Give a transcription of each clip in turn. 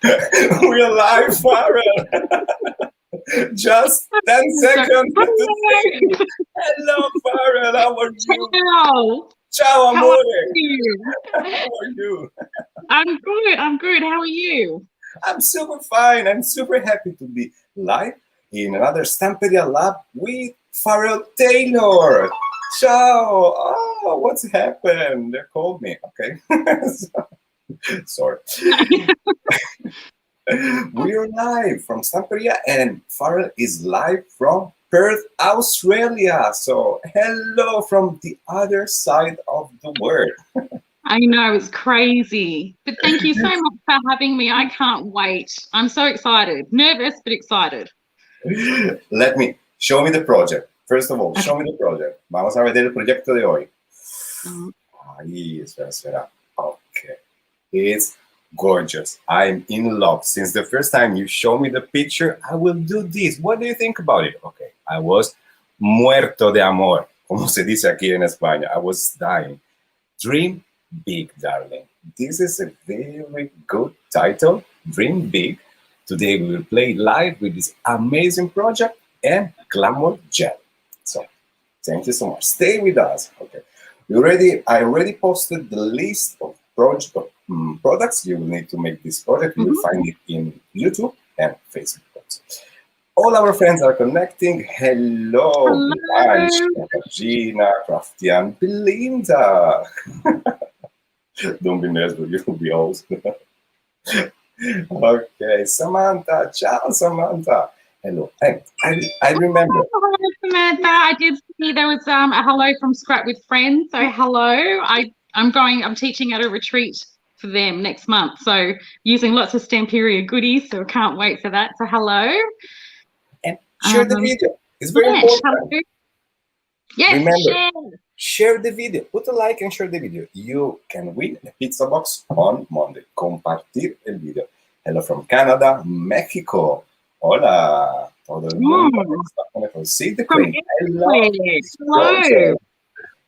We're live, Farrel. Just 10 seconds to say hello, Farrel. How are you? Ciao. Ciao, How are amore. you? How are you? I'm good. I'm good. How are you? I'm super fine. I'm super happy to be live in another Stamperia Lab with Farrel Tailor. Ciao. Oh, what's happened? They called me. Okay. Sorry. We're live from Stamperia and Farrel is live from Perth, Australia. So hello from the other side of the world. I know it's crazy, but thank you so much for having me. I can't wait. I'm so excited. Nervous, but excited. Let me, show me the project. First of all, Okay. show me the project. Vamos a ver el proyecto de hoy. Um, Ahí, espera. Okay. It's gorgeous. I'm in love. Since the first time you show me the picture, I will do this. What do you think about it? Okay. I was muerto de amor, como se dice aquí en España. I was dying. Dream big, darling. This is a very good title. Dream big. Today we will play live with this amazing project and Glamour Gel. So thank you so much. Stay with us. Okay. I already posted the list of products you will need to make this project. You will find it in YouTube and Facebook. All our friends are connecting. Hello, Blanche, Regina, Craftian, Belinda. Don't be nervous, you'll be old. Okay, Samantha. Ciao, Samantha. Hello. Hey, I remember. Hello, Samantha. I did see there was a hello from Scrap with Friends. So hello. I'm teaching at a retreat for them next month. So using lots of Stamperia goodies. So can't wait for that. So hello. And share the video. It's very important. Hello. Yes, remember, share the video. Put a like and share the video. You can win a pizza box on Monday. Compartir el video. Hello from Canada, Mexico. Hola. Todo el mundo está conectado. See the crane. Hello.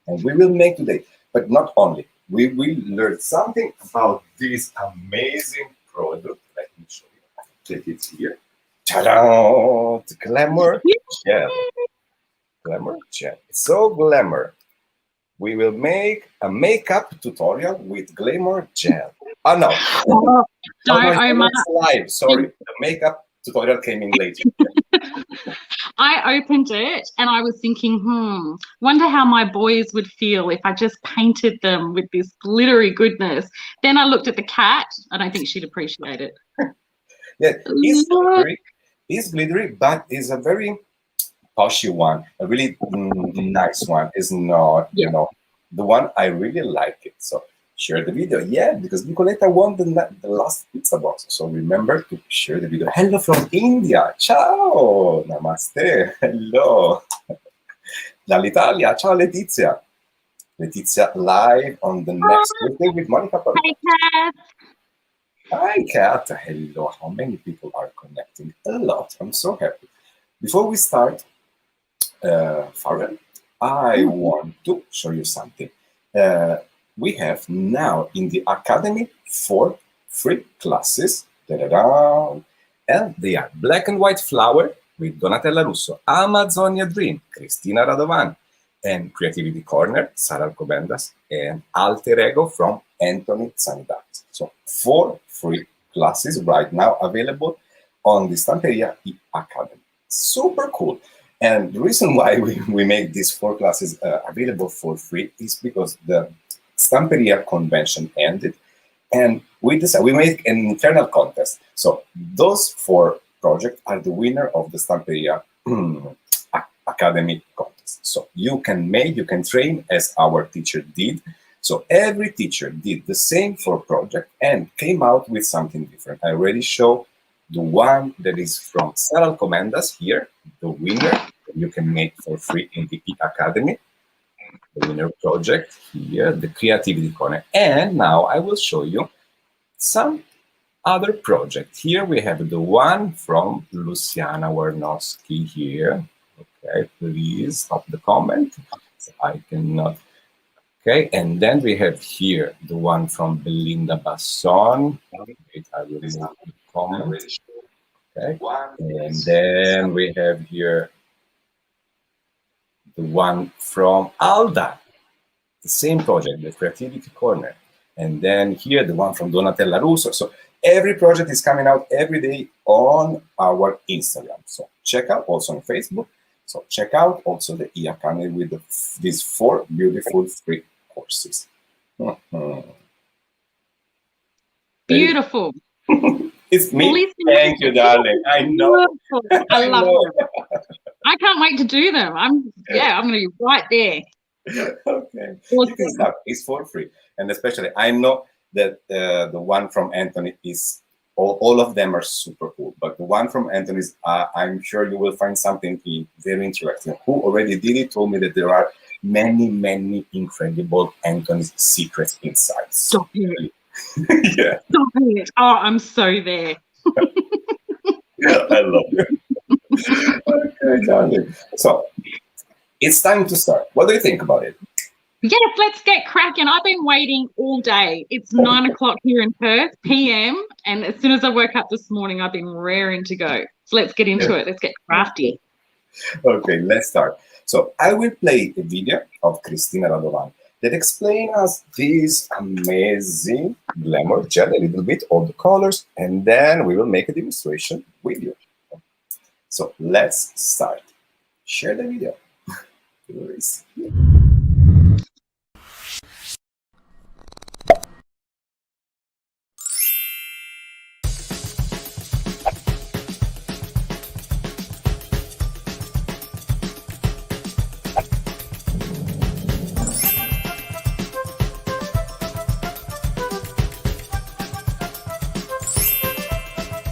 And we will make today, but not only. We will learn something about this amazing product. Let me show you. Get it here. Ta-da! The Glamour Gel. Glamour Gel. It's so glamour. We will make a makeup tutorial with Glamour Gel. Oh no. Live. Sorry. The makeup tutorial came in late. I opened it and I was thinking, wonder how my boys would feel if I just painted them with this glittery goodness. Then I looked at the cat. I don't think she'd appreciate it. Yeah, it's glittery, but it's a very poshy one, a really nice one. It's not, you know, the one I really like it. So share the video, because Nicoletta won the last pizza box. So remember to share the video. Hello from India. Ciao. Namaste. Hello. Dall'Italia. Ciao, Letizia. Letizia live on the next Tuesday with Monica. Hey, Kat. Hi, Kat. Hello. How many people are connecting? A lot. I'm so happy. Before we start, Farrel, I want to show you something. We have now in the Academy 4 free classes. And they are Black and White Flower with Donatella Russo, Amazonia Dream, Cristina Radovan, and Creativity Corner, Sara Alcobendas, and Alter Ego from Anthony Zanidat. So 4 free classes right now available on the Stamperia Academy. Super cool. And the reason why we make these 4 classes available for free is because the Stamperia convention ended, and we decided we make an internal contest. So those 4 projects are the winner of the Stamperia Academy contest. So you can train as our teacher did. So every teacher did the same 4 projects and came out with something different. I already showed the one that is from Sara Alcobendas here, the winner you can make for free in the Academy. The winner project here, the Creativity Corner. And now I will show you some other project. Here we have the one from Luciana Warnowski here. Okay, please stop the comment. So I cannot. Okay, and then we have here the one from Belinda Basson. Wait, I will move the comment. Okay. And then we have here the one from Alda, the same project, the Creativity Corner. And then here, the one from Donatella Russo. So every project is coming out every day on our Instagram. So check out also on Facebook. So check out also the e-academy with these 4 beautiful free courses. Beautiful. It's me. Thank you, darling. I know. I love them. I can't wait to do them. I'm going to be right there. Okay. Awesome. It's for free. And especially, I know that the one from Anthony is, all of them are super cool. But the one from Anthony is, I'm sure you will find something very interesting. Who already did it told me that there are many, many incredible Anthony's secrets inside. Stop it. Yeah. Stop it. Oh, I'm so there. I love it. Okay, darling. So it's time to start. What do you think about it? Yes, let's get cracking. I've been waiting all day. It's 9 o'clock here in Perth, PM, and as soon as I woke up this morning, I've been raring to go. So let's get into it. Let's get crafty. Okay, let's start. So I will play a video of Cristina Radovan that explains us this amazing glamour gel, a little bit, all the colors, and then we will make a demonstration with you. So let's start. Share the video.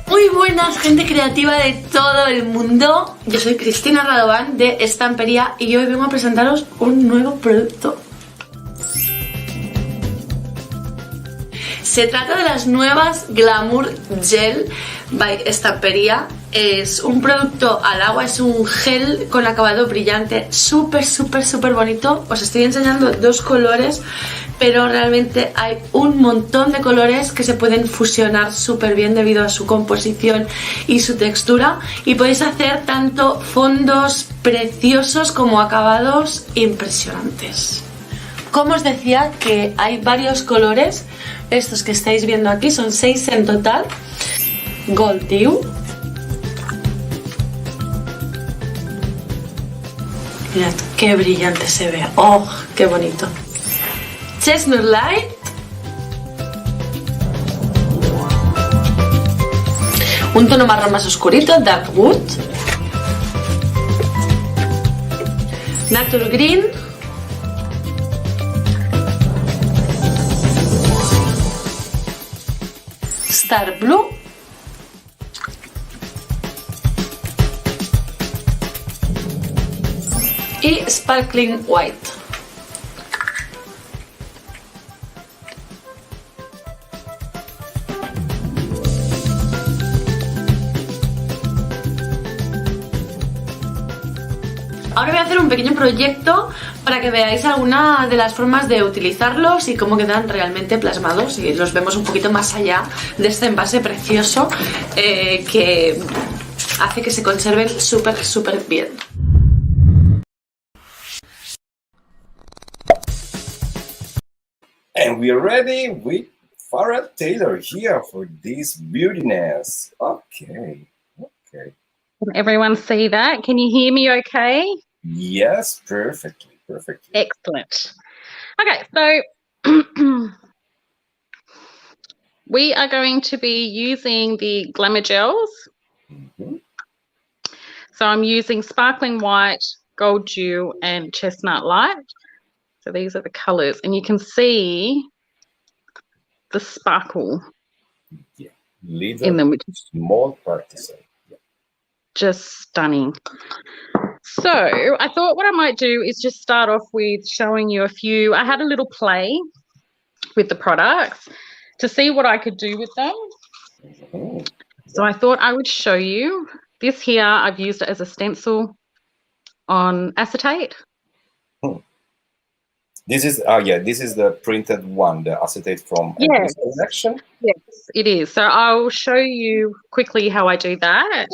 Muy buenas, gente creativa de todo el mundo. Yo soy Cristina Radovan de Stamperia y hoy vengo a presentaros un nuevo producto. Se trata de las nuevas Glamour Gel by Stamperia. Es un producto al agua, es un gel con acabado brillante, súper bonito. Os estoy enseñando 2 colores, pero realmente hay un montón de colores que se pueden fusionar súper bien debido a su composición y su textura. Y podéis hacer tanto fondos preciosos como acabados impresionantes. Como os decía, que hay varios colores. Estos que estáis viendo aquí son 6 en total. Gold Dew. Mirad qué brillante se ve. ¡Oh, qué bonito! Chestnut Light. Un tono marrón más oscurito, Dark Wood. Nature Green. Star Blue. Y Sparkling White. Ahora voy a hacer un pequeño proyecto para que veáis alguna de las formas de utilizarlos y cómo quedan realmente plasmados y los vemos un poquito más allá de este envase precioso que hace que se conserven súper bien. And we're ready with Farrel Tailor here for this beautiness. Okay. Can everyone see that? Can you hear me okay? Yes, perfectly. Excellent. Okay, so we are going to be using the Glamour gels. So I'm using Sparkling White, Gold Dew, and Chestnut Light. So these are the colors, and you can see the sparkle in them, which is small partisan. just stunning. So I thought what I might do is just start off with showing you a few. I had a little play with the products to see what I could do with them. So I thought I would show you. This here, I've used it as a stencil on acetate. This is this is the printed one, the acetate from this collection. Yes. it is. So I'll show you quickly how I do that.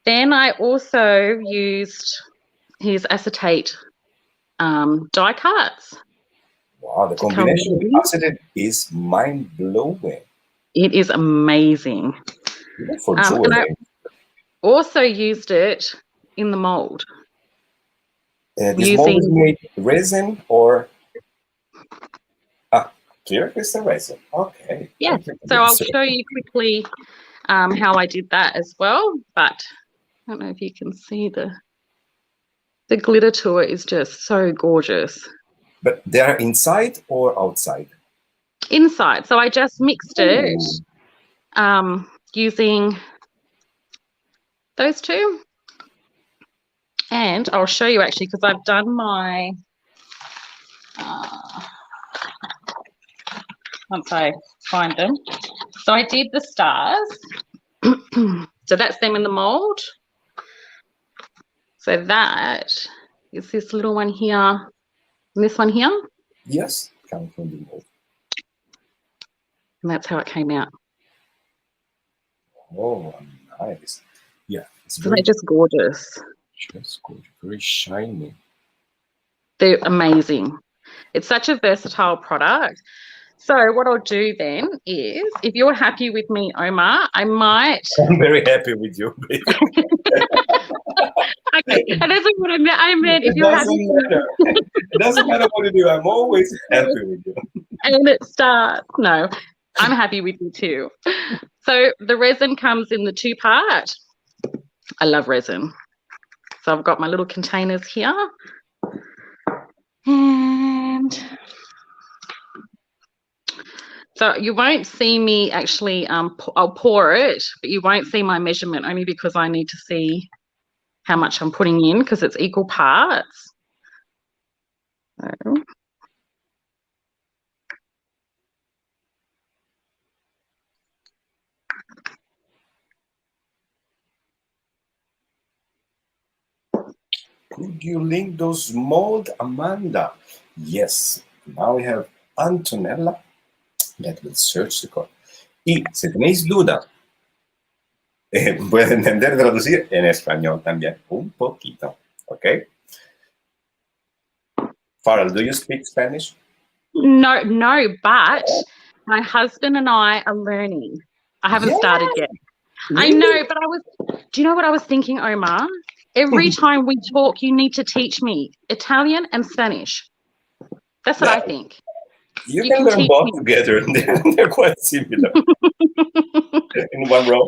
Then I also used his acetate die cuts. Wow, the combination with acetate is mind-blowing. It is amazing. For and I also used it in the mold. This mold is made resin or clear crystal resin. Okay. Yeah. So I'll show you quickly how I did that as well. But I don't know if you can see the glitter to it is just so gorgeous. But they're inside or outside? Inside. So I just mixed it using those two. And I'll show you actually, because I've done my once I find them. So I did the stars. So that's them in the mold. So that is this little one here and this one here. Yes, coming from the mold. And that's how it came out. Oh, nice. Yeah, it's very just gorgeous. Just gorgeous, very shiny. They're amazing. It's such a versatile product. So what I'll do then is, if you're happy with me, Omar, I might... I'm very happy with you. Okay, and that's what I meant. If you're happy it doesn't matter what you do. I'm always happy with you. And it starts. No, I'm happy with you too. So the resin comes in the two-part. I love resin. So I've got my little containers here. And so you won't see me actually, I'll pour it, but you won't see my measurement only because I need to see how much I'm putting in because it's equal parts. So. Could you link those mold, Amanda? Yes. Now we have Antonella that will search the code. Y si tenéis duda, pueden entender traducir en español también un poquito. Okay. Farrel, do you speak Spanish? No, but my husband and I are learning. I haven't started yet. Really? I know, but do you know what I was thinking, Omar? Every time we talk, you need to teach me Italian and Spanish. That's what I think. You can learn both together. They're quite similar in one row.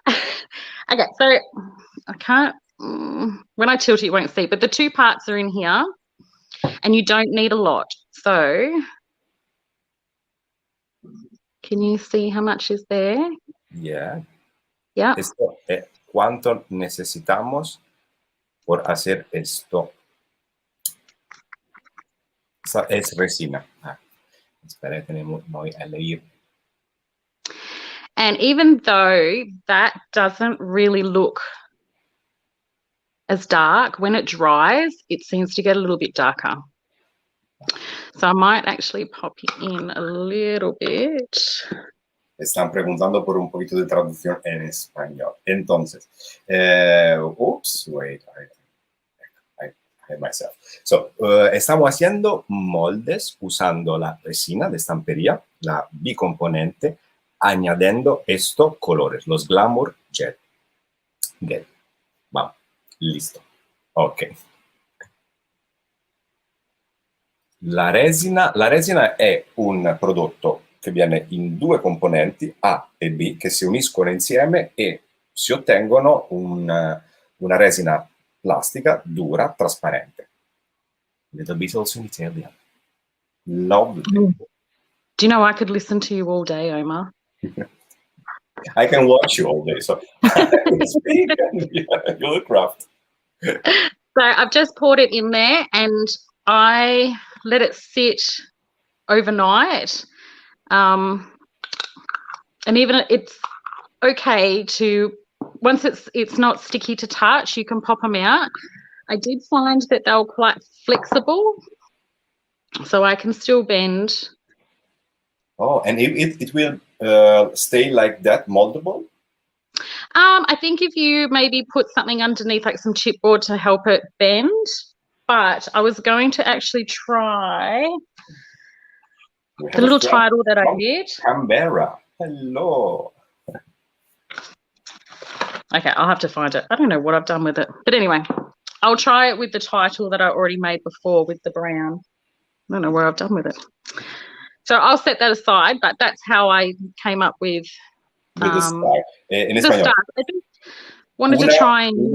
Okay, so I can't, when I tilt it, you won't see, but the two parts are in here and you don't need a lot. So can you see how much is there? Yeah. Yeah. Esto, ¿cuánto necesitamos por hacer esto? Es resina. Espera, tenemos voy a leer. And even though that doesn't really look as dark, when it dries, it seems to get a little bit darker. So I might actually pop it in a little bit. Están preguntando por un poquito de traducción en español. Entonces, oops, wait, I hate myself. So, estamos haciendo moldes usando la resina de Stamperia, la bicomponente, añadiendo estos colores, los Glamour Gel. Vamos, listo. Ok. La resina è un prodotto che viene in due componenti, A e B, che si uniscono insieme e si ottengono una resina plastica dura, trasparente. Little bit also in Italian. Lovely. Do you know I could listen to you all day, Omar? I can watch you all day, so you're a craft. So I've just poured it in there and I let it sit overnight. And even it's okay to, once it's not sticky to touch, you can pop them out. I did find that they were quite flexible, so I can still bend Oh, and it will stay like that, moldable? I think if you maybe put something underneath, like some chipboard to help it bend, but I was going to actually try the little title that I did. Canberra. Hello. Okay, I'll have to find it. I don't know what I've done with it. But anyway, I'll try it with the title that I already made before with the brown. I don't know where I've done with it. So I'll set that aside, but that's how I came up with the star. En the español. star. I just wanted to try and use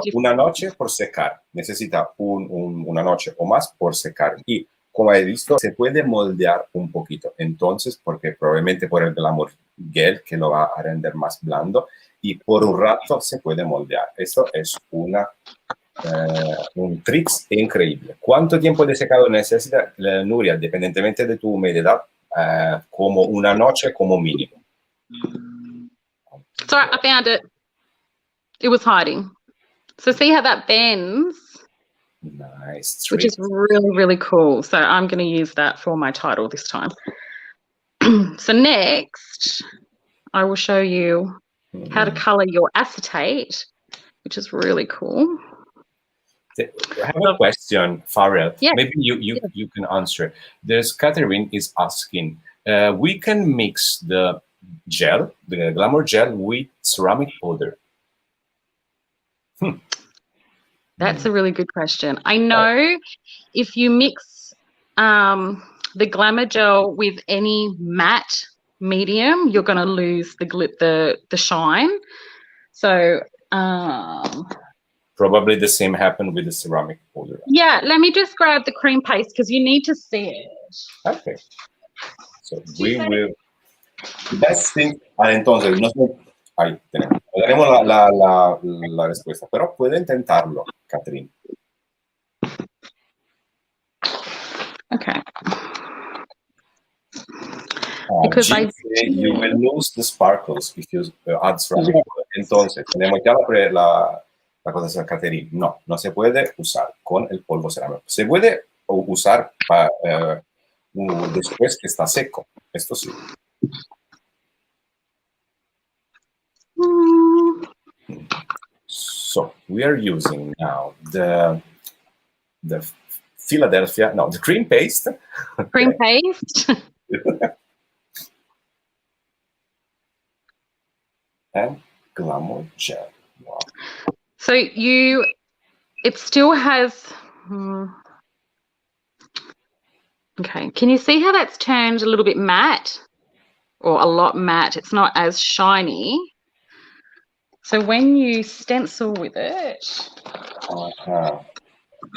it. Una noche por secar. Necesita una noche o más por secar. Y como he visto, se puede moldear un poquito. Entonces, porque probablemente por el Glamour Gel, que lo va a render más blando, y por un rato se puede moldear. Esto es un trick increíble. ¿Cuánto tiempo de secado necesita, Nuria? Dependientemente de tu humedad, como una noche como mínimo. Sorry, I found it. It was hiding. So see how that bends? Nice. Which is really, really cool. So I'm going to use that for my title this time. So next, I will show you how to color your acetate, which is really cool. I have a question, Farrel. Yeah. Maybe you can answer. There's Catherine is asking, we can mix the gel, the Glamour gel, with ceramic powder. That's a really good question. I know if you mix the Glamour gel with any matte medium, you're going to lose the shine. So probably the same happened with the ceramic powder. Yeah, let me just grab the cream paste because you need to see it. Okay. So we will. Best thing. Entonces, no sé. Ahí tenemos. Daremos la respuesta, pero puede intentarlo, Catherine. Okay. Because you will lose the sparkles if you add ceramic powder. Entonces, tenemos ya la cosa de Catherine. No se puede usar con el polvo cerámico. Se puede usar después que está seco. Esto sí. So we are using now the the cream paste. Cream paste. And Glamour gel. Wow. So it still has, okay, can you see how that's turned a little bit matte or a lot matte? It's not as shiny. So when you stencil with it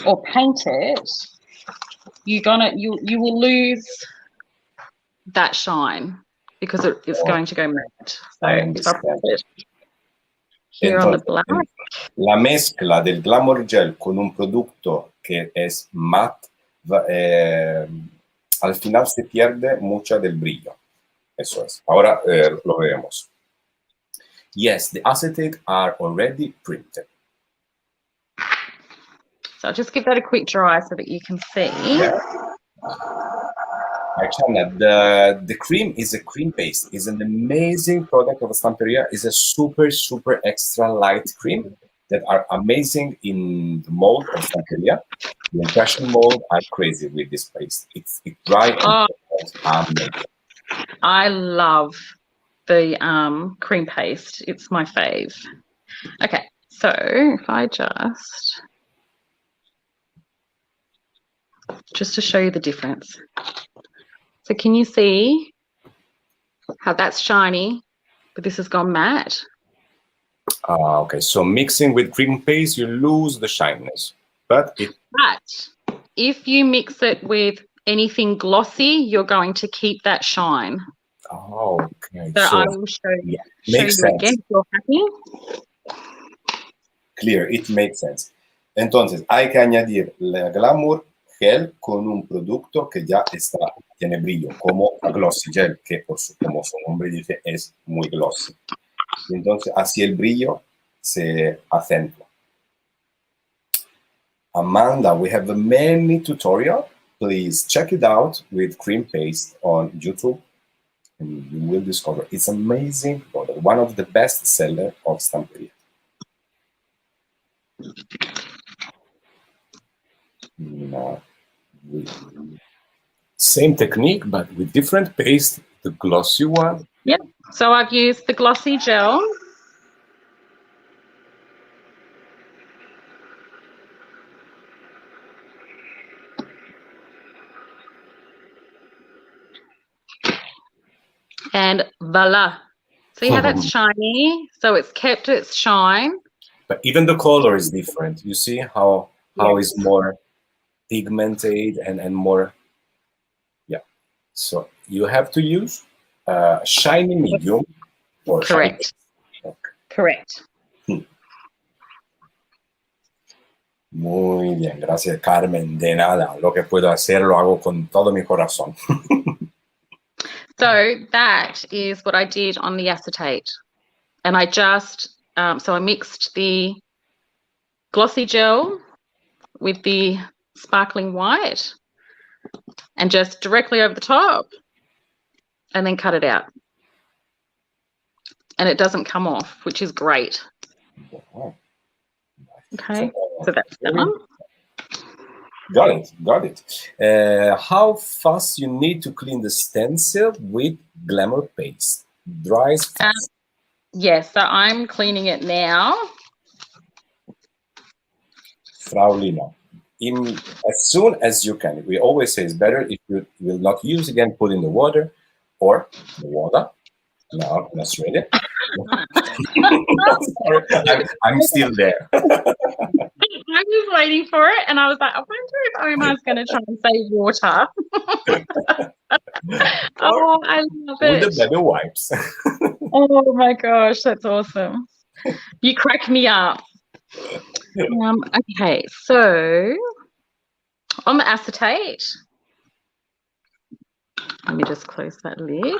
or paint it, you will lose that shine because it's going to go matte. So if I put it here on the black. La mezcla del Glamour Gel con un producto que es matte, al final se pierde mucho del brillo. Eso es. Ahora lo veremos. Yes, the acetate are already printed. So I'll just give that a quick dry so that you can see. Yeah. Actually, the cream is a cream paste. It's an amazing product of Stamperia. It's a super, super extra light cream that are amazing in the mold of Stamperia. The impression mold are crazy with this paste. It's dry and amazing. I love the cream paste. It's my fave. Okay, so if I just to show you the difference. So can you see how that's shiny, but this has gone matte? Okay, so mixing with cream paste, you lose the shininess. But if you mix it with anything glossy, you're going to keep that shine. Oh, okay. So I will show you again if you're happy. Clear, it makes sense. Entonces, hay que añadir la Glamour Gel con un producto que ya tiene brillo, como la Glossy Gel, que como su nombre dice, es muy glossy. Entonces, así el brillo se acentúa. Amanda, we have many tutorials. Please check it out with cream paste on YouTube. and you will discover it's amazing product, one of the best seller of Stamperia. Now, same technique, but with different paste, the glossy one. Yep. So I've used the glossy gel. And voila. See how that's shiny? So it's kept its shine. But even the color is different. You see how it's more pigmented and more, yeah. So you have to use shiny medium or correct. Okay. Correct. Muy bien, gracias Carmen. De nada, lo que puedo hacer lo hago con todo mi corazón. So that is what I did on the acetate. And I just, so I mixed the glossy gel with the sparkling white and just directly over the top and then cut it out. And it doesn't come off, which is great. Wow. Okay, so that's done. Got it. How fast you need to clean the stencil with Glamour paste? Dries fast. Yes, so I'm cleaning it now. Frau Lina, as soon as you can. We always say it's better if you will not use again, put in the water or the water. No, in Australia. Sorry, I'm still there. I was waiting for it and I was like, I wonder if Omar's going to try and say water. Oh, I love it. With the baby wipes. Oh my gosh, that's awesome. You crack me up. Okay, so on the acetate, let me just close that lid.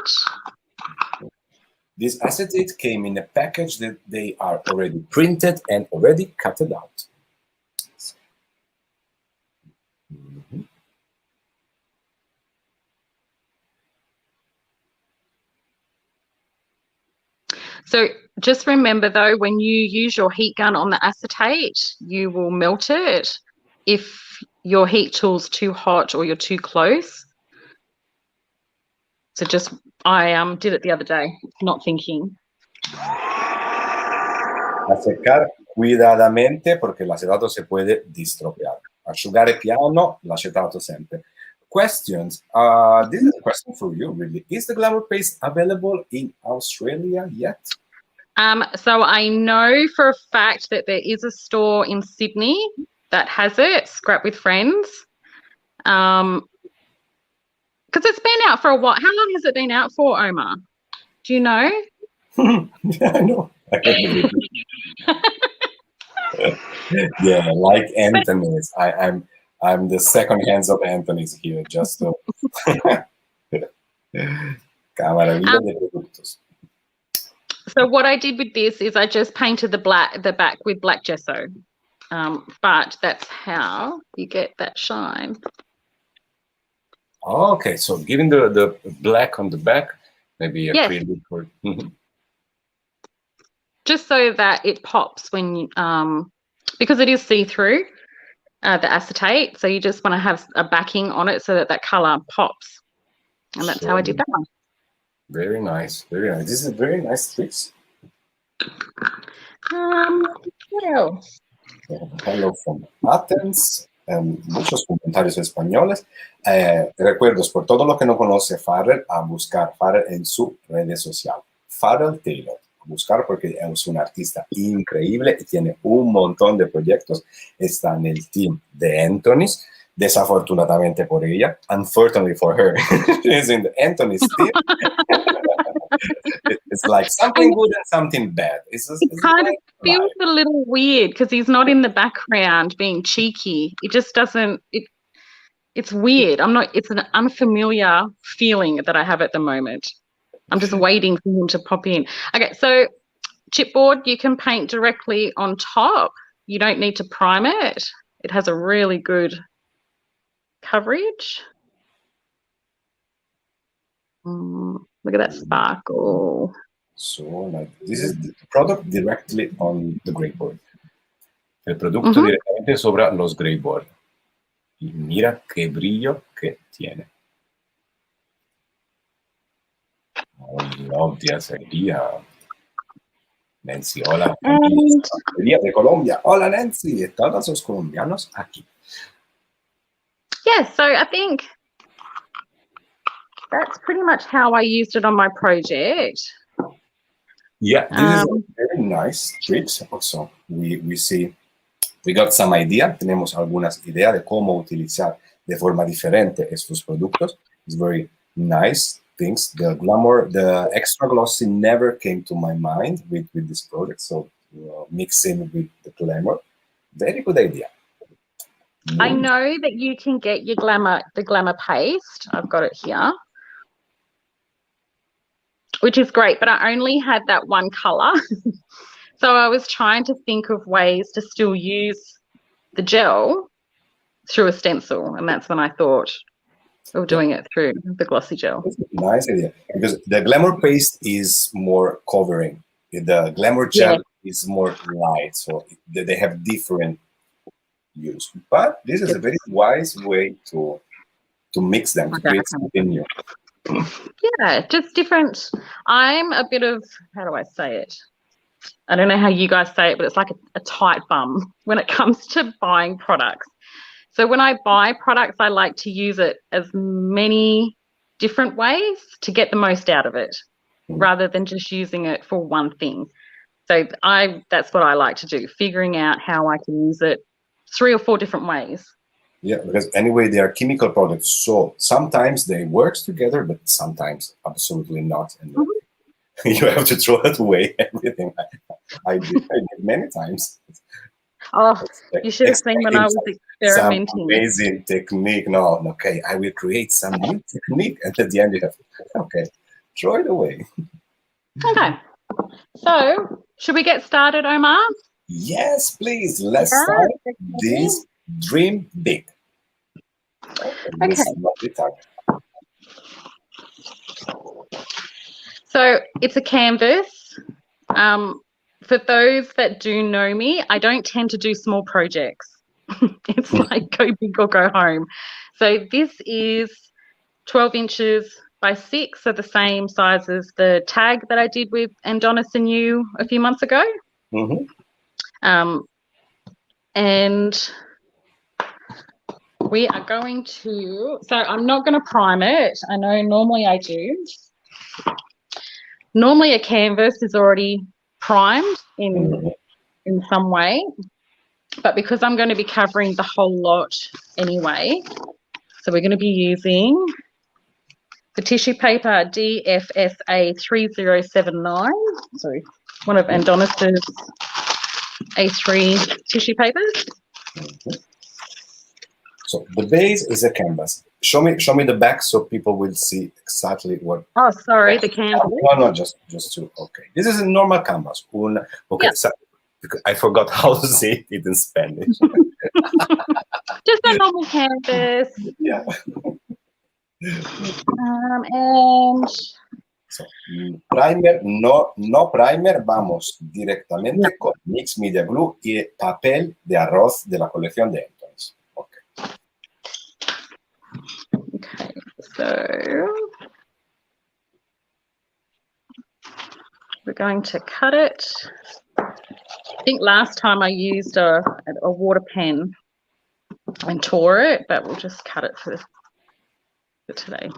This acetate came in a package that they are already printed and already cut it out. So just remember though, when you use your heat gun on the acetate, you will melt it if your heat tool's too hot or you're too close. So just, I did it the other day, not thinking. Acercar cuidadamente porque l'acetato se puede distropeare. Asciugare piano, l'acetato sempre. Questions. This is a question for you, really. Is the Glamour paste available in Australia yet? So I know for a fact that there is a store in Sydney that has it, Scrap with Friends. Because it's been out for a while. How long has it been out for, Omar? Do you know? Yeah, I know. I can't believe it. Yeah, like Anthony's. I'm the second hands of Anthony's here, just to Maravilla de productos. So what I did with this is I just painted the back with black gesso. But that's how you get that shine. Okay, so giving the black on the back, maybe a acrylic or just so that it pops when you, because it is see-through, the acetate. So you just want to have a backing on it so that that color pops, and that's how I did that one. Very nice, very nice. This is a very nice tricks. What else? Hello from Athens. Muchos comentarios españoles. Recuerdos por todo lo que no conoce Farrel, a buscar Farrel en su redes sociales. Farrel Tailor. A buscar porque es un artista increíble y tiene un montón de proyectos. Está en el team de Anthony's. Desafortunadamente por ella, unfortunately for her, she's in the Anthony's team. It's like something good and something bad. It's kind of feels a little weird because he's not in the background being cheeky. It just doesn't. It's weird. It's an unfamiliar feeling that I have at the moment. I'm just waiting for him to pop in. Okay, so chipboard, you can paint directly on top. You don't need to prime it. It has a really good coverage. Look at that sparkle. So nice. This is the product directly on the gray board. El producto directamente sobre los gray board. Y mira qué brillo que tiene. I love this idea. Nancy, hola. De Colombia. Hola, Nancy. Todos los colombianos aquí. Yeah, so I think that's pretty much how I used it on my project. Yeah, this is a very nice tricks also. We see, we got some idea. Tenemos algunas ideas de cómo utilizar de forma diferente estos productos. It's very nice things. The glamour, the extra glossy never came to my mind with this product. So mixing with the glamour, very good idea. I know that you can get your the glamour paste. I've got it here, which is great, but I only had that one color. So I was trying to think of ways to still use the gel through a stencil, and that's when I thought of doing it through the glossy gel. That's a nice idea, because the glamour paste is more covering. The glamour gel is more light, so they have different use. But this is a very wise way to mix them, to create something new. Yeah, just different. I'm a bit of, how do I say it? I don't know how you guys say it, but it's like a tight bum when it comes to buying products. So when I buy products, I like to use it as many different ways to get the most out of it, rather than just using it for one thing. So that's what I like to do, figuring out how I can use it 3 or 4 different ways. Yeah, because anyway, they are chemical products, so sometimes they work together, but sometimes absolutely not. And you have to throw it away, everything. I did many times. Oh, you should have seen when I was experimenting. Some amazing technique. No, okay, I will create some new technique, and at the end you have, okay, throw it away. Okay, so should we get started, Omar? Yes, please. Let's start this dream big. Okay. So it's a canvas. For those that do know me, I don't tend to do small projects. It's like go big or go home. So this is 12 inches by 6, so the same size as the tag that I did with Andonis and you a few months ago. And we are going to, so I'm not going to prime it. I know normally I do. Normally a canvas is already primed in some way, but because I'm going to be covering the whole lot anyway, so we're going to be using the tissue paper DFSA 3079, sorry, one of Andonis's A3 tissue papers. So the base is a canvas. Show me the back so people will see exactly what. Oh, sorry, the canvas. No, just to, okay. This is a normal canvas. Okay, so I forgot how to say it in Spanish. Just a normal canvas. Yeah. And so, primer, no primer, vamos directamente con Mix Media Glue y papel de arroz de la colección de Antonis. Okay, so we're going to cut it. I think last time I used a water pen and tore it, but we'll just cut it for today.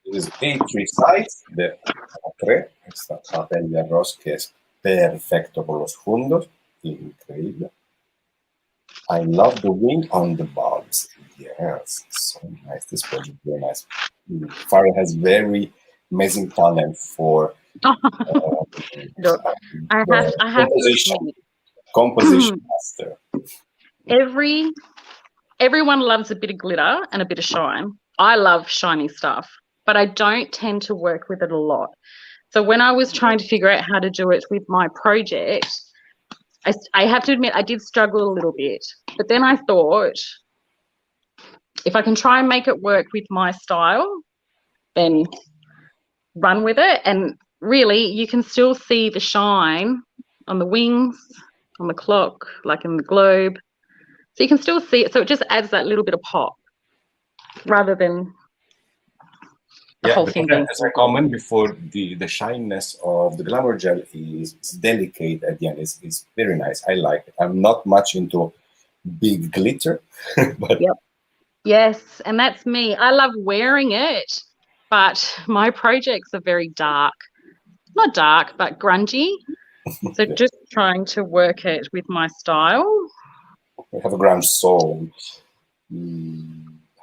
This is A3 size de A3, esta papel de arroz que es perfecto por los fundos, increíble. I love the wing on the bulbs. Yes, so nice. This project is very nice. Farrel has very amazing talent for Look, I have composition master. Everyone loves a bit of glitter and a bit of shine. I love shiny stuff, but I don't tend to work with it a lot. So when I was trying to figure out how to do it with my project, I have to admit I did struggle a little bit, but then I thought if I can try and make it work with my style, then run with it. And really, you can still see the shine on the wings, on the clock, like in the globe. So you can still see it. So it just adds that little bit of pop rather than the whole thing being. As I comment before, the shyness of the Glamour Gel is delicate at the end. It's very nice. I like it. I'm not much into big glitter, but yep. Yes, and that's me. I love wearing it, but my projects are very dark. Not dark, but grungy. So just trying to work it with my style. I have a grunge soul.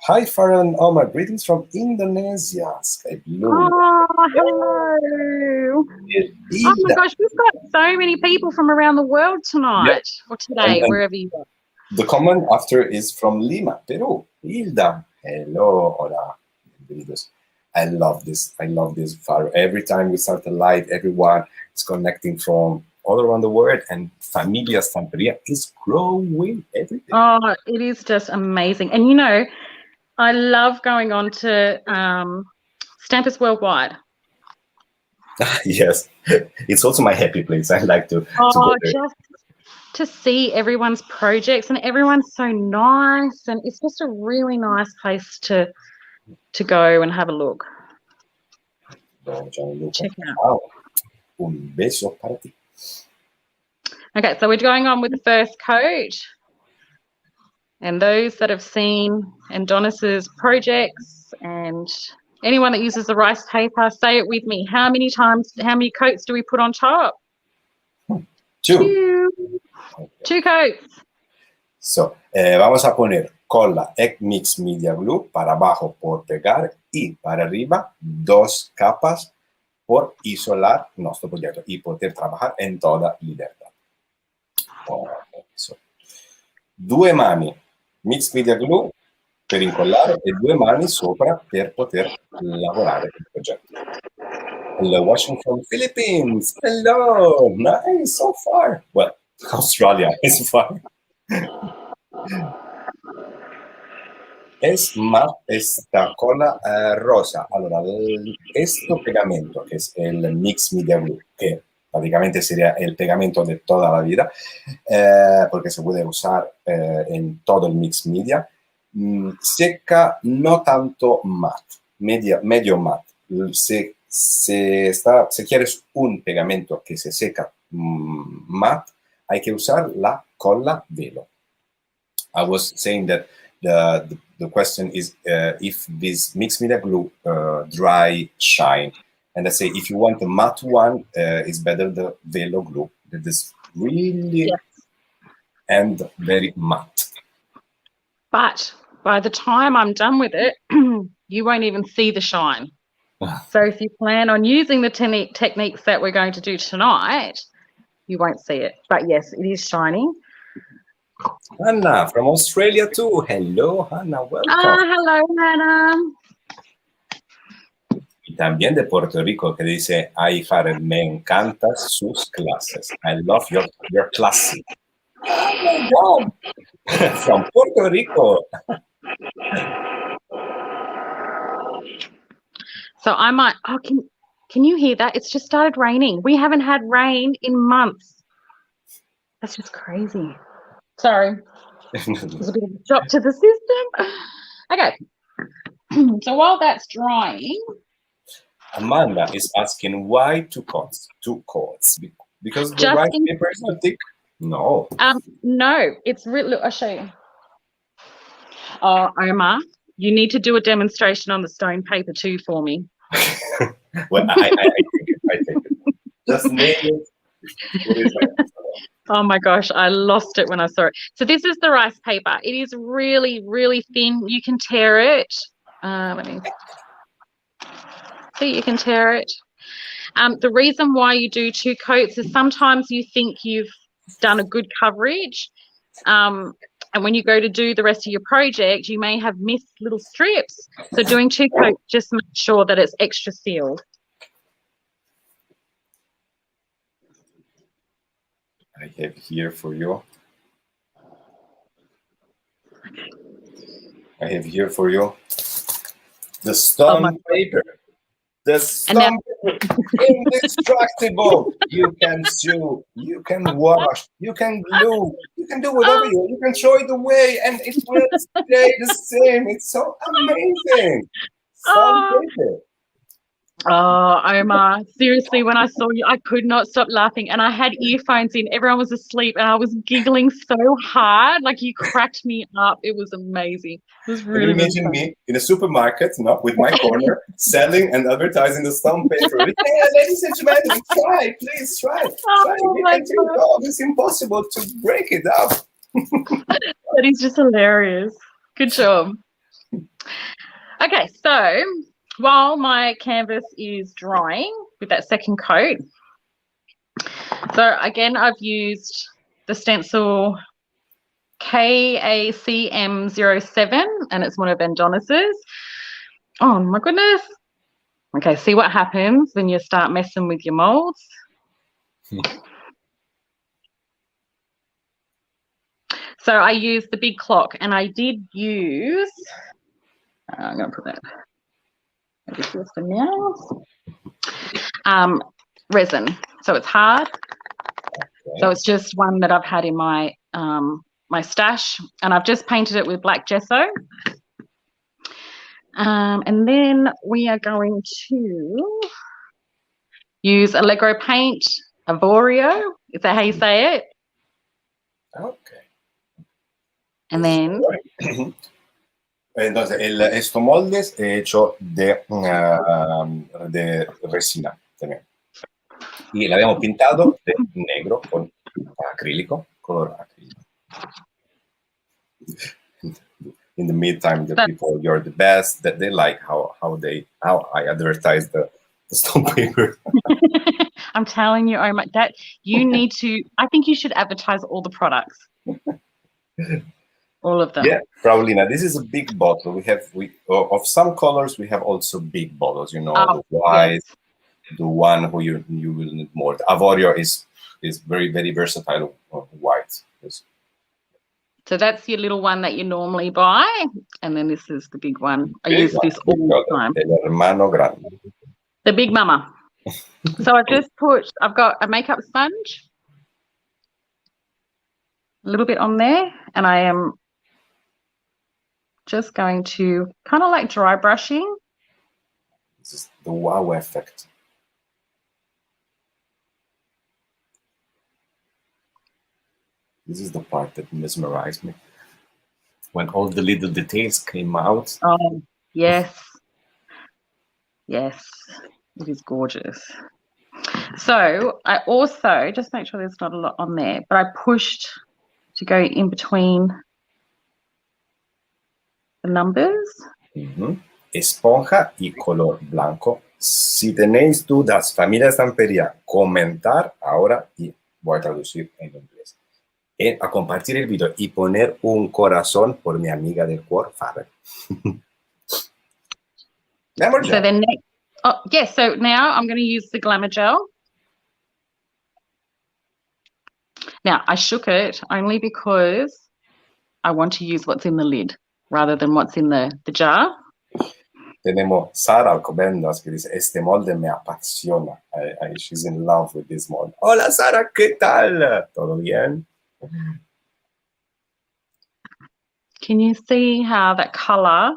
Hi, Farrel and Omar. Greetings from Indonesia. Sky Blue. Oh, hello. Oh my gosh, we've got so many people from around the world tonight or today, wherever you are. The comment after is from Lima, Peru. Hilda. Hello. Hola. I love this. I love this, Farrel. Every time we start a live, everyone is connecting from all around the world, and Familia Stamperia is growing every day. Oh, it is just amazing. And you know, I love going on to Stampers Worldwide. Yes, it's also my happy place. I like to go there. Just to see everyone's projects, and everyone's so nice, and it's just a really nice place to go and have a look. Check it out. Wow. Un beso para ti. Okay, so we're going on with the first coat. And those that have seen Adonis's projects and anyone that uses the rice paper, say it with me. How many coats do we put on top? Two. Okay. 2 coats. So, vamos a poner cola Mix Media Glue para abajo por pegar y para arriba 2 capas por isolar il nostro progetto e poter trabajar en toda libertà. So, 2 mani Mix Media Glue per incollare e 2 mani sopra per poter lavorare il progetto. Hello, watching from Philippines. Hello, nice, so far. Well, Australia is far. Es más esta cola rosa. Allora, este pegamento, que es el Mix Media Glue, que prácticamente sería el pegamento de toda la vida, porque se puede usar en todo el Mix Media, seca no tanto matte, medio matte. Si quieres un pegamento que se seca matte, hay que usar la cola velo. I was saying that the question is if this Mix Media Glue dry shine. And I say if you want a matte one, it's better the Velo glue. That is really and very matte. But by the time I'm done with it, you won't even see the shine. So if you plan on using the techniques that we're going to do tonight, you won't see it. But yes, it is shining. Hannah from Australia too. Hello, Hannah. Welcome. Hello, Hannah. Y también de Puerto Rico que dice, ay, Farrel, me encantan sus clases. I love your classes. Oh my God. From Puerto Rico. So I might, can you hear that? It's just started raining. We haven't had rain in months. That's just crazy. Sorry. There's a bit of a drop to the system. Okay. So while that's drying. Amanda is asking why 2 coats? 2 coats. Because the rice paper is too thick? No. No, it's really, I'll show you. Oh, Omar, you need to do a demonstration on the stone paper too for me. Well, I take it. Just name it. Oh my gosh, I lost it when I saw it. So this is the rice paper. It is really, really thin. You can tear it. Let me see, you can tear it. The reason why you do 2 coats is sometimes you think you've done a good coverage. And when you go to do the rest of your project, you may have missed little strips. So doing 2 coats, just make sure that it's extra sealed. I have here for you. I have here for you the Oh stone my paper. The And stone paper, indestructible. You can sew, you can wash, you can glue, you can do whatever you can throw it away, and it will stay the same. It's so amazing. Stone oh, paper. oh, Omar, seriously, when I saw you, I could not stop laughing. And I had earphones in, everyone was asleep, and I was giggling so hard. Like, you cracked me up. It was amazing. It was Can you really, really imagine fun. me in a supermarket, with my corner, selling and advertising the stone paper? Hey, ladies and gentlemen, try, please try. Try. Oh You my can think, God. oh, it's impossible to break it up. That is just hilarious. Good job. Okay, so while my canvas is drying with that second coat, so again, I've used the stencil KACM07, and it's one of Adonis's. Oh my goodness. Okay, see what happens when you start messing with your molds. So I used the big clock, and I did use, I'm going to put that over here for now, resin. So it's hard. Okay. So it's just one that I've had in my my stash, and I've just painted it with black gesso. And then we are going to use Allegro paint, Avorio. Is that how you say it? Okay. And then Entonces, estos moldes he hecho de resina también. Y la habíamos pintado de negro con acrílico, color acrílico. In the meantime, the people, you're the best, that they like how I advertise the stone paper. I'm telling you, oh my, that you need to, I think you should advertise all the products. All of them. Yeah, Paulina, this is a big bottle. We of some colors, we have also big bottles, the white, yes. the one who you will need more. The Avorio is very, very versatile white. Yes. So that's your little one that you normally buy, and then this is the big one. I use this all the time. El hermano grande. The big mama. So I've got a makeup sponge, a little bit on there, and I am just going to kind of like dry brushing. This is the wow effect. This is the part that mesmerized me. When all the little details came out. Oh, yes. Yes, it is gorgeous. So I also, just make sure there's not a lot on there, but I pushed to go in between the numbers. Esponja y color blanco. Si tenéis dudas, familia Stamperia, comentar ahora y voy a traducir en inglés. A compartir el video y poner un corazón por mi amiga del cuore, Farrel. Glamour gel. So then, so now I'm going to use the Glamour gel. Now I shook it only because I want to use what's in the lid rather than what's in the jar. Tenemos Sara Alcobendas que dice, este molde me apasiona. She's in love with this mold. Hola Sara, ¿qué tal? ¿Todo bien? Can you see how that color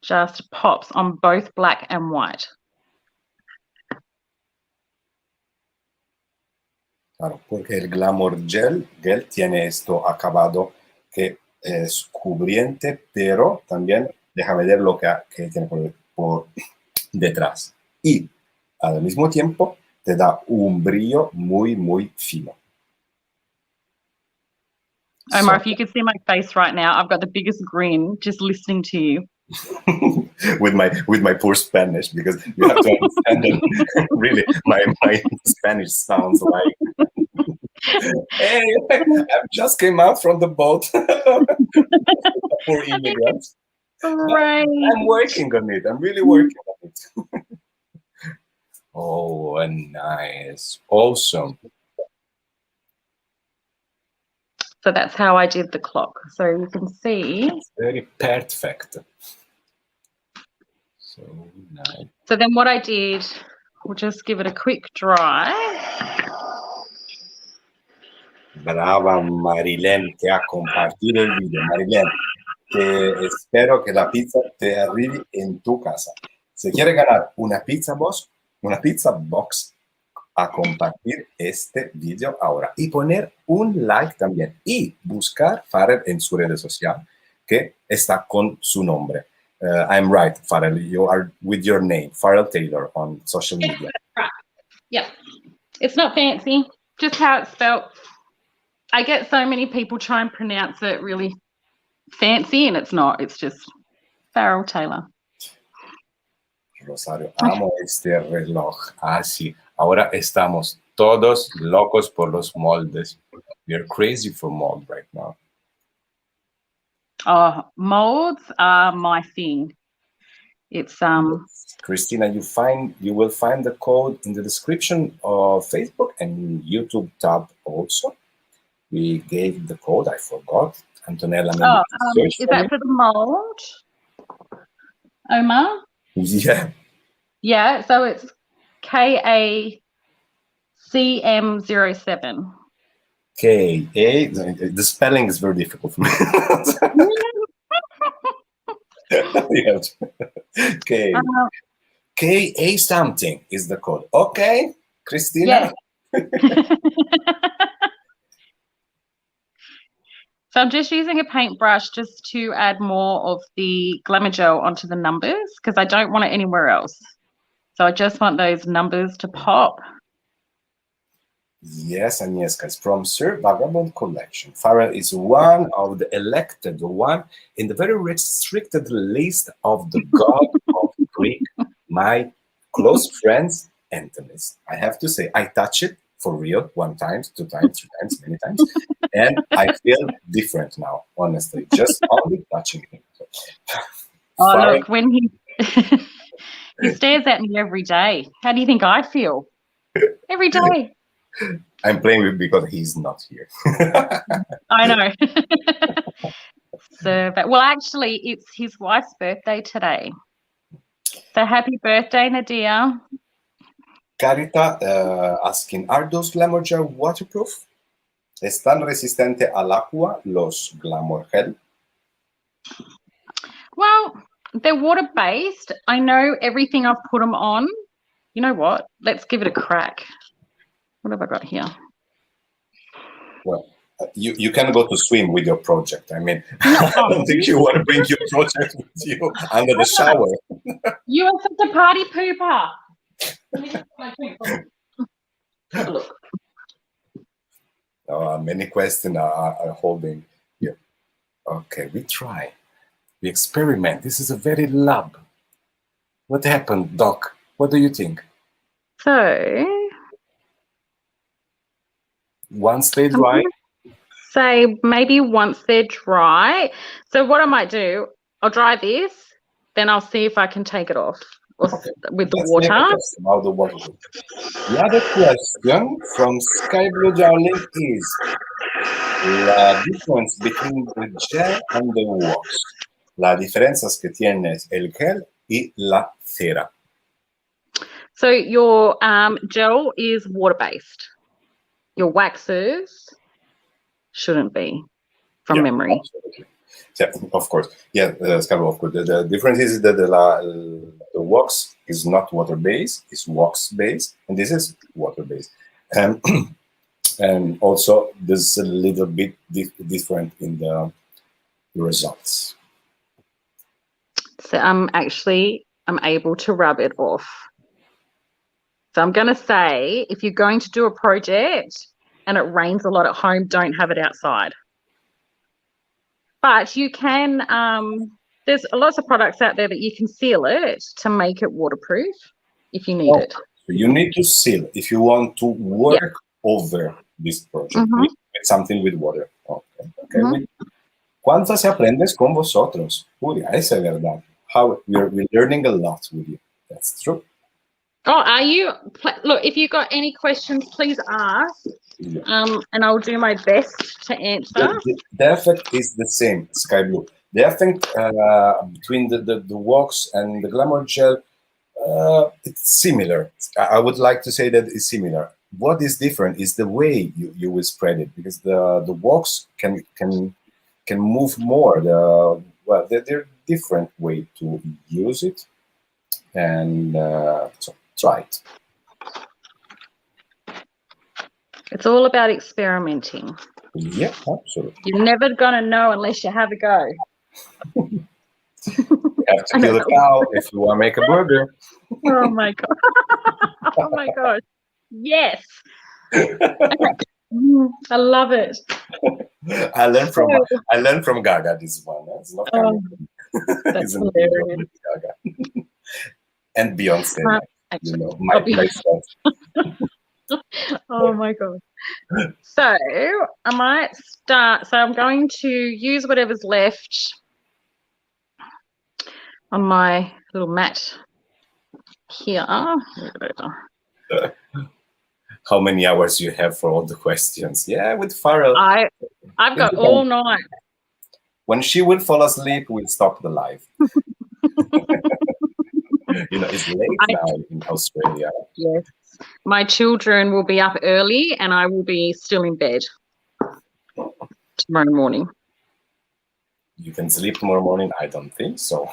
just pops on both black and white? Claro, porque el Glamour Gel tiene esto acabado que es cubriente, pero también déjame ver lo que tiene por detrás. Y al mismo tiempo te da un brillo muy, muy fino. Omar, if you could see my face right now, I've got the biggest grin just listening to you. with my poor Spanish, because you have to understand that really my Spanish sounds like hey, I just came out from the boat. Poor immigrants. Right. I'm working on it. I'm really working on it. Oh, and nice. Awesome. So that's how I did the clock. So you can see. It's very perfect. So nice. So then what I did, we'll just give it a quick dry. Brava Marilén, que ha compartido el video. Marilén, que espero que la pizza te arribe en tu casa. Si quiere ganar una pizza box, a compartir este video ahora y poner un like también y buscar Farrel en su red social que está con su nombre. I'm right, Farrel, you are with your name, Farrel Tailor on social media. Right. Yeah, it's not fancy, just how it's spelled. I get so many people try and pronounce it really fancy and it's not, it's just Farrel Tailor. Rosario, amo este reloj. Así. Ahora estamos todos locos por los moldes. We're crazy for mold right now. Oh, molds are my thing. It's Christina, you will find the code in the description of Facebook and YouTube tab also. We gave the code, I forgot. Antonella, is that for the mold? Omar? Yeah. Yeah, so it's KACM07. KA, the spelling is very difficult for me. Yeah. KA something is the code. Okay, Christina? Yes. So I'm just using a paintbrush just to add more of the Glamour Gel onto the numbers because I don't want it anywhere else. So I just want those numbers to pop. Yes, and yes, guys, from Sir Vagabond Collection, Farrel is one of the elected one in the very restricted list of the God of Greek, my close friends, Anthony's. I have to say, I touch it for real 1 time, 2 times, 3 times, many times, and I feel different now, honestly, just only touching him. So, oh, Farrel, look, when he he stares at me every day. How do you think I feel? Every day. I'm playing with because he's not here. I know. So, but well, actually, it's his wife's birthday today. So happy birthday, Nadia. Carita asking, are those Glamour Gel waterproof? ¿Están resistentes al agua los Glamour Gel? Well, they're water-based. I know everything I've put them on. You know what? Let's give it a crack. What have I got here? Well, you can go to swim with your project. I mean, I don't think you want to bring your project with you under the shower. You are such a party pooper. Let me just put my drink on. Have a look. Many questions are holding here. Okay, we try. We experiment. This is a very lab. What happened, Doc? What do you think? So, Once they dry? say maybe once they're dry. So what I might do, I'll dry this, then I'll see if I can take it off with the water. About the water. The other question from Sky Blue Darling is la difference between the gel and the wax. Las diferencias que tiene el gel y la cera. So your gel is water-based. Your waxes shouldn't be, from memory. Absolutely. Yeah, of course. Yeah, of course. The difference is that the wax is not water-based, it's wax-based, and this is water-based. And also, there's a little bit different in the results. So I'm able to rub it off. So I'm going to say, if you're going to do a project and it rains a lot at home, don't have it outside. But you can, there's lots of products out there that you can seal it to make it waterproof if you need it. So you need to seal if you want to work over this project with something with water. Okay. ¿Cuánto se aprendes con vosotros? Julia, esa es verdad. How we're learning a lot with you. That's true. Oh, are you? Look, if you've got any questions, please ask. Yeah. And I'll do my best to answer. The effect is the same, sky blue. The effect between the wax and the Glamour gel, it's similar. I would like to say that it's similar. What is different is the way you will spread it, because the wax can move more. Well, they're different way to use it, and so try it. It's all about experimenting. Yeah, absolutely. You're never gonna know unless you have a go. You have to kill a cow if you want to make a burger. Oh my god! Oh my god! Yes. I love it. I learned from Gaga this one. It's not that's hilarious. Gaga. And Beyonce, Actually, you know, my friend. Oh my god. So I might start. So I'm going to use whatever's left on my little mat here. How many hours you have for all the questions? Yeah, with Farrel. I've got all night. When she will fall asleep, we'll stop the live. You know, it's late now in Australia. Yes. My children will be up early and I will be still in bed tomorrow morning. You can sleep tomorrow morning? I don't think so.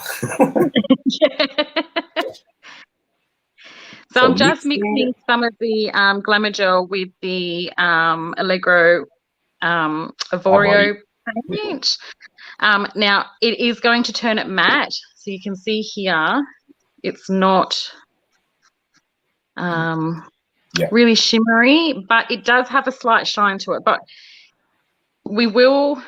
So I'm just mixing some of the Glamour gel with the Allegro Avorio paint. Now, it is going to turn it matte. So you can see here, it's not really shimmery, but it does have a slight shine to it. But we will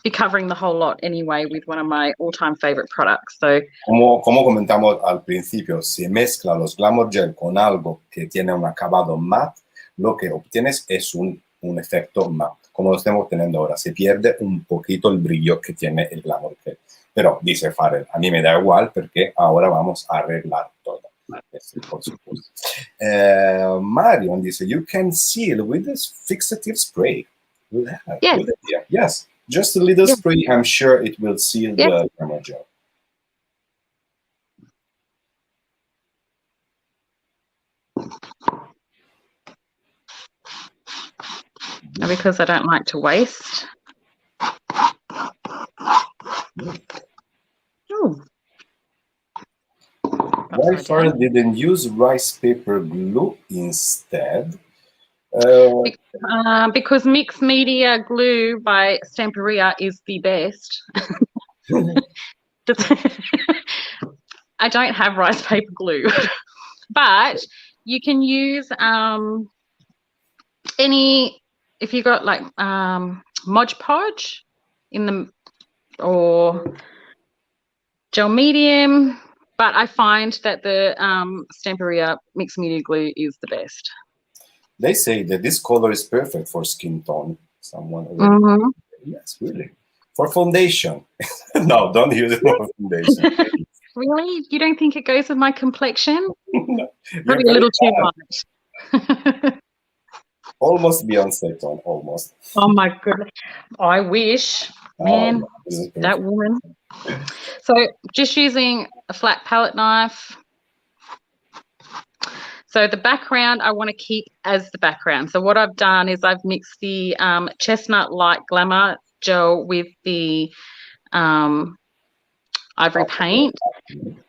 be covering the whole lot anyway with one of my all-time favorite products. So, como comentamos al principio, si mezcla los Glamour Gel con algo que tiene un acabado matte, lo que obtienes es un efecto matte, como lo estamos teniendo ahora. Se pierde un poquito el brillo que tiene el Glamour Gel. Pero dice Farrel, a mí me da igual porque ahora vamos a arreglar todo. Por supuesto. Marion dice, you can seal with this fixative spray. Yes. Yes. Just a little spray, I'm sure it will seal the Glamour gel. Because I don't like to waste. Why Farrel didn't use rice paper glue instead? Because mixed media glue by Stamperia is the best. I don't have rice paper glue, but you can use any, if you got like Mod Podge or gel medium, but I find that the Stamperia mixed media glue is the best. They say that this color is perfect for skin tone. Someone already. Yes, really. For foundation. No, don't use it for foundation. Really? You don't think it goes with my complexion? No. Probably a little too much. Almost Beyonce tone, almost. Oh my goodness. I wish. Man, that woman. So just using a flat palette knife. So the background I want to keep as the background. So what I've done is I've mixed the Chestnut Light Glamour gel with the ivory paint,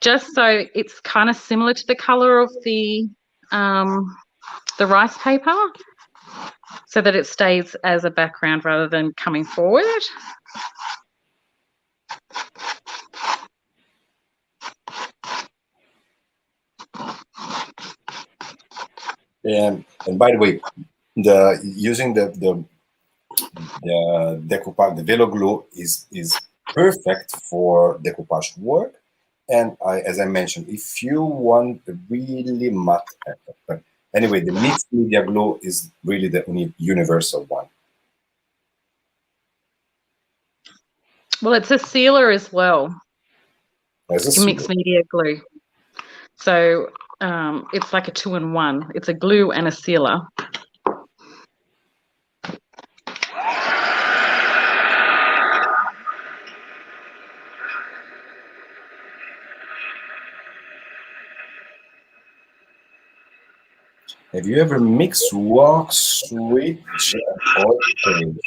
just so it's kind of similar to the color of the rice paper, so that it stays as a background rather than coming forward. And by the way, using the decoupage, the Velo glue is perfect for decoupage work. And as I mentioned, if you want a really matte effect, but anyway, the mixed media glue is really the universal one. Well, it's a sealer as well. It's a mixed media glue. So it's like a 2-in-1. It's a glue and a sealer. Have you ever mixed wax with gel or paste?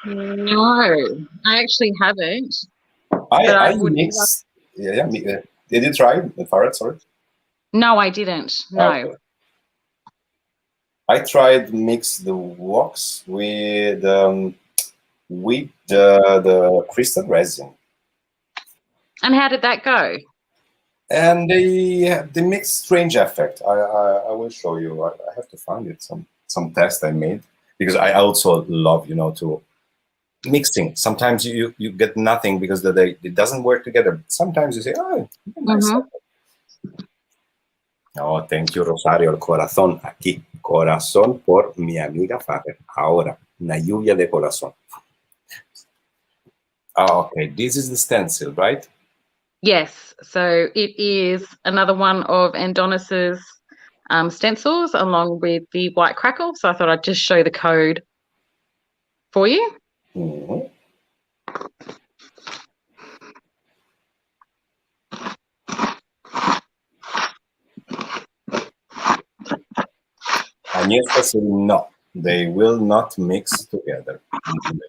No, I actually haven't. But I would love. mixed. Did you try Farrel? Sorry. No, I didn't. No. Okay. I tried mix the wax with the crystal resin, And how did that go? and they make strange effect. I will show you. I have to find it. Some test I made, because I also love to mixing. Sometimes you get nothing because it doesn't work together. Sometimes you say, oh, nice. Oh, thank you, Rosario. El corazón aquí. Corazón por mi amiga Farrel. Ahora, una lluvia de corazón. Oh, okay, this is the stencil, right? Yes. So it is another one of Adonis's stencils along with the white crackle. So I thought I'd just show the code for you. Mm-hmm. Agnieszka said no, they will not mix together.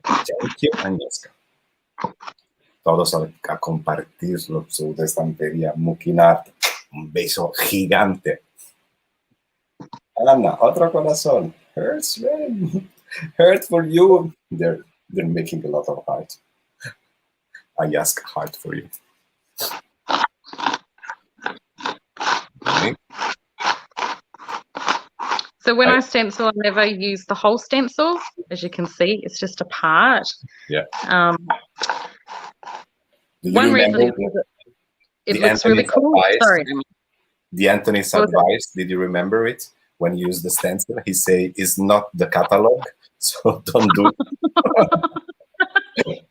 Thank you, Agnieszka. Todos a compartir su de Stamperia Mukinart. Un beso gigante. Ana, otro corazón. Hurts, man. Hurt for you. They're making a lot of heart. I ask heart for you. Okay. So when I stencil, I never use the whole stencil. As you can see, it's just a part. Yeah. One reason is it looks really cool. Sorry. The Anthony's advice, did you remember it? When you use the stencil, he say, it's not the catalog, so don't do it.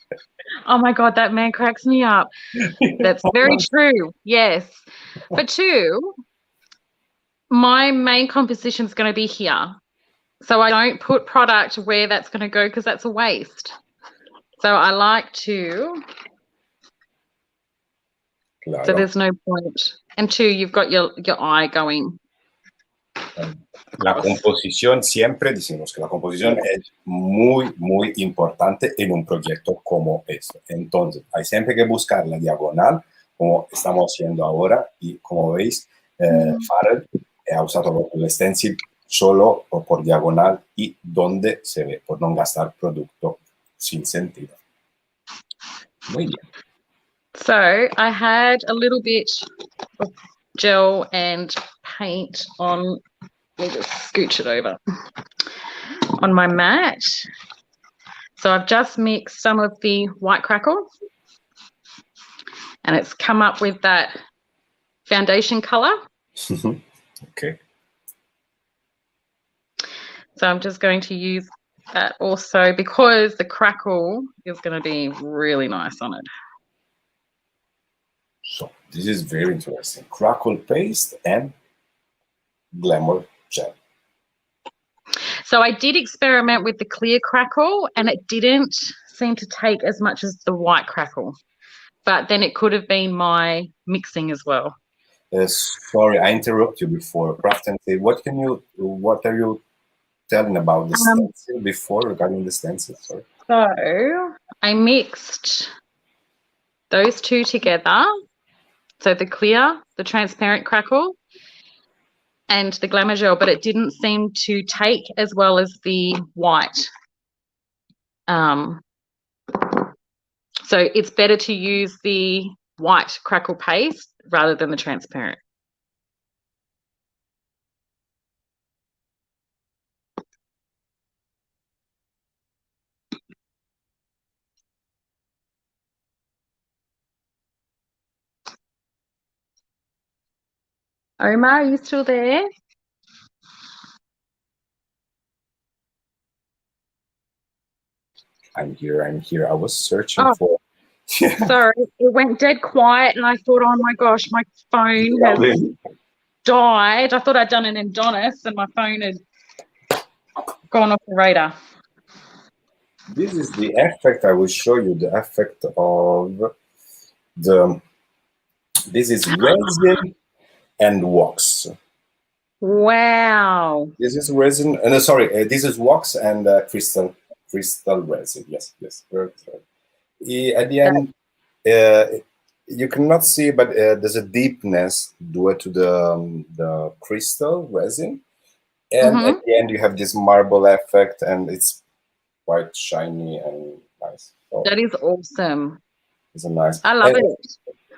Oh my God, that man cracks me up. That's very true. Yes. But two, my main composition is going to be here. So I don't put product where that's going to go because that's a waste. So I like to. Claro. So there's no point. And two, you've got your eye going. La composición, siempre decimos que la composición es muy, muy importante en un proyecto como este. Entonces, hay siempre que buscar la diagonal, como estamos haciendo ahora, y como veis, Farrel ha usado el stencil solo o por diagonal y donde se ve, por no gastar producto sin sentido. Muy bien. So I had a little bit of gel and paint on, let me just scooch it over, on my mat. So I've just mixed some of the white crackle and it's come up with that foundation color. Okay. So I'm just going to use that also because the crackle is going to be really nice on it. So this is very interesting. Crackle paste and Glamour gel. So I did experiment with the clear crackle and it didn't seem to take as much as the white crackle. But then it could have been my mixing as well. Sorry, I interrupted you before. Crafton, what are you telling about the stencil before regarding the stencil? Sorry. So I mixed those two together. So the clear, the transparent crackle, and the Glamour gel, but it didn't seem to take as well as the white. So it's better to use the white crackle paste rather than the transparent. Omar, are you still there? I'm here. I was searching for. Sorry, it went dead quiet, and I thought, oh my gosh, my phone has died. I thought I'd done an Adonis, and my phone had gone off the radar. This is the effect. I will show you the effect of the. This is resin and wax. Wow. This is resin. No, sorry. This is wax and crystal resin. Yes, yes. At the end, you cannot see, but there's a deepness due to the crystal resin, and at the end you have this marble effect, and it's quite shiny and nice. So That is awesome. it's a nice. I love it.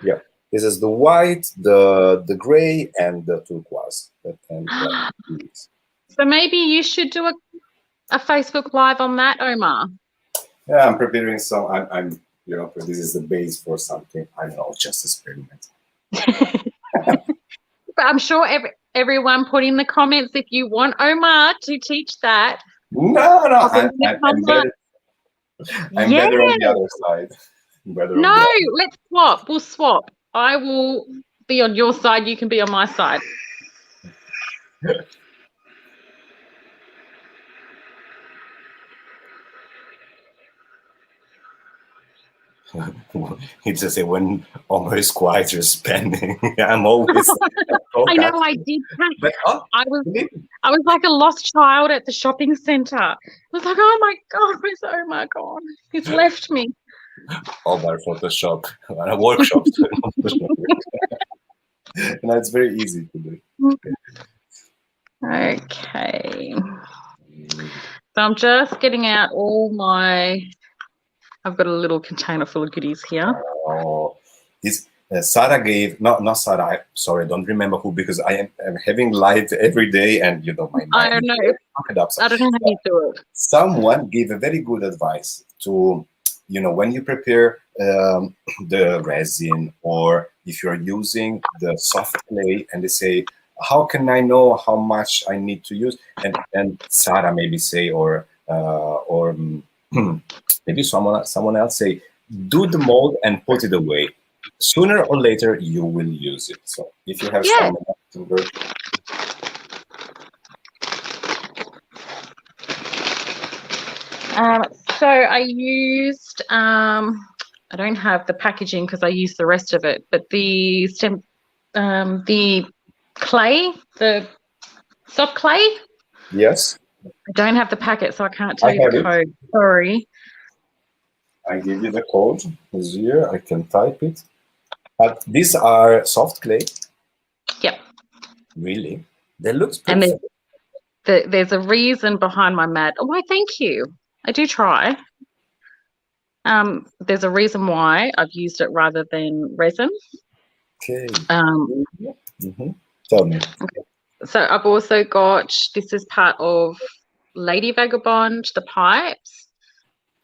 Yeah, this is the white, the gray, and the turquoise. So maybe you should do a Facebook Live on that, Omar. Yeah, I'm preparing some. I'm you know, this is the base for something. I don't know, just experiment. But I'm sure everyone put in the comments if you want Omar to teach that. No, I'm better. I'm better on the other side. No, let's swap. We'll swap. I will be on your side. You can be on my side. It's just when Omar is quiet, you're spending. I'm always. I know I did. But, I was like a lost child at the shopping centre. I was like, oh my God, where's Omar gone? He's left me. Omar Photoshop, a workshop. No, it's very easy to do. Okay. So I'm just getting out all my. I've got a little container full of goodies here. Oh, this Sarah gave, not Sarah, sorry, I don't remember who, because I am having live every day, and you know, my mind. I don't know. I don't know how you do it. Someone gave a very good advice to, you know, when you prepare the resin, or if you're using the soft clay, and they say, how can I know how much I need to use? And Sarah maybe say, or maybe someone else say, do the mold and put it away. Sooner or later, you will use it. So if you have someone else to work. So I used, I don't have the packaging because I used the rest of it, but the clay, the soft clay. Yes. I don't have the packet, so I can't tell you the code. Sorry. I give you the code. It's here. I can type it. But these are soft clay. Yep. Really? They look perfect. And there's a reason behind my mat. Oh, why, thank you. I do try. There's a reason why I've used it rather than resin. Okay. Tell me. Okay. So I've also got, this is part of Lady Vagabond, the pipes,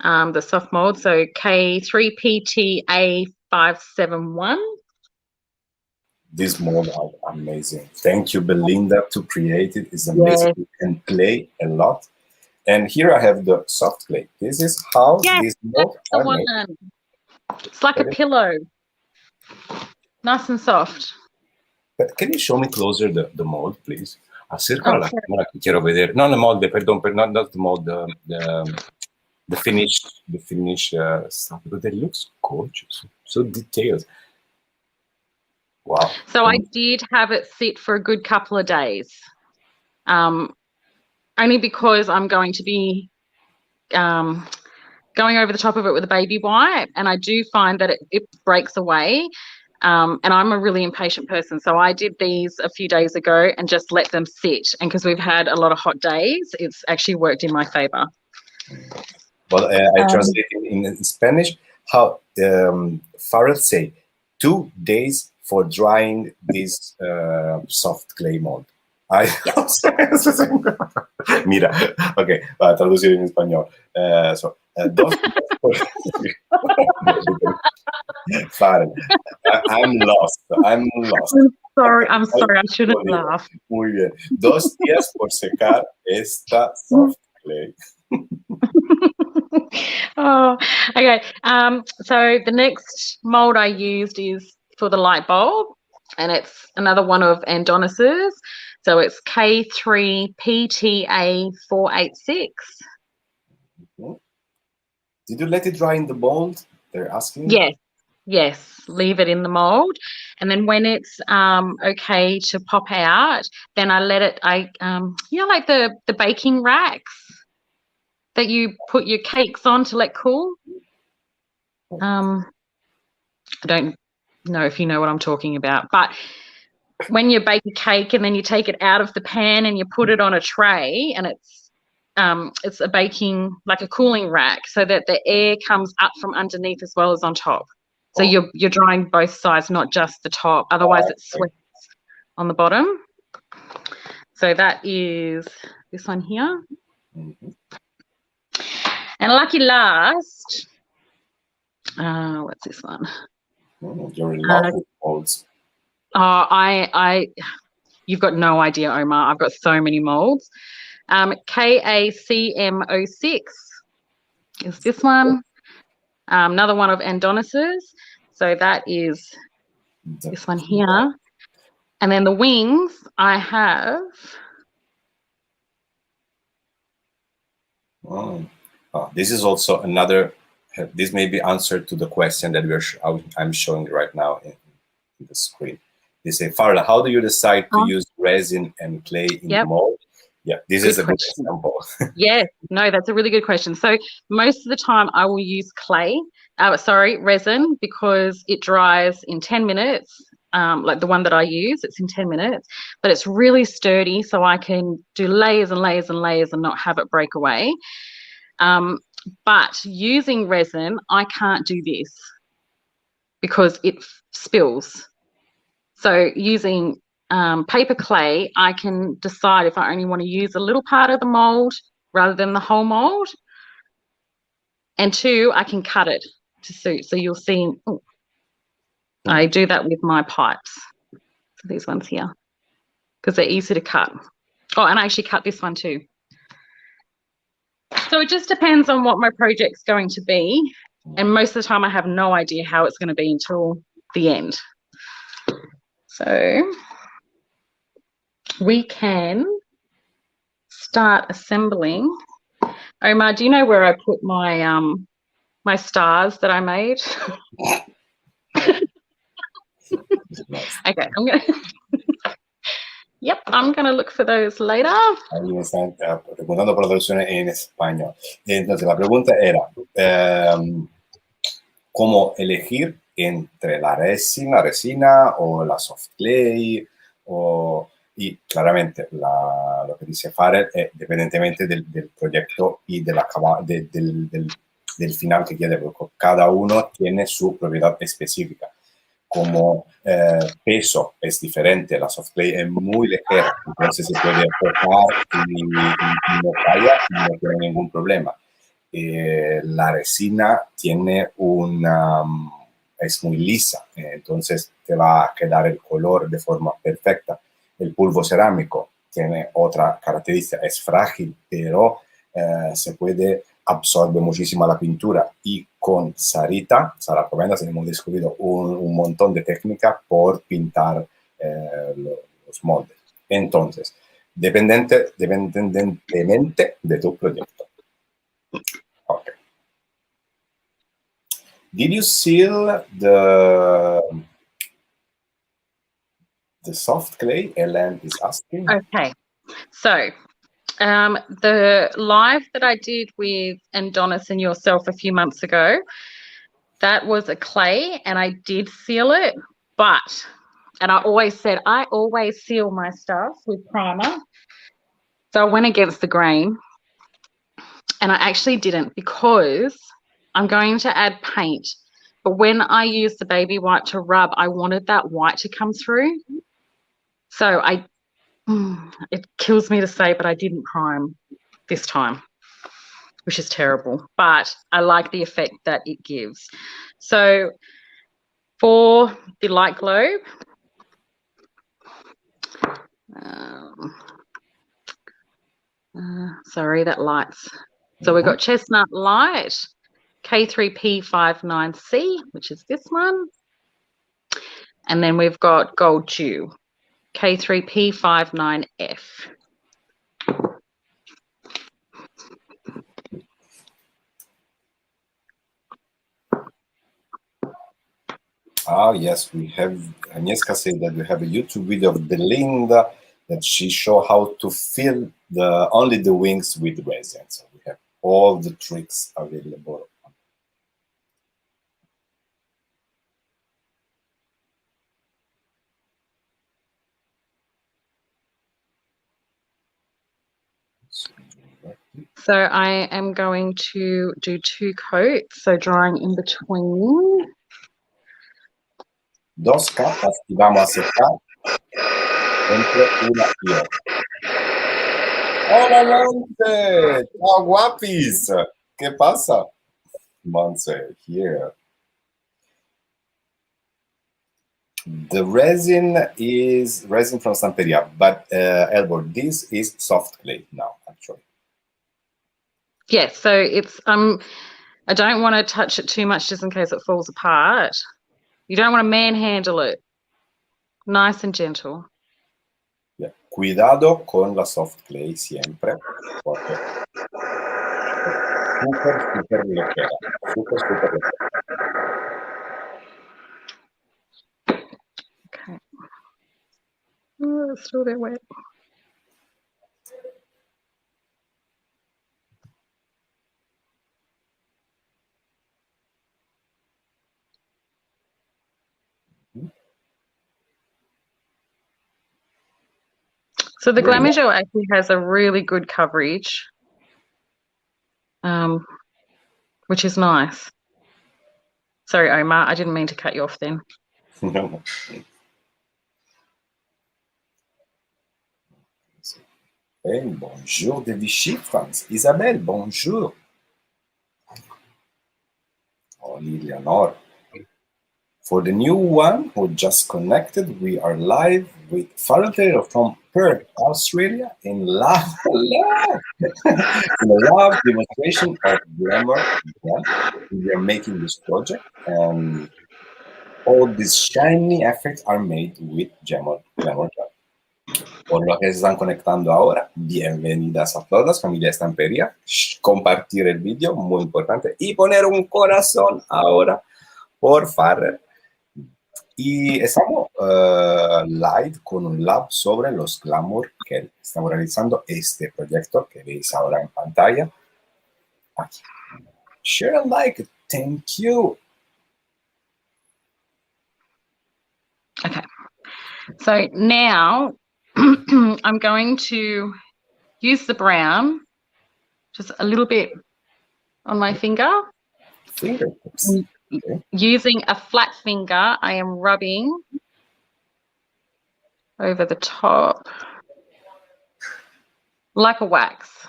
the soft mold. So K3PTA571. This mold are amazing. Thank you, Belinda, to create it. It's amazing. You can play a lot. And here I have the soft clay. This is how these molds are made. It's like a pillow. Nice and soft. But can you show me closer the mold, please? Acércalo a la cámara que quiero ver. No, the mold, perdón, not the mold, the finished stuff, because it looks gorgeous, so detailed. Wow. So I did have it sit for a good couple of days, only because I'm going to be going over the top of it with a baby wipe, and I do find that it breaks away. And I'm a really impatient person, so I did these a few days ago and just let them sit. And because we've had a lot of hot days, it's actually worked in my favor. Well, I translate in Spanish how Farrel say 2 days for drying this soft clay mold. Mira, ok, para traducir en español. Farrel, I'm lost. I'm sorry, I shouldn't laugh. Muy bien. 2 días por secar esta soft clay. Oh, okay. So the next mold I used is for the light bulb, and it's another one of Adonis's. So it's K3PTA486. Did you let it dry in the mold? They're asking. Yes. Yes, leave it in the mold, and then when it's okay to pop out, then I let it. Like the baking racks that you put your cakes on to let cool. I don't know if you know what I'm talking about, but when you bake a cake and then you take it out of the pan and you put it on a tray, and it's a baking, like a cooling rack, so that the air comes up from underneath as well as on top. So you're drying both sides, not just the top. Otherwise, it sweats on the bottom. So that is this one here. Mm-hmm. And lucky last, what's this one? You're in love with molds. You've got no idea, Omar. I've got so many molds. KACM06 is this one. Another one of Adonis's. So that is this one here. And then the wings, I have. This is also another. This may be answered to the question that I'm showing right now in the screen. They say, Farrel, how do you decide to use resin and clay in the mold? Yeah, this is a good example. Yes, no, that's a really good question. So most of the time I will use resin, because it dries in 10 minutes. Like the one that I use, it's in 10 minutes, but it's really sturdy, so I can do layers and layers and layers and not have it break away. But using resin, I can't do this because it spills. So using paper clay, I can decide if I only want to use a little part of the mold rather than the whole mold. And two, I can cut it to suit. So you'll see, I do that with my pipes. So these ones here, because they're easy to cut. Oh, and I actually cut this one too. So it just depends on what my project's going to be. And most of the time I have no idea how it's going to be until the end. So we can start assembling. Omar, do you know where I put my my stars that I made? Okay, I'm gonna look for those later. Ahí me están preguntando por la traducción en español. Entonces, la pregunta era, ¿cómo elegir entre la resina o la soft clay? Y claramente lo que dice Farrel es dependientemente del proyecto y del final que quiere, porque cada uno tiene su propiedad específica. Como peso es diferente, la soft clay es muy ligera, entonces se puede tocar y no falla, no tiene ningún problema. La resina tiene es muy lisa, entonces te va a quedar el color de forma perfecta. El polvo cerámico tiene otra característica, es frágil, pero se puede absorbe muchísimo la pintura, y con Sarita Comendas hemos descubierto un montón de técnicas por pintar los moldes. Entonces, dependientemente de tu proyecto. Okay. Did you seal the soft clay? Ellen is asking. Okay, so the live that I did with Adonis and yourself a few months ago, that was a clay, and I did seal it, and I always said I always seal my stuff with primer. So I went against the grain, and I actually didn't, because I'm going to add paint. But when I used the baby white to rub, I wanted that white to come through. So it kills me to say, but I didn't prime this time, which is terrible. But I like the effect that it gives. So for the light globe, sorry, that lights. So we've got chestnut light, K3P59C, which is this one. And then we've got gold dew, K3P59F. Ah, yes, we have. Agnieszka said that we have a YouTube video of Belinda that she show how to fill only the wings with resin. So we have all the tricks available. So I am going to do 2 coats, so drying in between. Dos capas y vamos a secar entre una y otra. ¡Hola, Monse! ¡Oh, guapis! ¿Qué pasa? Monse, here. The resin is resin from Stamperia, but Elbor, this is soft clay now, actually. Yes, so it's I don't want to touch it too much just in case it falls apart. You don't want to manhandle it. Nice and gentle. Yeah. Cuidado con la soft clay siempre, porque súper ligera, súper ligera. Okay. Oh, it's still there wet. So the Glamour Gel actually has a really good coverage, which is nice. Sorry, Omar, I didn't mean to cut you off then. No. Hey, bonjour de Vichy, France. Isabelle, bonjour. Oh, Leonor. For the new one who just connected, we are live with Farrel Tailor from Perth, Australia, in lab, in a lab demonstration of Glamour Gel. We are making this project, and all these shiny effects are made with Glamour Gel. Por los que se están conectando ahora, bienvenidas a todas, familia Stamperia. Compartir el vídeo, muy importante, y poner un corazón ahora por Farrel. Y estamos live con un lab sobre los Glamour Gel. Estamos realizando este proyecto que veis ahora en pantalla. Aquí. Share and like. Thank you. Okay. So now I'm going to use the brown just a little bit on my finger. Fingertips. Okay. Using a flat finger, I am rubbing over the top like a wax.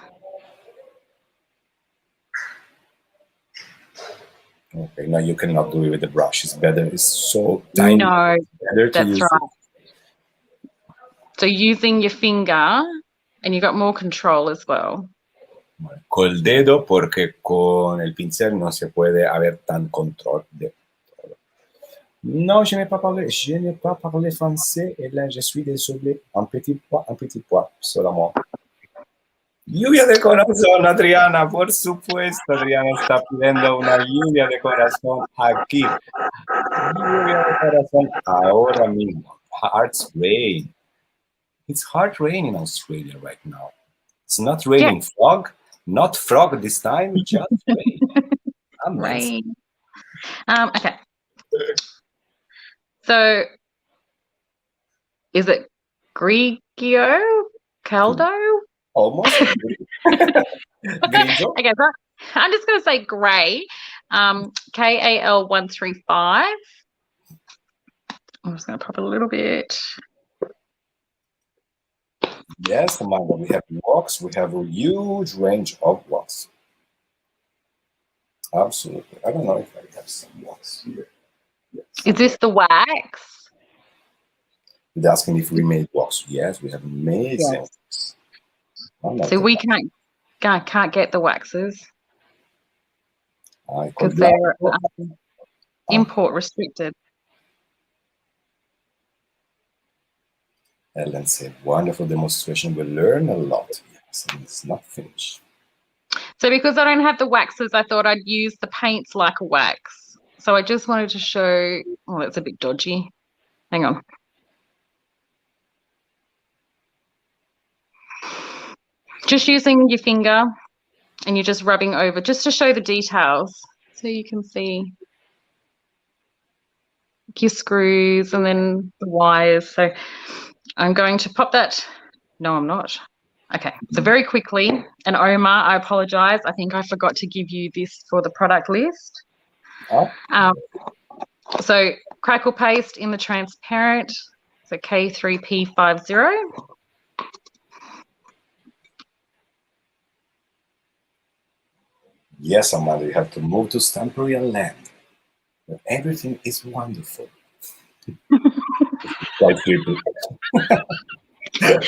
Okay, now you cannot do it with the brush. It's better. It's so tiny. No, better to that's use right. So using your finger, and you've got more control as well. Col dedo, porque con el pincel no se puede haber tan control de todo. Non, je n'ai pas parlé français et là, je suis désolé. Un petit pois seulement. Lluvia de corazón, Adriana, por supuesto. Adriana está pidiendo una lluvia de corazón aquí. Lluvia de corazón ahora mismo. Hearts rain. It's hard rain in Australia right now. It's not raining fog, not frog this time, just rain. Rain. Okay. So, is it Grigio? Caldo? Almost. Grigio? Okay, so I'm just going to say grey. KAL135. I'm just going to pop a little bit. Yes, Amanda, we have wax. We have a huge range of wax. Absolutely. I don't know if I have some wax here. Yes. Is this the wax? They're asking if we made wax. Yes, we have amazing. Yes. So we can't get the waxes because they're import restricted. Ellen said, wonderful demonstration. We'll learn a lot. Yes, and it's not finished. So because I don't have the waxes, I thought I'd use the paints like a wax. So I just wanted to show, oh, that's a bit dodgy. Hang on. Just using your finger and you're just rubbing over just to show the details. So you can see your screws and then the wires. So I'm going to pop that. No, I'm not. Okay, so very quickly, and Omar, I apologize. I think I forgot to give you this for the product list. Oh. So Crackle paste in the transparent, so K3P50. Yes, Amanda, you have to move to Stamperia LAB. Where everything is wonderful. Quite creepy. I'm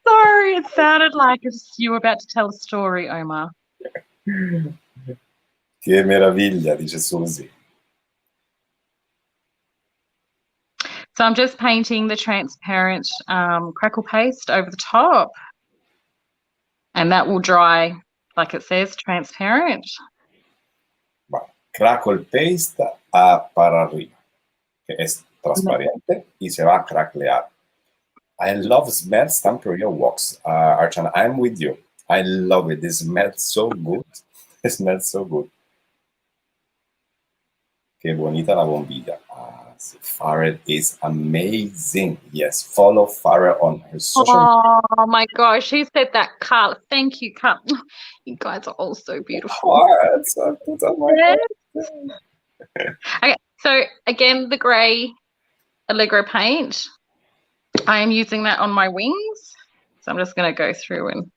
sorry, it sounded like you were about to tell a story, Omar. Che meraviglia, dice Susie. So I'm just painting the transparent Crackle paste over the top. And that will dry, like it says, transparent. Crackle paste para arriba, que es transparente y se va a cracklear. I love smell Stamperia wax. Archana, I'm with you. I love it. It smells so good. It smells so good. Qué bonita la bombilla. Farrel is amazing. Yes, follow Farrel on her social media. Oh my gosh, who said that? Carl. Thank you, Carl. You guys are all so beautiful. Hearts. Okay, so again, the grey Allegro paint. I am using that on my wings. So I'm just going to go through and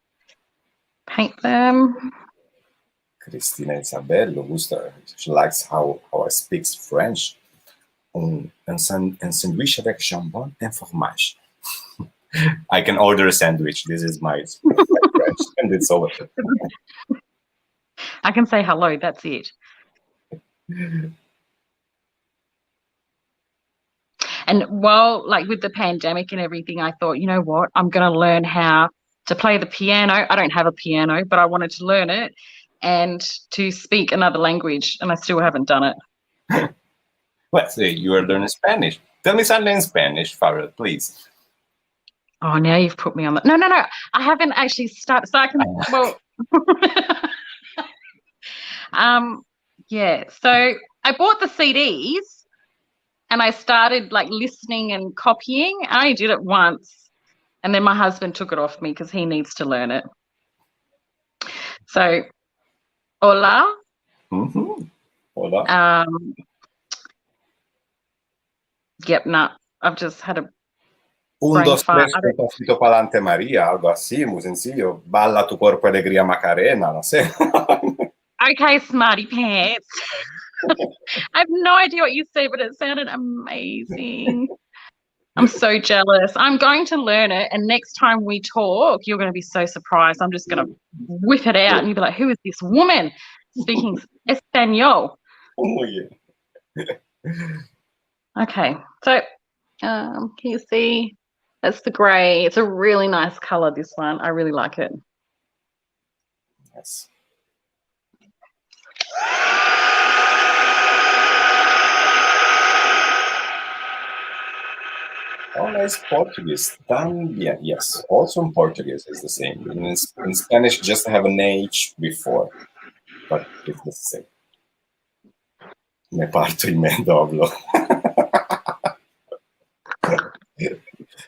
paint them. Cristina Isabel lo gusta. She likes how I speak French. Un sandwich avec jambon and fromage. I can order a sandwich. This is my French, and it's over. I can say hello. That's it. And while, like, with the pandemic and everything, I thought, you know what? I'm going to learn how to play the piano. I don't have a piano, but I wanted to learn it and to speak another language, and I still haven't done it. Well, say you are learning Spanish. Tell me something in Spanish, Farrel, please. Oh, now you've put me on the... No. I haven't actually started. So I can... Well... yeah. So I bought the CDs and I started, like, listening and copying. I only did it once. And then my husband took it off me because he needs to learn it. So, hola. Mm-hmm. Hola. Yep, no. I've just had a... Un, dos, tres, un pasito para adelante, María, algo así, muy sencillo. Balla tu cuerpo alegría Macarena, no sé. Okay, smarty pants. I have no idea what you said, but it sounded amazing. I'm so jealous. I'm going to learn it, and next time we talk, you're going to be so surprised. I'm just going to whip it out, and you'll be like, who is this woman speaking Espanol? Oh, yeah. Okay, so can you see? That's the grey. It's a really nice colour, this one. I really like it. Yes. Oh, nice Portuguese. También. Yes, also in Portuguese is the same. In Spanish, just have an H before, but it's the same. Me parto y me doblo.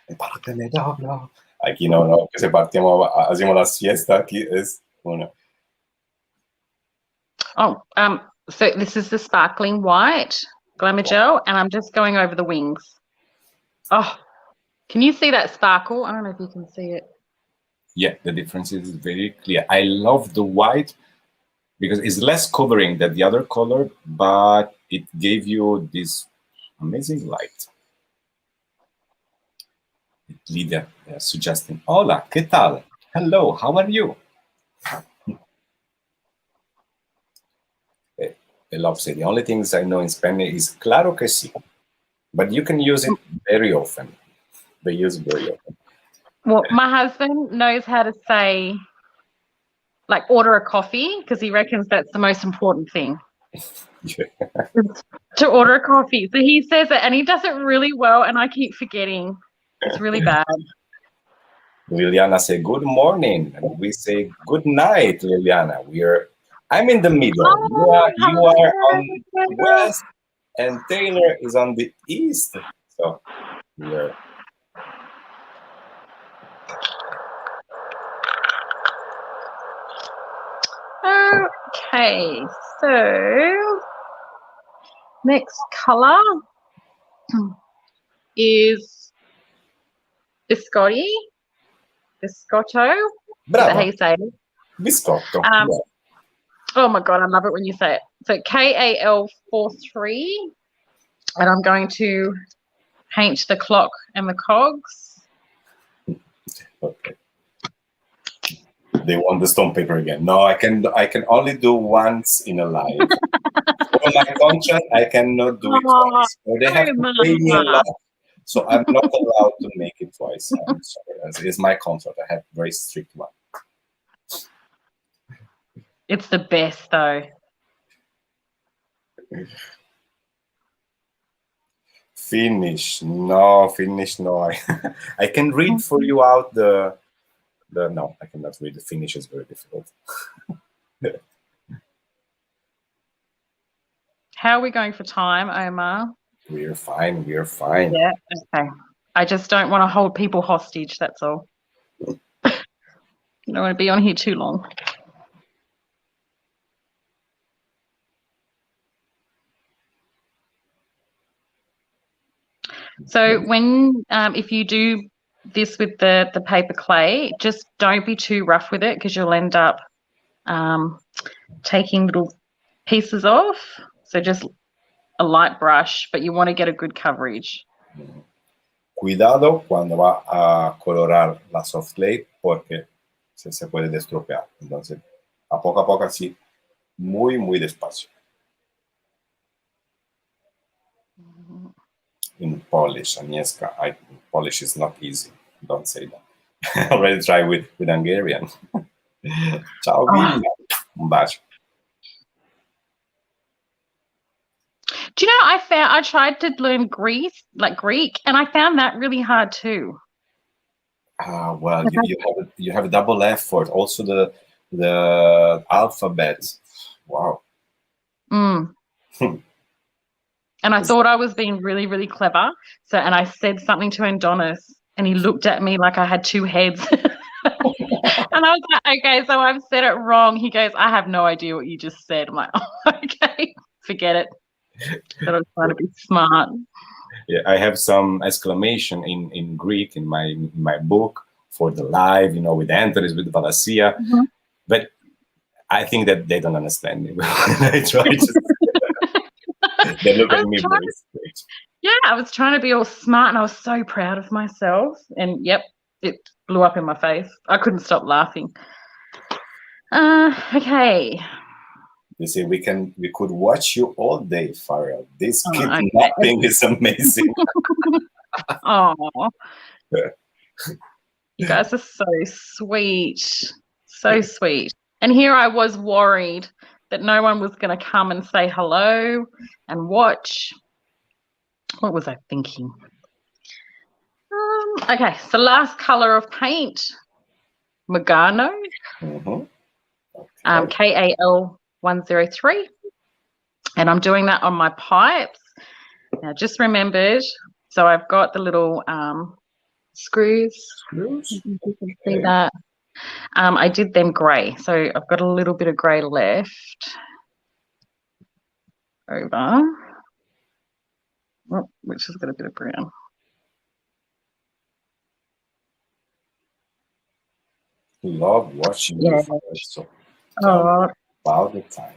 Me parto y me doblo. Aquí no, que se partimos, hacemos la siesta. Aquí es uno. Oh, so this is the sparkling white Glamour Gel, and I'm just going over the wings. Oh, can you see that sparkle? I don't know if you can see it. Yeah, the difference is very clear. I love the white because it's less covering than the other color, but it gave you this amazing light. Lydia suggesting, hola, ¿qué tal? Hello, how are you? I love saying the only things I know in Spanish is claro que sí, but you can use it very often. They use it very often. Well, my husband knows how to say, like, order a coffee, because he reckons that's the most important thing. to order a coffee. So he says it, and he does it really well, and I keep forgetting. It's really bad. Liliana say good morning, and we say good night, Liliana. I'm in the middle. Oh, you are on west, and Taylor is on the east. So we're okay. So next color is biscotti. Biscotto. Is that how you say it? Biscotto. Oh my god, I love it when you say it. So KAL43, and I'm going to paint the clock and the cogs. Okay. They want the stone paper again. No, I can only do once in a life. For my contract, I cannot do it twice. Or they have to pay me a lot. So I'm not allowed to make it twice. I'm sorry. It's my contract. I have a very strict one. It's the best though. Finish. No. I can read for you out the no, I cannot read. The finish is very difficult. How are we going for time, Omar? We're fine. Yeah, okay. I just don't want to hold people hostage, that's all. I don't want to be on here too long. So when if you do this with the paper clay, just don't be too rough with it, because you'll end up taking little pieces off. So just a light brush, but you want to get a good coverage. Cuidado cuando va a colorar la soft clay, porque se puede destropear. Entonces, a poco así, muy despacio. In Polish, Agnieszka, Polish is not easy. Don't say that. I already tried with Hungarian. Ciao, Villa. Un bacio. Do you know, I tried to learn Greek, and I found that really hard too. Well, you have a double effort. Also the alphabet. Wow. And I thought I was being really, really clever. And I said something to Adonis, and he looked at me like I had two heads. And I was like, okay, so I've said it wrong. He goes, I have no idea what you just said. I'm like, oh, okay, forget it. But I was trying to be smart. Yeah, I have some exclamation in Greek in my book for the live, with Anthony's, with Valasia. But I think that they don't understand me when I try to. They look at me very strange. Yeah, I was trying to be all smart, and I was so proud of myself. And yep, it blew up in my face. I couldn't stop laughing. Okay. You see, we could watch you all day, Farrel. This kidnapping is amazing. Oh, you guys are so sweet, so sweet. And here I was worried that no one was going to come and say hello and watch. What was I thinking? Okay, so last color of paint, Magano, KAL103, and I'm doing that on my pipes. Now, just remembered, so I've got the little screws. You can see that. I did them grey, so I've got a little bit of grey left over, which has got a bit of brown. Love watching you. So about the time.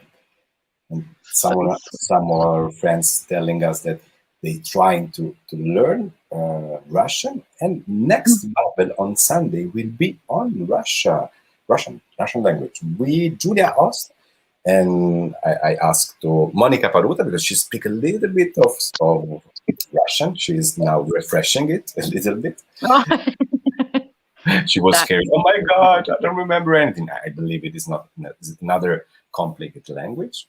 And some of our friends telling us that they trying to learn Russian, and next Babel on Sunday will be on Russian language with Julia Ost. And I asked to Monica Paruta, because she speaks a little bit of Russian. She is now refreshing it a little bit. She was scared. Oh my God, I don't remember anything. I believe it is not. It's another complicated language.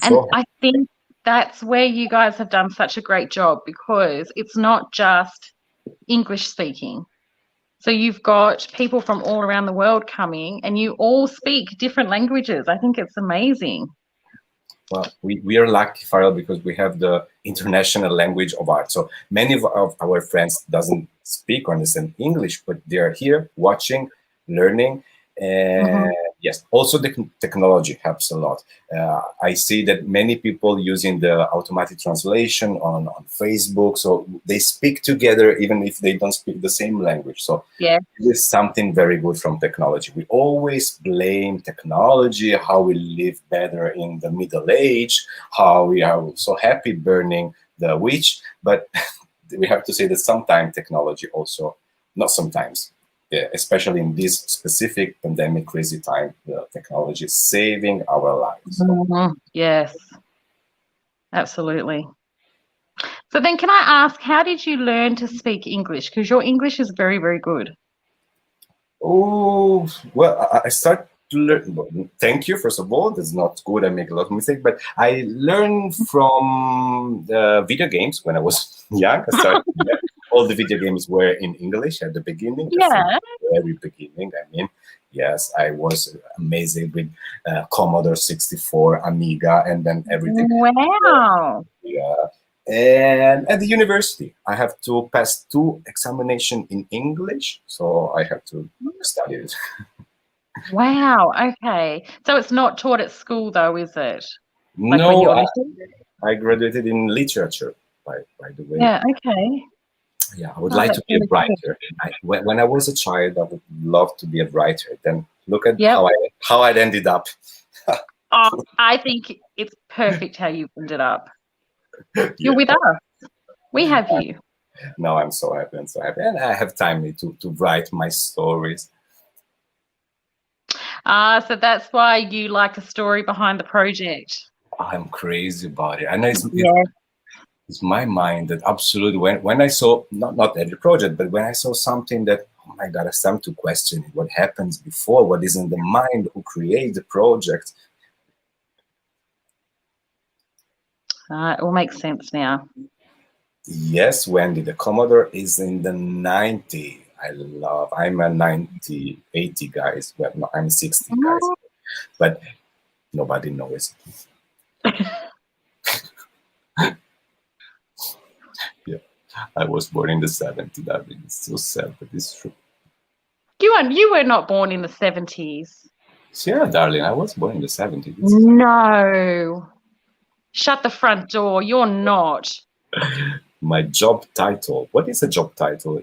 And So I think that's where you guys have done such a great job, because it's not just English speaking. So you've got people from all around the world coming, and you all speak different languages. I think it's amazing. well, we are lucky, Farrel, because we have the international language of art. So many of our friends doesn't speak or understand English, but they are here watching, learning. And yes, also the technology helps a lot. I see that many people using the automatic translation on Facebook, so they speak together even if they don't speak the same language. So Yeah. this is something very good from technology. We always blame technology, how we live better in the Middle Age, how we are so happy burning the witch, but we have to say that sometimes technology also, not sometimes, yeah, especially in this specific pandemic crazy time, the technology is saving our lives. Yes, absolutely. So then can I ask, how did you learn to speak English? Because your English is very, very good. Oh, well, I start to learn. Well, thank you, first of all. That's not good. I make a lot of mistakes, but I learned from the video games when I was young. I started, all the video games were in English at the beginning. Yeah. The very beginning. I mean, yes, I was amazing with Commodore 64, Amiga, and then everything. Wow. Yeah. And at the university, I have to pass 2 examinations in English, so I have to study it. Wow. Okay. So it's not taught at school though, is it? Like when No, you're little? I graduated in literature, by the way. Yeah. Okay. Yeah, I would Oh, like that's to be a really cool. writer. When I was a child, I would love to be a writer. Then look at Yep. how I ended up. Oh, I think it's perfect how you ended up. You're Yeah. with us. We have you. No, I'm so happy and so happy, and I have time to write my stories. So that's why you like a story behind the project. I'm crazy about it. I know Yeah. it's my mind that absolutely when I saw not every project, but when I saw something that, oh my God, I started to question it. What happens before? What is in the mind? Who creates the project? It all makes sense now. Yes, Wendy, the Commodore is in the 90. I'm a 90, 80 guys. Well, no, I'm 60 guys, but nobody knows. Yeah, I was born in the 70s. That is so sad, but it's true. You were not born in the 70s. Yeah, darling, I was born in the 70s. No. Shut the front door. You're not. My job title. What is a job title?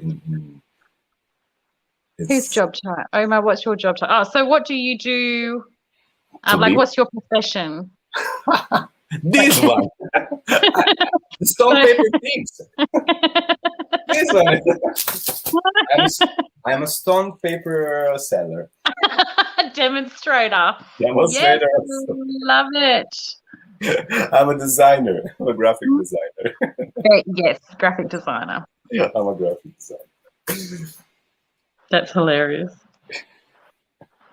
Whose job title? Omar, what's your job title? Oh, so what do you do? What's your profession? This one. Stone paper things. This one. I'm a stone paper seller. Demonstrator. Demonstrator. Yes, love it. I'm a designer. I'm a graphic designer. Yes, graphic designer. I'm a graphic designer. That's hilarious.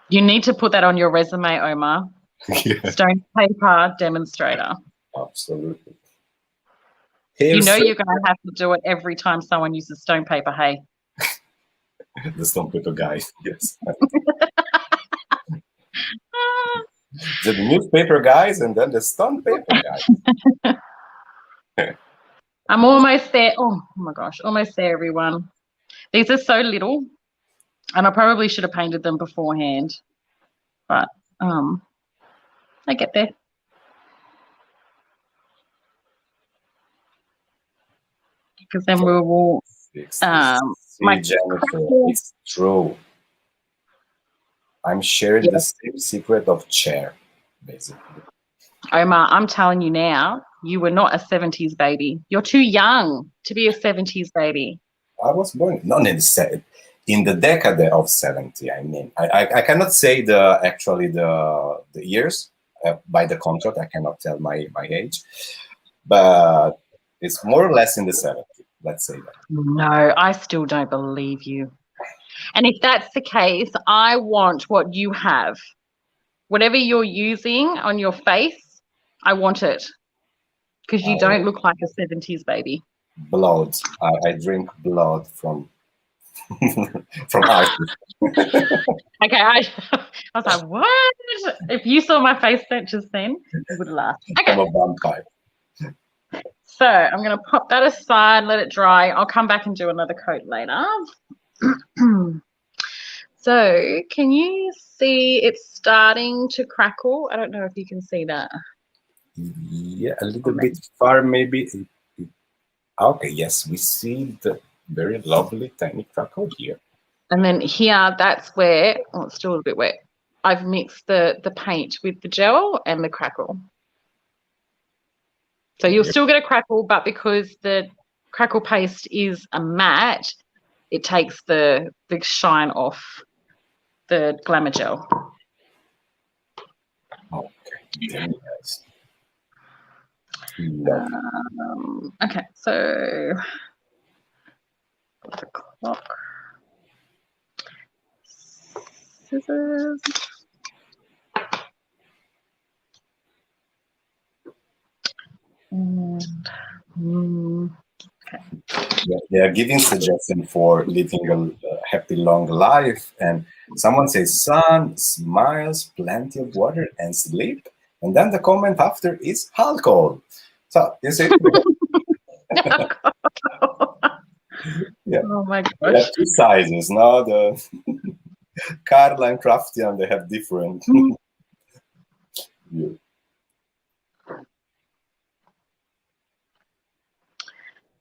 You need to put that on your resume, Omar. Yeah. Stone paper demonstrator. Absolutely. You know you're going to have to do it every time someone uses stone paper, hey? The stone paper guy, yes. The newspaper guys and then the stone paper guys. I'm almost there. Oh my gosh, almost there, everyone. These are so little, and I probably should have painted them beforehand, but I get there. Because then we will my Jennifer, it's true. I'm sharing the same secret of chair, basically. Omar, I'm telling you now, you were not a 70s baby. You're too young to be a 70s baby. I was born not in the decade of 70. I mean, I cannot say the years by the contract. I cannot tell my age, but it's more or less in the 70s. Let's say that. No, I still don't believe you. And if that's the case, I want what you have. Whatever you're using on your face, I want it because you don't look like a 70s baby. Blood. I drink blood from from artists. Okay, I was like, what? If you saw my face just then, you would laugh. Okay. I'm a vampire. So I'm going to pop that aside, let it dry. I'll come back and do another coat later. So can you see it's starting to crackle? I don't know if you can see that. Yeah, a little bit far maybe. Okay, yes, we see the very lovely tiny crackle here. And then here, that's where, oh, it's still a little bit wet. I've mixed the paint with the gel and the crackle. So you'll still get a crackle, but because the crackle paste is a matte, it takes the shine off the Glamour gel. Okay, yes. Okay, so the clock, scissors. Okay. They are giving suggestion for living a happy long life, and someone says sun, smiles, plenty of water, and sleep. And then the comment after is alcohol. So you see, yeah. Oh my They gosh. have two sizes, no? The Carla and Craftian, they have different view.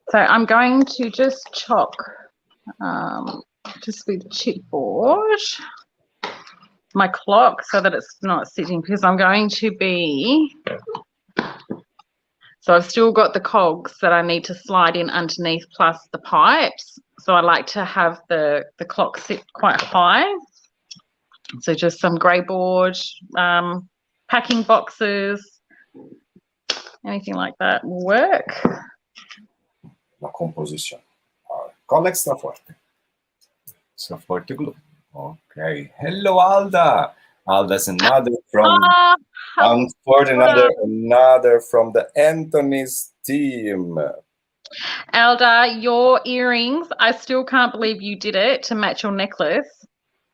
So I'm going to just chalk just with chipboard my clock so that it's not sitting, because I'm going to be, so I've still got the cogs that I need to slide in underneath plus the pipes. So I like to have the clock sit quite high. So just some grey board, packing boxes, anything like that will work. La composition. Call extra forte. Extra forte glue. Okay. Hello, Alda. Alda's another from another from the Anthony's team. Alda, your earrings, I still can't believe you did it to match your necklace,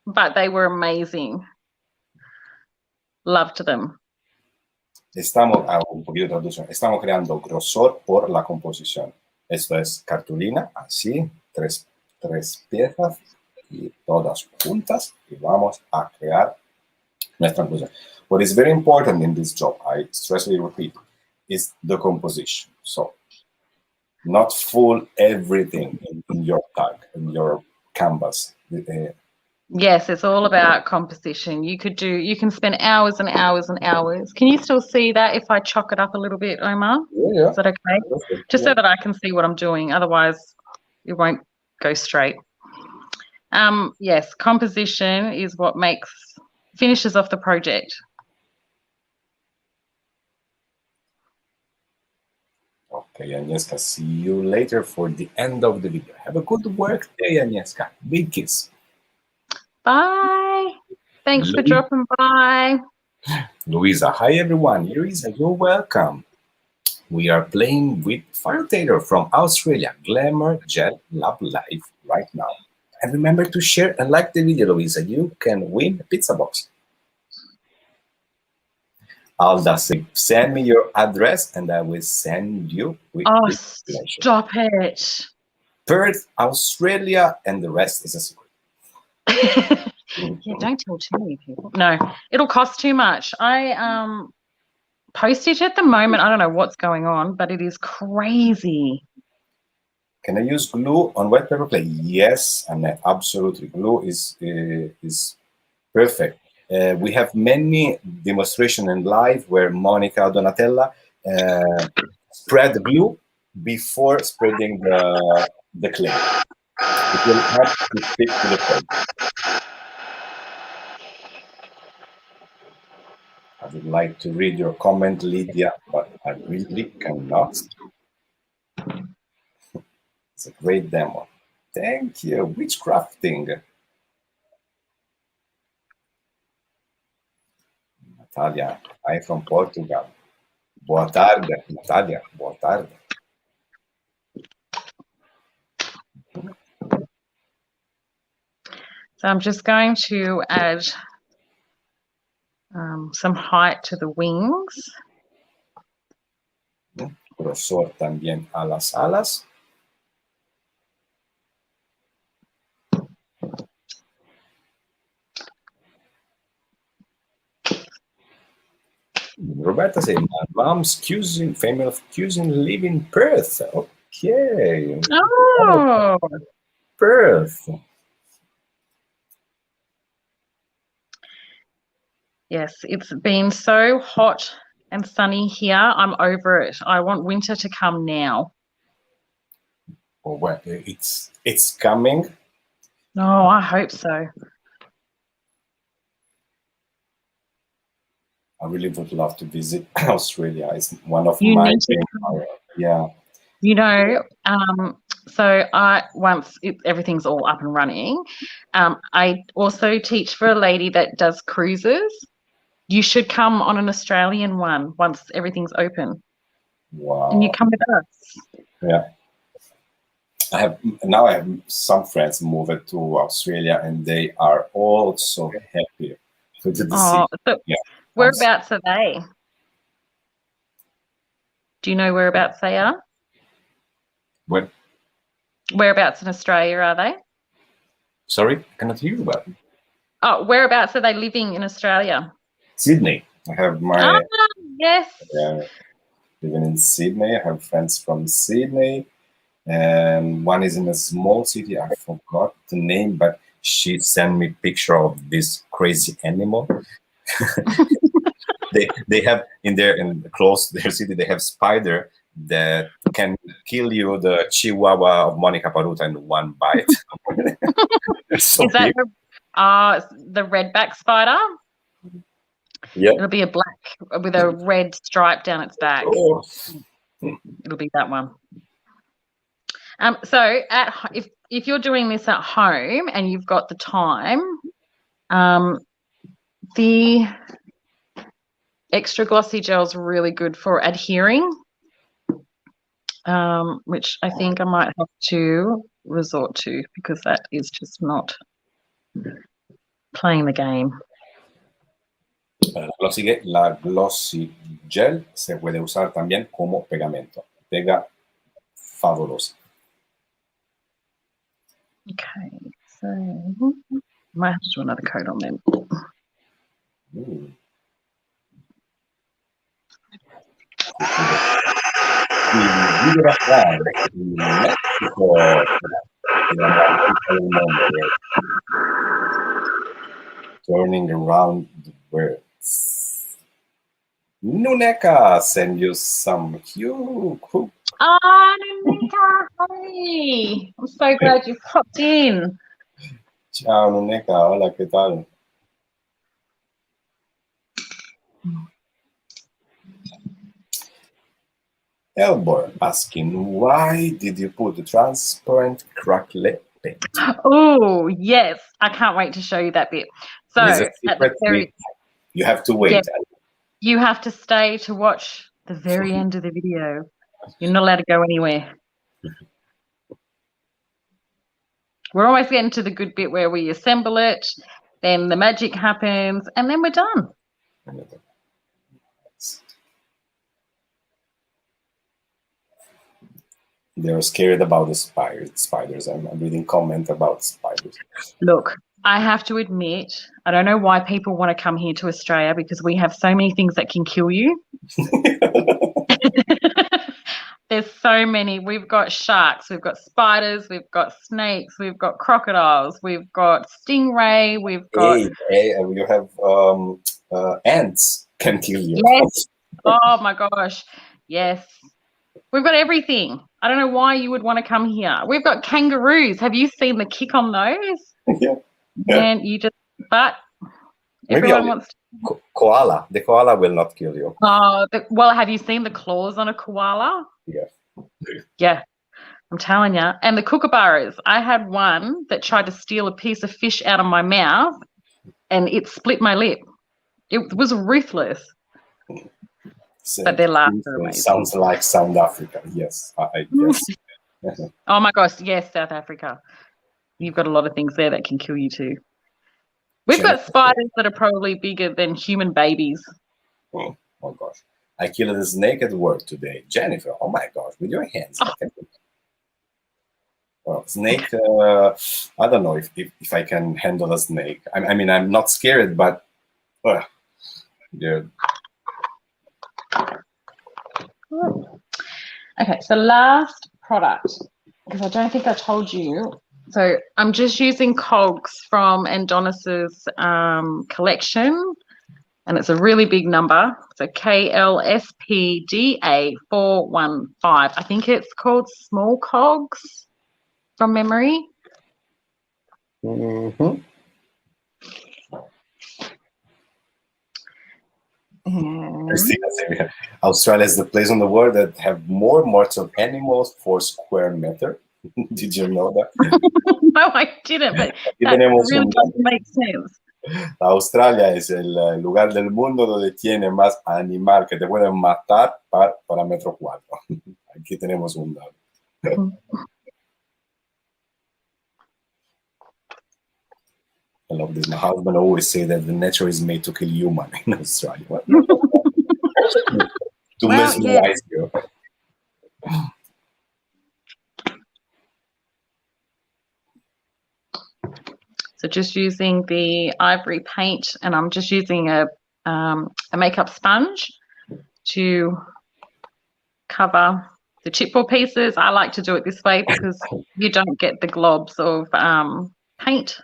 but they were amazing. Loved them. Estamos, un poquito de traducción. Estamos creando grosor por la composición. Esto es cartulina, así, tres piezas y todas juntas, y vamos a crear nuestra composición. What is very important in this job, I stressfully repeat, is the composition. So, not full everything in your tag, in your canvas. Yes, it's all about composition. You can spend hours and hours and hours. Can you still see that if I chalk it up a little bit, Omar? Yeah. Is that okay? Just so that I can see what I'm doing. Otherwise, it won't go straight. Yes, composition is what finishes off the project. Okay, Agnieszka, see you later for the end of the video. Have a good work day, Agnieszka. Big kiss. Bye. Thanks for dropping by. Louisa, hi everyone. Louisa, you're welcome. We are playing with Farrel Tailor from Australia, Glamour Gel Lab live right now. And remember to share and like the video, Louisa. You can win a pizza box. Alda, send me your address and I will send you with information. Stop it. Perth, Australia, and the rest is a secret. Yeah, don't tell too many people. No, it'll cost too much. Postage at the moment, I don't know what's going on, but it is crazy. Can I use glue on wet paper plate? Yes, and absolutely. Glue is perfect. We have many demonstrations in live where Monica Donatella spread the glue before spreading the clay. It will help to stick to the clay. I would like to read your comment, Lydia, but I really cannot. It's a great demo. Thank you. Witchcrafting. Natalia, I'm from Portugal. Boa tarde, Natalia. Boa tarde. So I'm just going to add some height to the wings. Grosor también a las alas. Roberta said, my mom's cuisine, family of cuisine, live in Perth. Okay. Oh, Perth. yes, it's been so hot and sunny here. I'm over it. I want winter to come now. Oh, well, it's coming. Oh, I hope so. I really would love to visit Australia. It's one of You my need to dreams. Yeah. You know, so everything's all up and running. I also teach for a lady that does cruises. You should come on an Australian one once everything's open. Wow. And you come with us. Yeah. I have some friends moved to Australia and they are all so happy to the Oh, sea. so whereabouts are they? Do you know whereabouts they are? What? Whereabouts in Australia are they? Sorry, I cannot hear you well. Oh, whereabouts are they living in Australia? Sydney. I have my yes. living in Sydney. I have friends from Sydney, and one is in a small city. I forgot the name, but she sent me a picture of this crazy animal. they have close to their city. They have spider that can kill you, the Chihuahua of Monica Paruta, in one bite. So is that the redback spider? Yeah. It'll be a black with a red stripe down its back. Oh. It'll be that one. So if you're doing this at home and you've got the time, the extra glossy gel is really good for adhering, which I think I might have to resort to because that is just not playing the game. Lo sigue, la glossy gel se puede usar también como pegamento. Pega fabulosa. Okay, so might have to do another coat on them. Turning around the words. Nuneka send you some cute. Oh, Nuneka, hey! I'm so glad you popped in. Ciao, Nuneka. Hola, ¿qué tal? Elbor asking, why did you put the transparent Crackle paint? Oh, yes. I can't wait to show you that bit. So, you have to wait. Yeah, you have to stay to watch the very end of the video. You're not allowed to go anywhere. We're almost getting to the good bit where we assemble it, then the magic happens, and then we're done. They're scared about the spiders. I'm reading comments about spiders. Look, I have to admit, I don't know why people want to come here to Australia because we have so many things that can kill you. There's so many. We've got sharks, we've got spiders, we've got snakes, we've got crocodiles, we've got stingray, we've got... you have ants can kill you. Yes. Oh, my gosh. Yes. We've got everything. I don't know why you would want to come here. We've got kangaroos. Have you seen the kick on those? Yeah. And you just... But everyone wants to... Koala. The koala will not kill you. Oh, well, have you seen the claws on a koala? Yes. Yeah, I'm telling you. And the kookaburras. I had one that tried to steal a piece of fish out of my mouth and it split my lip. It was ruthless. But their labs are amazing. Sounds like South Africa. Yes, I guess. Oh my gosh, yes, South Africa. You've got a lot of things there that can kill you too. We've got spiders that are probably bigger than human babies. Oh gosh. I killed a snake at work today. Jennifer, oh my gosh, with your hands. Oh. Well, snake, I don't know if I can handle a snake. I mean, I'm not scared, but yeah. Okay, so last product, because I don't think I told you. So I'm just using cogs from Adonis's collection, and it's a really big number. So KLSPDA415. I think it's called small cogs from memory. Mm-hmm. Australia is the place in the world that have more mortal animals per square meter. Did you know that? No, I didn't, but that really doesn't make sense. Australia es el lugar del mundo donde tiene más animal que te pueden matar para metro cuadro. Aquí tenemos un dato. I love this. My husband always say that the nature is made to kill human in Australia. What? To mesmerize you. So just using the ivory paint, and I'm just using a makeup sponge to cover the chipboard pieces. I like to do it this way because you don't get the globs of paint.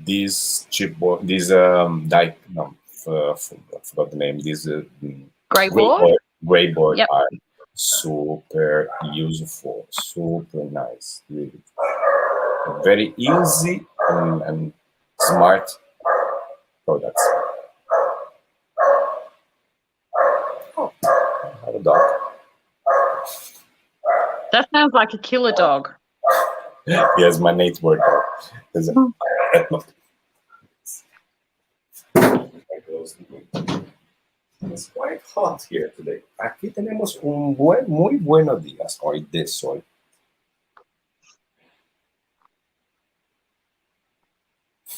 These chipboard, these I forgot the name. These gray board yep. Are super useful, super nice, really. Very easy and smart products. Oh, I have a dog. That sounds like a killer dog. Yes, my neighbor dog. It's quite hot here today. Aquí tenemos un muy buenos días hoy de sol.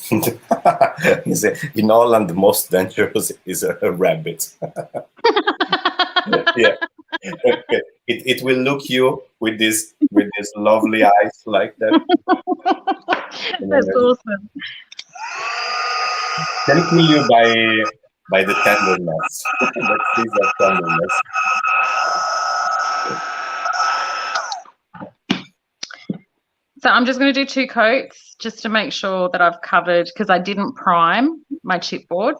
In Holland, the most dangerous is a rabbit. Yeah, it will look you with this lovely eyes like that. That's awesome. Can kill you by the tenderness. Let's see that tenderness. So I'm just going to do 2 coats just to make sure that I've covered, because I didn't prime my chipboard.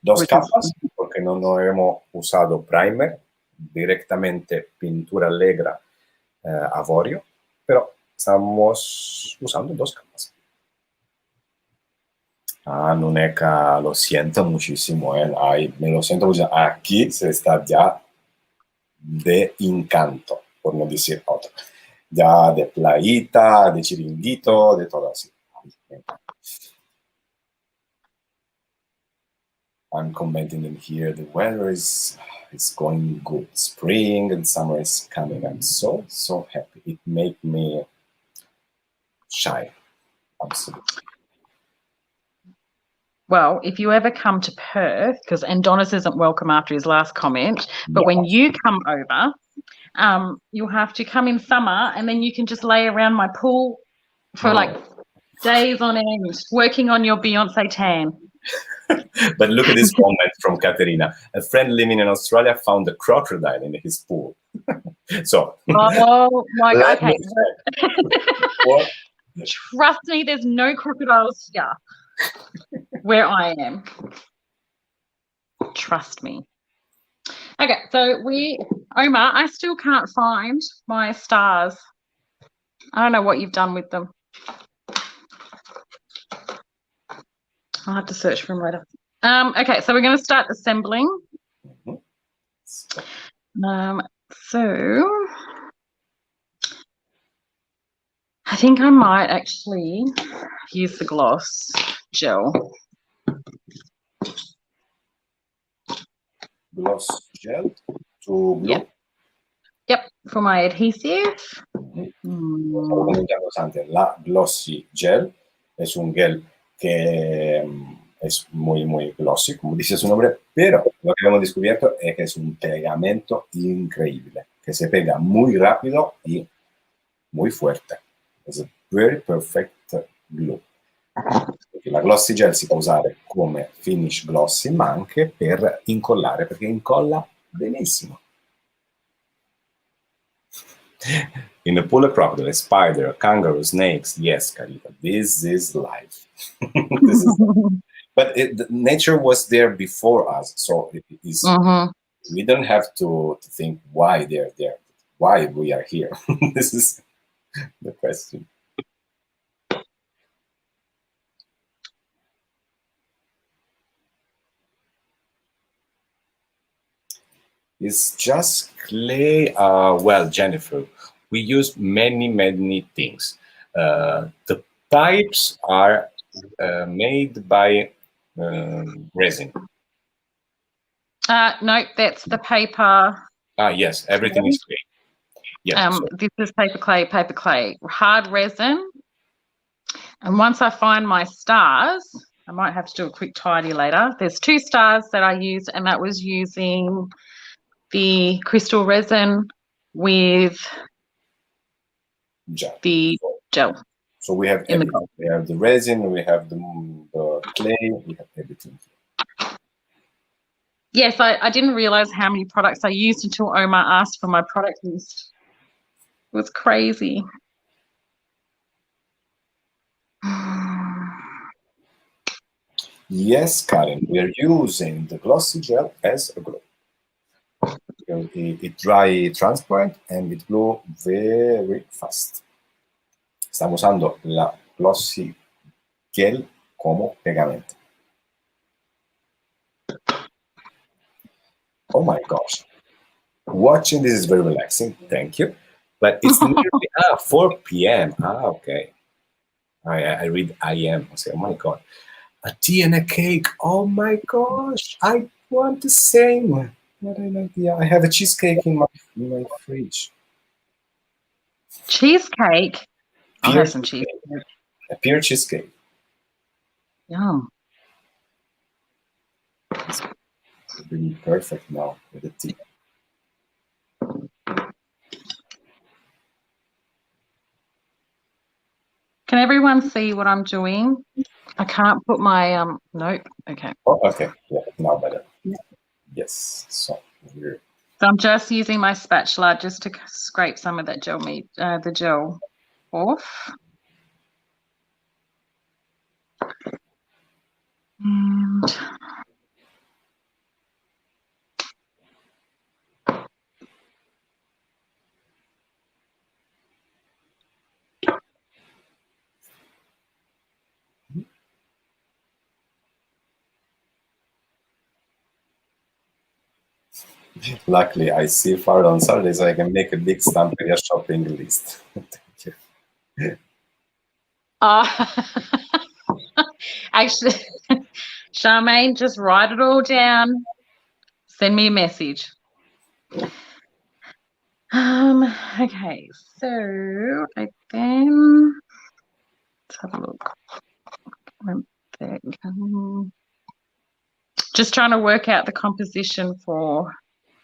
Dos capas, porque no hemos usado primer, directamente pintura negra avorio, pero estamos usando 2 capas. Nuneca, lo siento muchísimo, Ay, me lo siento mucho. Aquí se está ya de encanto, por no decir otro. Ya de playita, de chiringuito, de todo así. I'm commenting in here, the weather is going good. Spring and summer is coming. I'm so happy. It makes me shy. Absolutely. Well, if you ever come to Perth, because Adonis isn't welcome after his last comment, but when you come over, you'll have to come in summer, and then you can just lay around my pool for like days on end, working on your Beyonce tan. But look at this comment from Katerina. A friend living in Australia found a crocodile in his pool. So. Oh my God. Okay. Trust me, there's no crocodiles here where I am. Trust me. Okay, so Omar, I still can't find my stars. I don't know what you've done with them. I'll have to search for them later. Okay, so we're going to start assembling. So I think I might actually use the gloss gel. gloss gel to glue. Yep, for my adhesive. Estamos comentando antes, la glossy gel es un gel que es muy glossy, como dice su nombre, pero lo que hemos descubierto es que es un pegamento increíble, que se pega muy rápido y muy fuerte. Es a very perfect glue. Perché la glossy gel si può usare come finish glossy, ma anche per incollare, perché incolla benissimo. In a polar crocodile, a spider, kangaroo, snakes, yes, Carita, this is life. This is life. But nature was there before us, so it is. We don't have to think why they're there, why we are here. This is the question. It's just clay. Well, Jennifer, we use many things. The pipes are made by resin. No, that's the paper. Yes, everything is clay. Yeah, this is paper clay, hard resin. And once I find my stars, I might have to do a quick tidy later. There's 2 stars that I used, and that was using the crystal resin with the gel. So we have everything. We have the resin, we have the clay, we have everything. Yes, I didn't realize how many products I used until Omar asked for my product list. It was crazy. Yes, Karen, we are using the glossy gel as a glue. It dry transparent and it glue very fast. Estamos usando la glossy gel como pegamento. Oh my gosh. Watching this is very relaxing. Thank you. But it's nearly 4 p.m. Okay. I read I.M. I say, oh my God. A tea and a cake. Oh my gosh. I want the same. What an idea. I have a cheesecake in my fridge. Cheesecake? I'll have some cheesecake. A pear cheesecake. Yum. It's really perfect now with the tea. Can everyone see what I'm doing? I can't put my nope. Okay. Oh, okay. Yeah, now better. Yes. So I'm just using my spatula just to scrape some of that the gel off. And luckily, I see Farrel on Saturday, so I can make a big Stamperia shopping list. Thank you. Actually, Charmaine, just write it all down. Send me a message. Okay, so let's have a look. Just trying to work out the composition for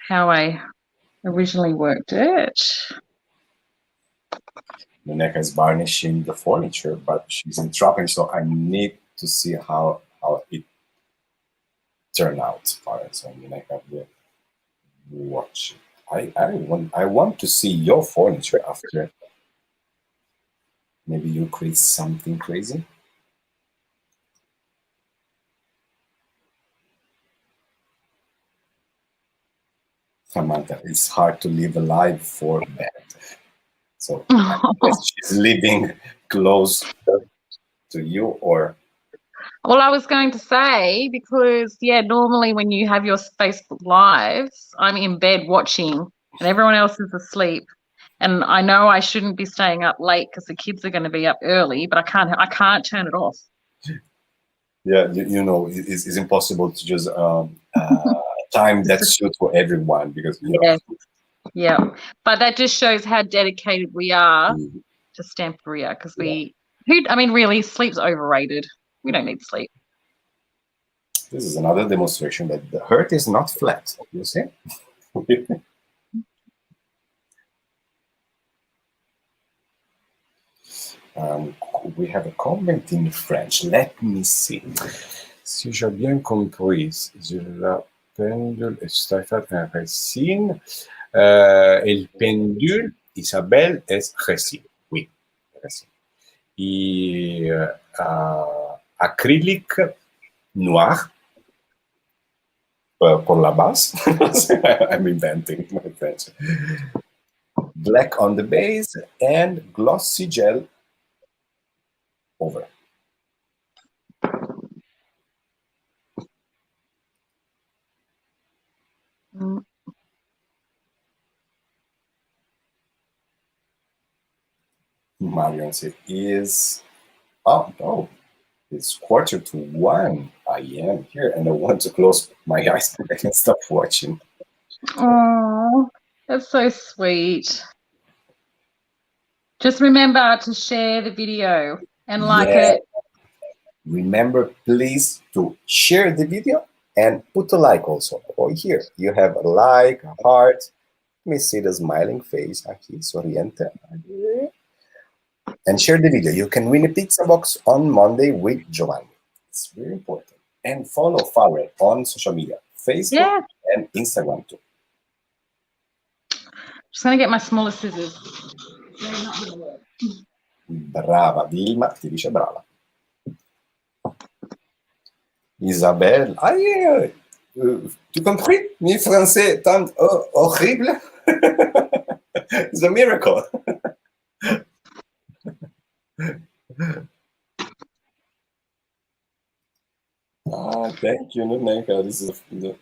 how I originally worked it. Monica is varnishing the furniture, but she's in trouble, so I need to see how it turned out. So Monica will watch it. I want to see your furniture after. Maybe you create something crazy. Samantha, it's hard to live a life for that. So she's living close to you, or? Well, I was going to say, because normally when you have your Facebook lives, I'm in bed watching and everyone else is asleep. And I know I shouldn't be staying up late because the kids are going to be up early, but I can't turn it off. Yeah, you know, it's impossible to just time that suits for everyone because you know. Yeah, but that just shows how dedicated we are Mm. to Stamperia because really, sleep's overrated. We don't need sleep. This is another demonstration that the heart is not flat. You see? We have a comment in French. Let me see. Si j'ai bien compris, la pendule est faite en résine. Et le pendule, Isabelle, est résine. Oui, résine. Et acrylique noir pour la base. I'm inventing my French. Black on the base and glossy gel over. Mm. Marion said, oh no, it's 1:45. I am here and I want to close my eyes. I can stop watching. Oh, that's so sweet. Just remember to share the video and like it. Remember, please, to share the video and put a like also. Oh, here, you have a like, a heart. Let me see the smiling face. Aquí, sorriente. And share the video. You can win a pizza box on Monday with Giovanni. It's very important. And follow Farrel on social media, Facebook and Instagram too. Just going to get my smaller scissors. Brava, Vilma ti dice brava. Isabelle, tu compris? Mi français tant horrible. It's a miracle. Thank you, Nuneka. This is the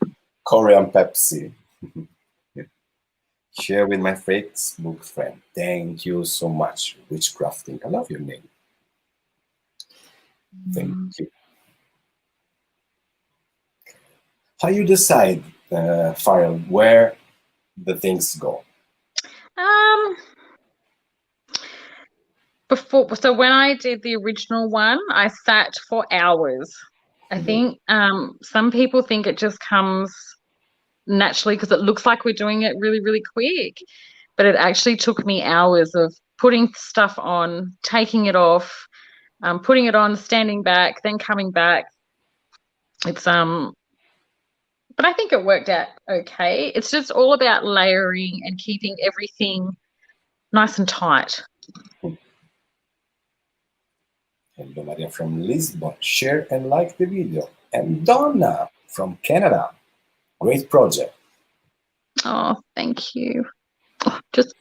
Korean Pepsi. Share with my Facebook friend. Thank you so much. Witchcrafting. I love your name. Thank you. How you decide, Farrel, where the things go? So when I did the original one, I sat for hours. I think some people think it just comes naturally because it looks like we're doing it really, really quick. But it actually took me hours of putting stuff on, taking it off, putting it on, standing back, then coming back. It's but I think it worked out okay. It's just all about layering and keeping everything nice and tight. Hello, Maria from Lisbon. Share and like the video. And Donna from Canada. Great project. Oh, thank you. Just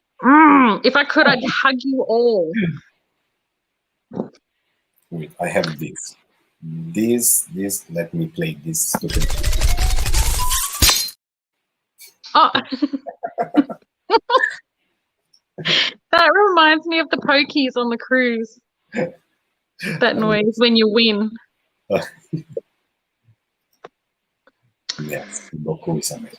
if I could, I'd hug you all. Wait, I have this. This. Let me play this stupid. Oh. That reminds me of the pokies on the cruise. That noise when you win. Yes, beaucoup, Isabel.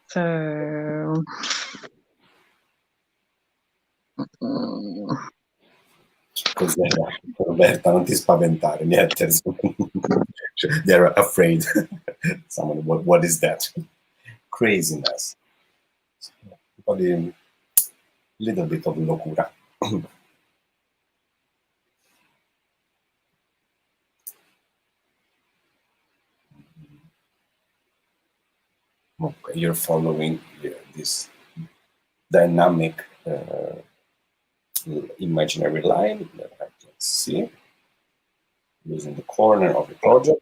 So Cos'era? Roberta, non ti spaventare, niente. They're afraid. Someone, what is that? Craziness. Un po' di little bit of locura. Okay, you're following this dynamic imaginary line that I can see using the corner of the project.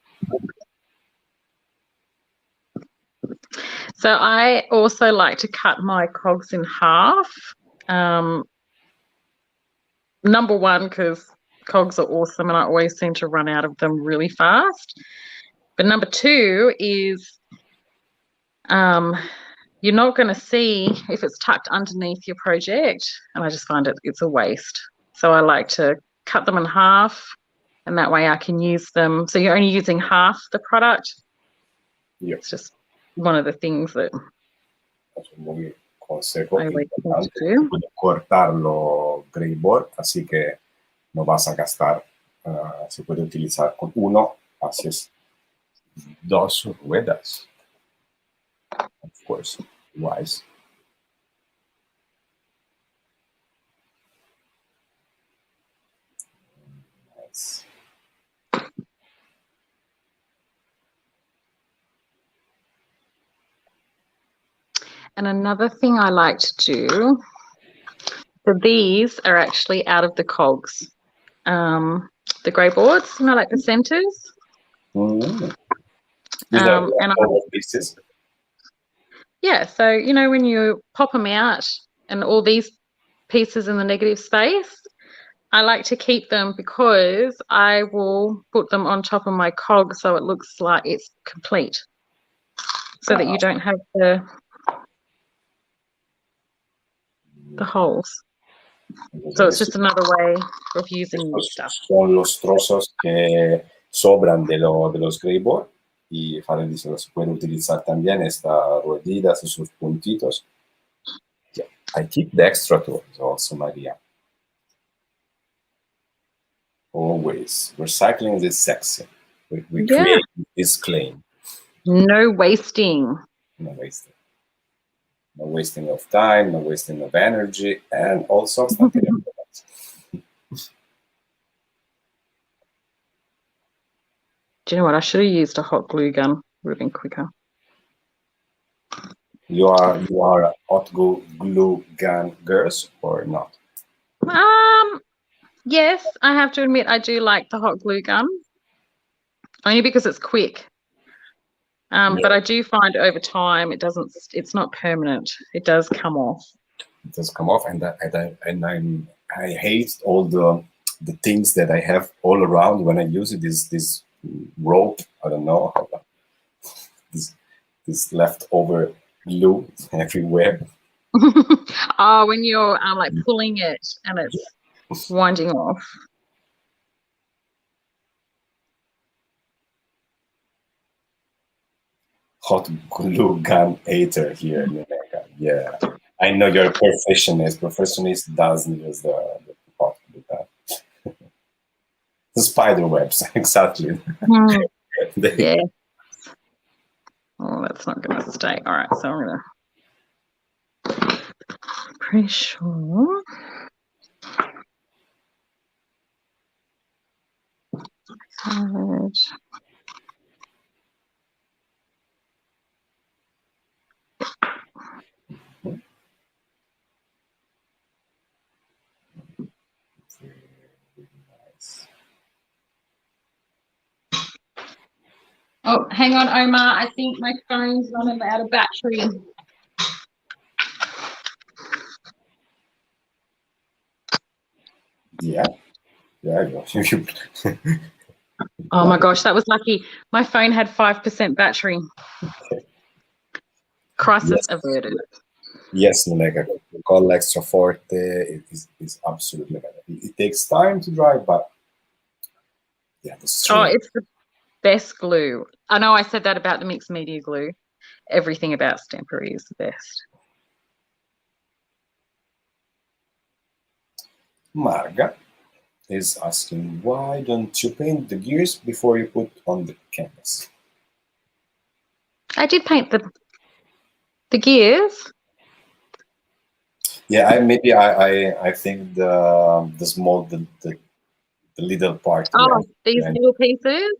So I also like to cut my cogs in half. Number one, because cogs are awesome and I always seem to run out of them really fast. But number two is you're not going to see if it's tucked underneath your project, and I just find it's a waste. So I like to cut them in half and that way I can use them. So you're only using half the product. Yep. It's just one of the things that Es un muy consejo I like importante. to do. Puedes cortarlo greyboard, así que no vas a gastar. Se puede utilizar con uno, haces 2 ruedas. Of course, wise. Nice. And another thing I like to do, so these are actually out of the cogs. The grey boards, you know, like the centers. Mm. These are And all pieces. yeah, so you know when you pop them out and all these pieces in the negative space, I like to keep them because I will put them on top of my cog so it looks like it's complete, so that you don't have the holes. So it's just another way of using this stuff. Son los trozos que sobran de los greyboard, y Farrel dice que se puede utilizar también estas rueditas, esos puntitos. Yeah. I keep the extra tools also, Maria. Always. Recycling is sexy. We create this claim. No wasting. No wasting. No wasting of time, no wasting of energy, and also Stamperia products. Do you know what? I should have used a hot glue gun. Would have been quicker. You are hot glue gun girls or not? Yes, I have to admit I do like the hot glue gun, only because it's quick. But I do find over time it's not permanent. It does come off. It does come off, and I hate all the things that I have all around when I use it. This rope, I don't know, this leftover glue everywhere. Oh, when you're like pulling it and it's winding off. Hot glue gun hater here in America. Yeah, I know you're a perfectionist. Perfectionist doesn't use the hot glue gun. The spider webs, exactly. Yeah. Oh, that's not going to stay. All right, so I'm going to. Pretty sure. Oh, hang on, Omar. I think my phone's running out of battery. Yeah. Oh my gosh, that was lucky. My phone had 5% battery. Crisis averted. Yes, Nenega. Call extra forte is absolutely better. It takes time to dry, but yeah, the Oh, it's the best glue. I know I said that about the mixed media glue. Everything about Stamperia is the best. Marga is asking, why don't you paint the gears before you put on the canvas? I did paint the gears. Yeah, I think the small the little part. Oh, these little pieces.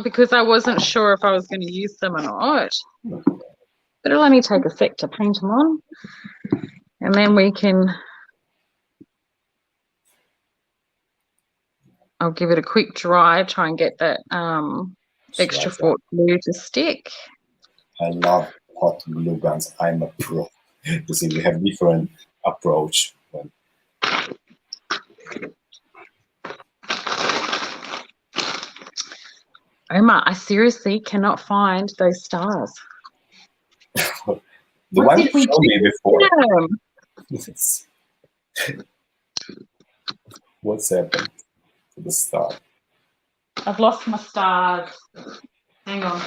Because I wasn't sure if I was going to use them or not. But it'll only take a sec to paint them on, and then we can. I'll give it a quick dry, try and get that extra fort glue to stick. I love hot glue guns. I'm a pro. You see, we have different approach. Omar, I seriously cannot find those stars. The one you showed me before. What's happened to the star? I've lost my stars. Hang on.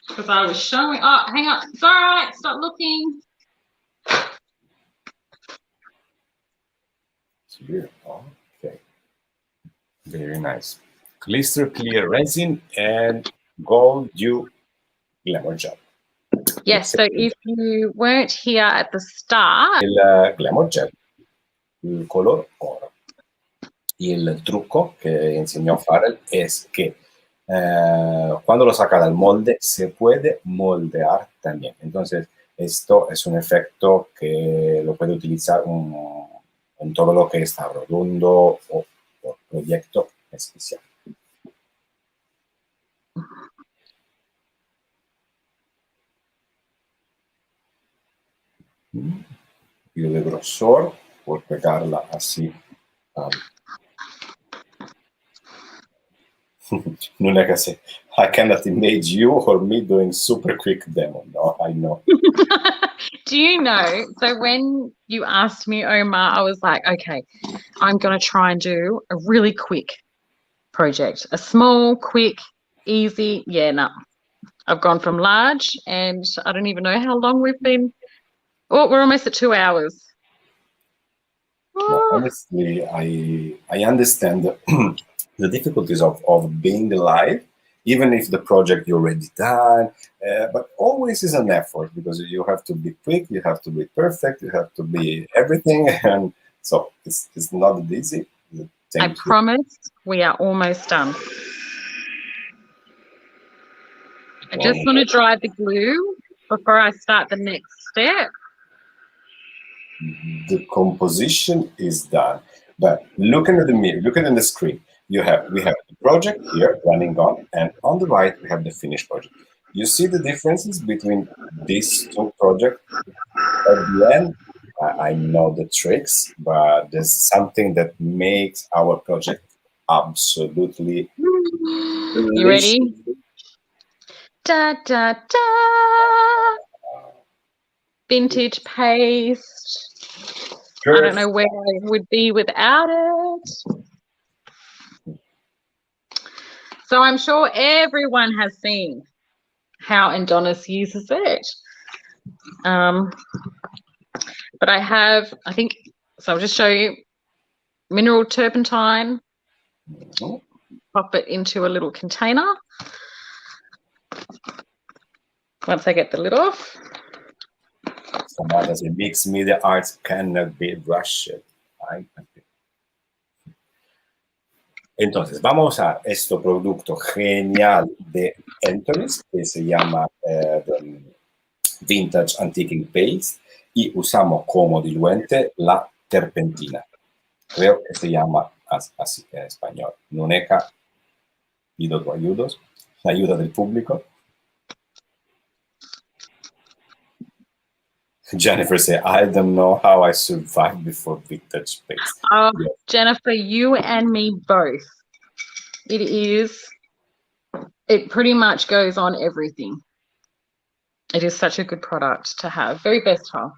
Because I was showing. Oh, hang on. It's all right. Stop looking. Okay. Very nice. Glister clear resin and gold dew glamour gel. Yes, so if you weren't here at the start. El glamour gel, el color oro. Y el truco que enseñó Farrel es que cuando lo saca del molde se puede moldear también. Entonces, esto es un efecto que lo puede utilizar en todo lo que está redondo o proyecto especial. Y de grosor, por pegarla así. Non è che se I cannot imagine you or me doing super quick demo. No, I know. Do you know? So when you asked me, Omar, I was like, okay, I'm going to try and do a really quick project. A small, quick, easy. Yeah, no. I've gone from large and I don't even know how long we've been. Oh, we're almost at 2 hours. No, honestly, I understand the difficulties of being live, even if the project you're already done, but always is an effort because you have to be quick, you have to be perfect, you have to be everything, and so it's not easy. I promise we are almost done. I just want to dry the glue before I start the next step. The composition is done, but looking at the mirror, looking at the screen, we have the project here running on, and on the right we have the finished project. You see the differences between these two projects? At the end, I know the tricks, but there's something that makes our project absolutely You ready? Da, da, da. Vintage paste. Perfect. I don't know where I would be without it. So I'm sure everyone has seen how Adonis uses it. But I think, so I'll just show you mineral turpentine. Pop it into a little container. Once I get the lid off. As a mixed media arts cannot be rushed. Entonces, vamos a usar este producto genial de Anthony's que se llama Vintage Antiquing Paste y usamos como diluente la terpentina. Creo que se llama así en español. Nuneca, pido tu ayuda del público. Jennifer said, I don't know how I survived before vintage paste. Oh, yes. Jennifer, you and me both. It pretty much goes on everything. It is such a good product to have. Very versatile.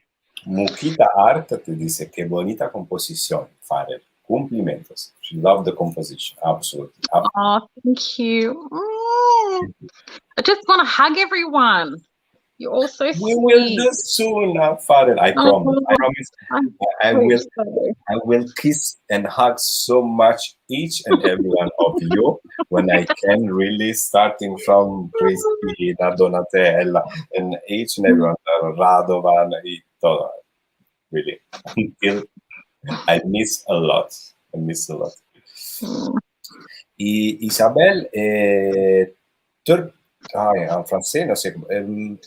Muquita Art te dice, qué bonita composición, Farrel. Cumplimentos. She loved the composition. Absolutely. Oh, thank you. I just want to hug everyone. You're all so sweet. We will do soon, Farrel. I promise. I promise. I will kiss and hug so much each and every one of you when I can, really, starting from Cristina, Donatella, and each and every one, Radovan, todo. Really, until I miss a lot. Y Isabel, en francés, no sé.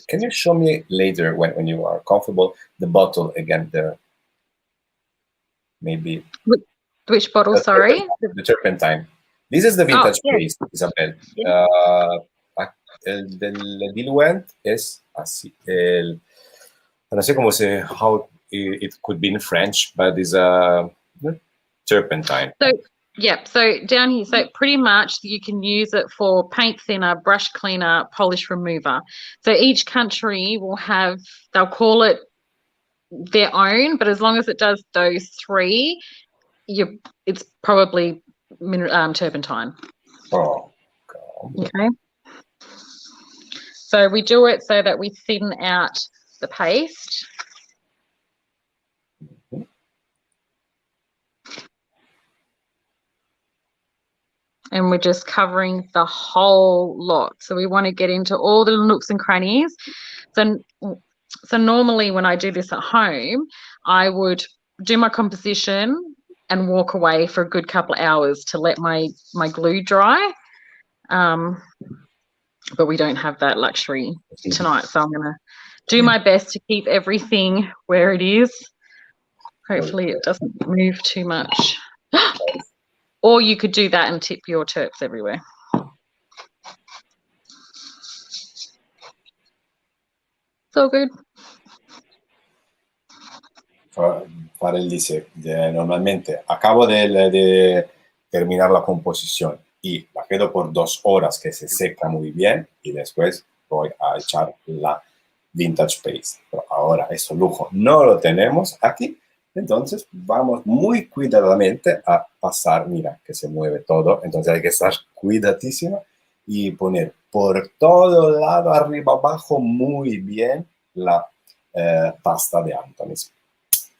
Can you show me later when you are comfortable the bottle again there? Maybe. Which bottle? Sorry. The turpentine. This is the vintage paste, Isabel. El del diluent es así. No sé cómo se how it could be in French, but it's a turpentine. So. Yeah, so down here, so pretty much you can use it for paint thinner, brush cleaner, polish remover. So each country will have, they'll call it their own, but as long as it does those three, it's probably turpentine. Oh, God. Okay. So we do it so that we thin out the paste. And we're just covering the whole lot. So we want to get into all the nooks and crannies. So normally when I do this at home, I would do my composition and walk away for a good couple of hours to let my glue dry. But we don't have that luxury tonight. So I'm going to do my best to keep everything where it is. Hopefully it doesn't move too much. Or you could do that and tip your terps everywhere. So good. Farrel dice, normalmente acabo de terminar la composición y la quedo por 2 horas que se seca muy bien y después voy a echar la vintage paste. Pero ahora ese lujo no lo tenemos aquí, entonces vamos muy cuidadamente a pasar, mira que se mueve todo, entonces hay que estar cuidadísima y poner por todo lado, arriba, abajo, muy bien la pasta de Anthony's.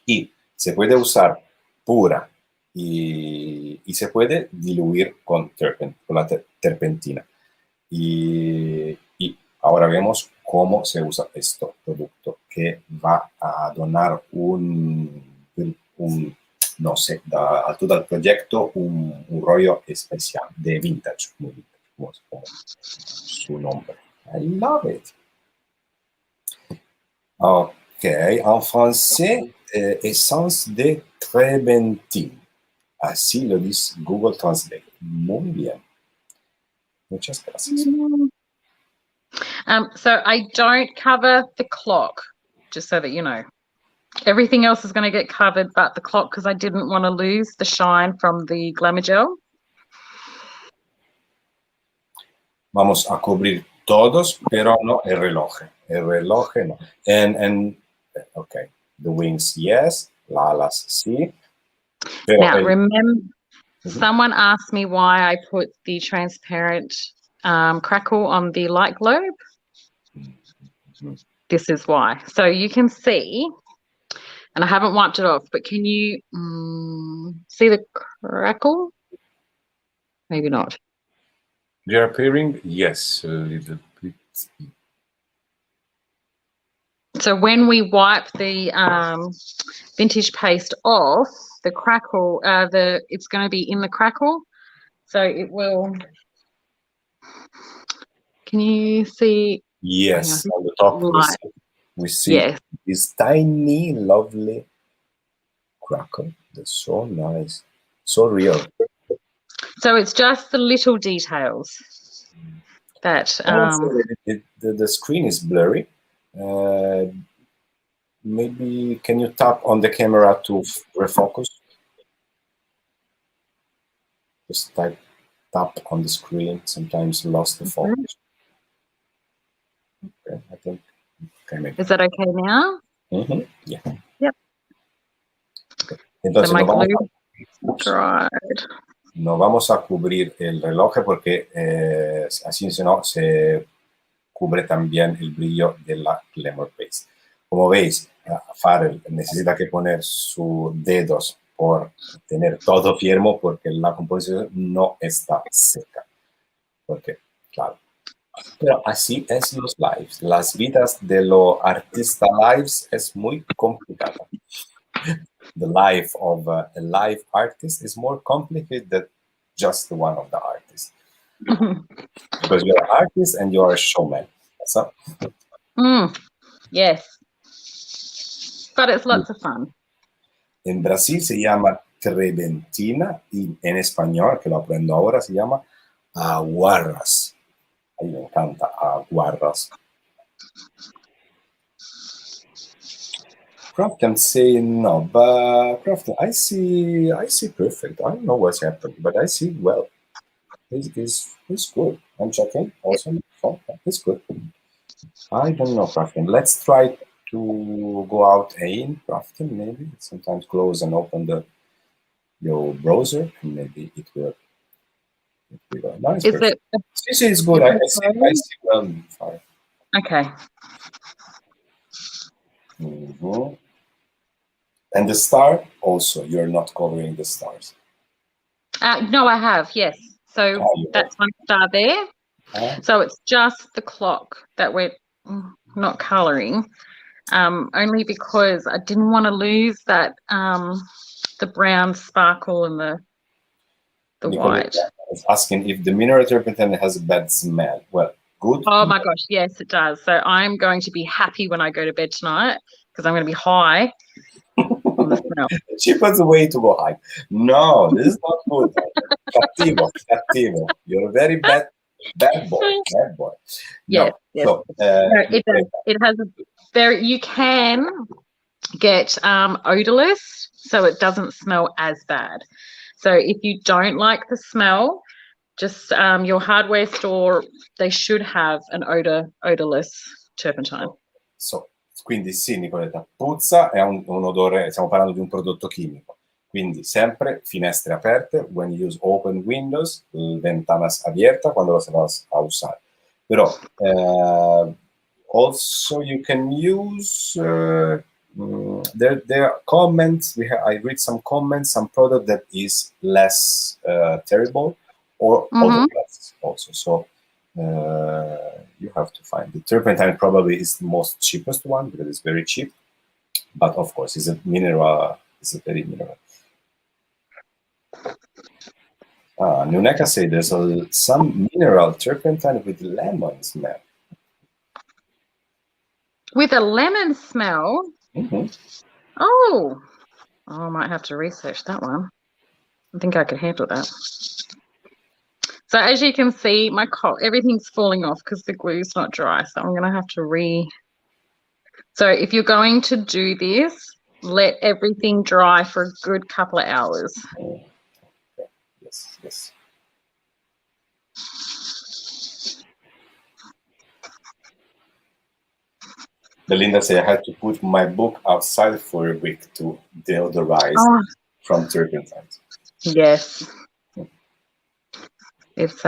Y se puede usar pura y se puede diluir con la terpentina. Y ahora vemos cómo se usa este producto que va a donar no sé, a todo el proyecto un rollo especial de vintage, muy vintage, como su nombre. I love it. Ok, en français, essence de trementina. Así lo dice Google Translate. Muy bien. Muchas gracias. So I don't cover the clock, just so that you know. Everything else is going to get covered but the clock because I didn't want to lose the shine from the Glamour Gel. Vamos a cubrir todos, pero no el reloj. El reloj no. And okay, the wings, yes. La alas, sí. Pero now, remember, someone asked me why I put the transparent crackle on the light globe. This is why. So you can see, and I haven't wiped it off, but can you see the crackle? Maybe not. They're appearing, yes, a little bit. So when we wipe the vintage paste off, the crackle, it's going to be in the crackle. So it will. Can you see? Yes, on the top we see yes. This tiny, lovely crackle. That's so nice, so real. So it's just the little details that. The screen is blurry. Maybe can you tap on the camera to refocus? Just tap on the screen. Sometimes lost the focus. Okay, I think. Okay, is that okay now? Yeah. Yep. Okay. Entonces no vamos a cubrir el reloj porque así no se cubre también el brillo de la Glamour Paste. Como veis, Farrel necesita que poner sus dedos por tener todo firme porque la composición no está seca. Porque, claro. Pero así es los lives. Las vidas de los artistas lives es muy complicada. The life of a live artist is more complicated than just one of the artists. Because you're an artist and you're a showman. So. Yes. But it's lots of fun. En Brasil se llama trementina y en español, que lo aprendo ahora, se llama aguarras. A mí me encanta aguarras. Crafton say no, but Crafton, I see perfect. I don't know what's happening, but I see well. It's good. I'm checking also. It's good. I don't know, Crafton. Let's try to go out in Crafton, maybe. Sometimes close and open the your browser, and maybe it will go. No, it's Is perfect. it? It's good. I see well. Fine. Okay. And the star also, you're not covering the stars. No, I have, yes. So that's one star there. So it's just the clock that we're not colouring, only because I didn't want to lose that the brown sparkle and the white. Is asking if the mineral turpentine has a bad smell. Well, good. Oh my gosh, yes, it does. So I'm going to be happy when I go to bed tonight because I'm going to be high on the smell. Cheapest way to go high. No, this is not good. Cattivo, cattivo. You're a very bad boy. Bad boy. No. Yes. So, no, it does. It has a very. You can get odorless, so it doesn't smell as bad. So if you don't like the smell, just your hardware store, they should have an odorless turpentine. So, quindi sì, Nicoletta, puzza è un odore, stiamo parlando di un prodotto chimico. Quindi sempre finestre aperte, when you use open windows, ventanas abiertas cuando las vas a usar. Pero also you can use there are comments. I read some comments, some product that is less terrible or odorless also. So you have to find the turpentine. Probably is the most cheapest one because it's very cheap, but of course it's a mineral. It's a very mineral. Nuneka say there's some mineral turpentine with lemon smell. With a lemon smell? Oh, I might have to research that one. I think I could handle that. So as you can see, everything's falling off because the glue's not dry. So I'm going to have to So if you're going to do this, let everything dry for a good couple of hours. Yes. Belinda said I had to put my book outside for a week to deodorize from turpentines. Yes. It's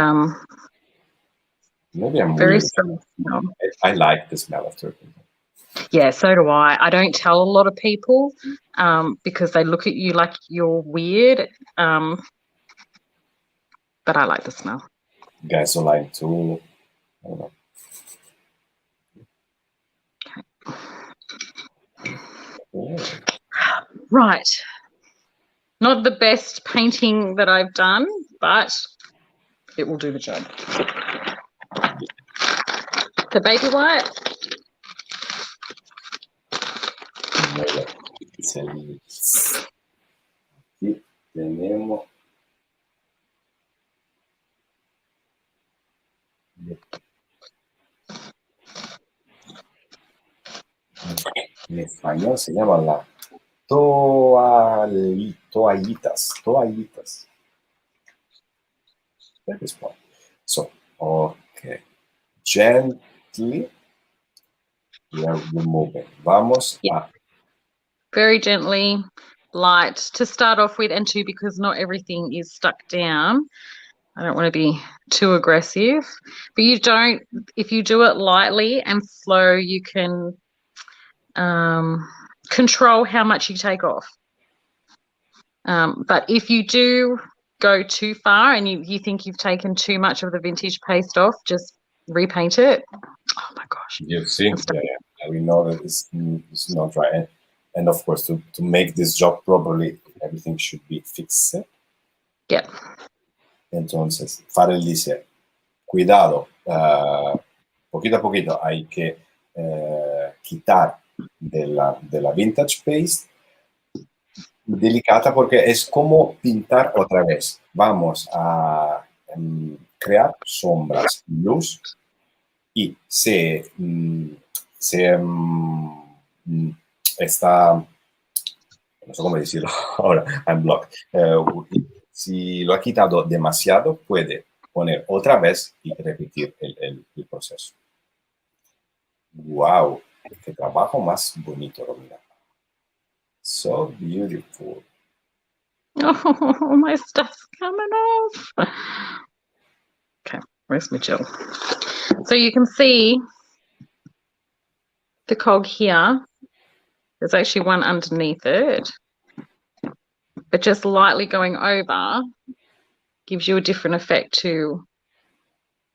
maybe I'm very weird. strong smell. I like the smell of turpentine. Yeah, so do I. I don't tell a lot of people because they look at you like you're weird. But I like the smell. Gasoline too. I don't know. Right. Not the best painting that I've done, but it will do the job. The baby white. Aquí tenemos en español se llama la toallitas. That is one. So, okay. Gently we are removing. Vamos a. Very gently, light to start off with, and two, because not everything is stuck down. I don't want to be too aggressive, but if you do it lightly and slow, you can control how much you take off. But if you do go too far and you think you've taken too much of the vintage paste off, just repaint it. Oh my gosh. You see, we know that it's not right. And of course, to make this job properly, everything should be fixed. Yeah. Entonces, Farrel dice, cuidado, poquito a poquito hay que quitar de la vintage paste, delicata porque es como pintar otra vez. Vamos a crear sombras, luz, y está, no sé cómo decirlo ahora, I'm blocked. Si lo ha quitado demasiado, puede poner otra vez y repetir el proceso. ¡Wow! ¡Qué trabajo más bonito, Romina! So beautiful. Oh, my stuff's coming off. Okay, where's my gel? So you can see the cog here. There's actually one underneath it, but just lightly going over gives you a different effect too.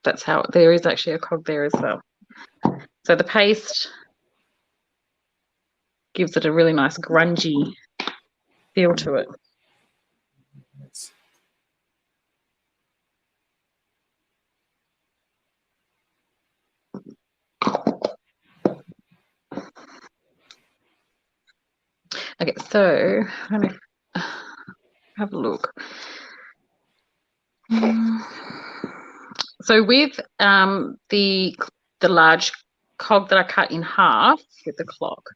That's how there is actually a cog there as well. So the paste gives it a really nice grungy feel to it. Yes. Okay, so let me have a look. So with the large cog that I cut in half with the clock,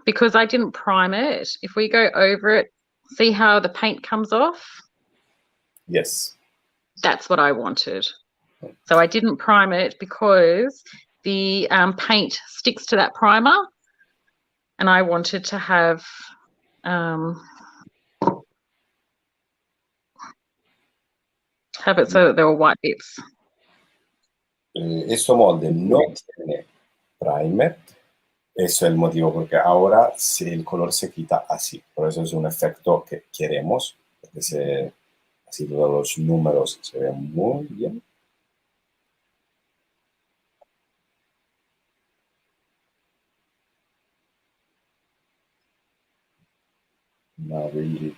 because I didn't prime it, if we go over it, see how the paint comes off? Yes. That's what I wanted. So I didn't prime it because the paint sticks to that primer, and I wanted to have it so that there were white bits. Este molde no tiene primer. Eso es el motivo, porque ahora el color se quita así. Por eso es un efecto que queremos, porque así todos los números se ven muy bien. Now really.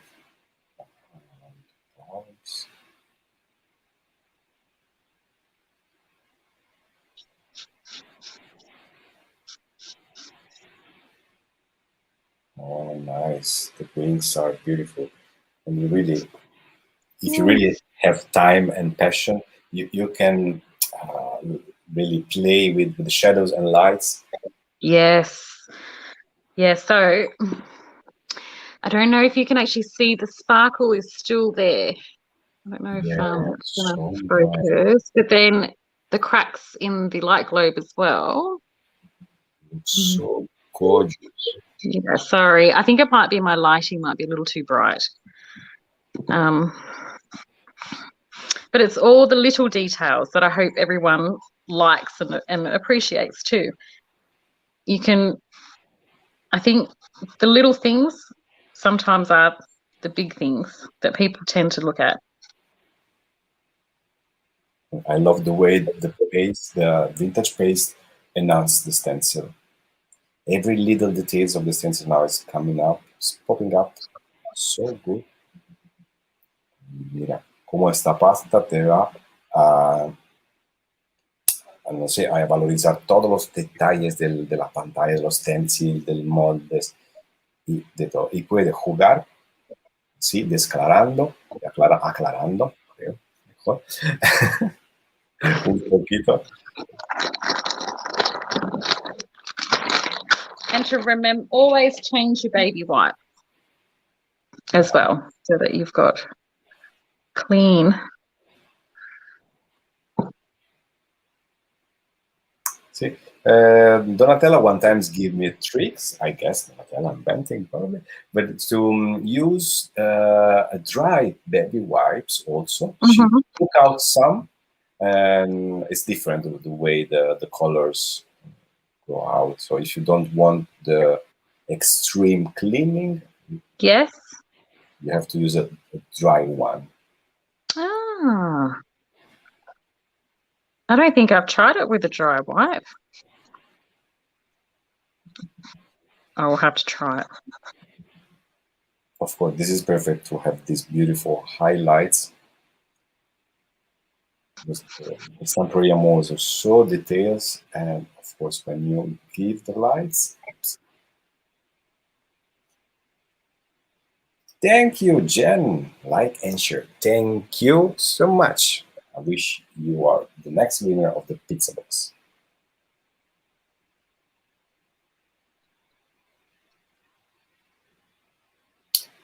Oh, nice. The greens are beautiful. And you really, if you really have time and passion, you can really play with the shadows and lights. Yes. Yeah, so I don't know if you can actually see the sparkle is still there. I don't know if it's going to focus, but then the cracks in the light globe as well. It's so gorgeous. Yeah, sorry. I think it might be my lighting might be a little too bright. But it's all the little details that I hope everyone likes and appreciates too. I think the little things sometimes are the big things that people tend to look at. I love the way the paste, the vintage paste, enhances the stencil. Every little details of the stencil now is coming up, it's popping up. So good. Mira, cómo esta pasta te va no sé, a valorizar todos los detalles de la pantalla, de los stencils, del moldes y de todo. Y puede jugar, sí, desclarando, aclarando, creo, mejor. Un poquito. And to remember, always change your baby wipe as well, so that you've got clean. See, Donatella one time gave me tricks, I guess, Donatella inventing probably, but to use a dry baby wipes also. She took out some, and it's different the way the colors go out. So if you don't want the extreme cleaning, yes, you have to use a dry one. Ah, I don't think I've tried it with a dry wipe. I will have to try it. Of course, this is perfect to have these beautiful highlights. The Stamperia molds are so detailed, and of course, when you give the lights. Thank you, Jen. Like and share. Thank you so much. I wish you are the next winner of the pizza box.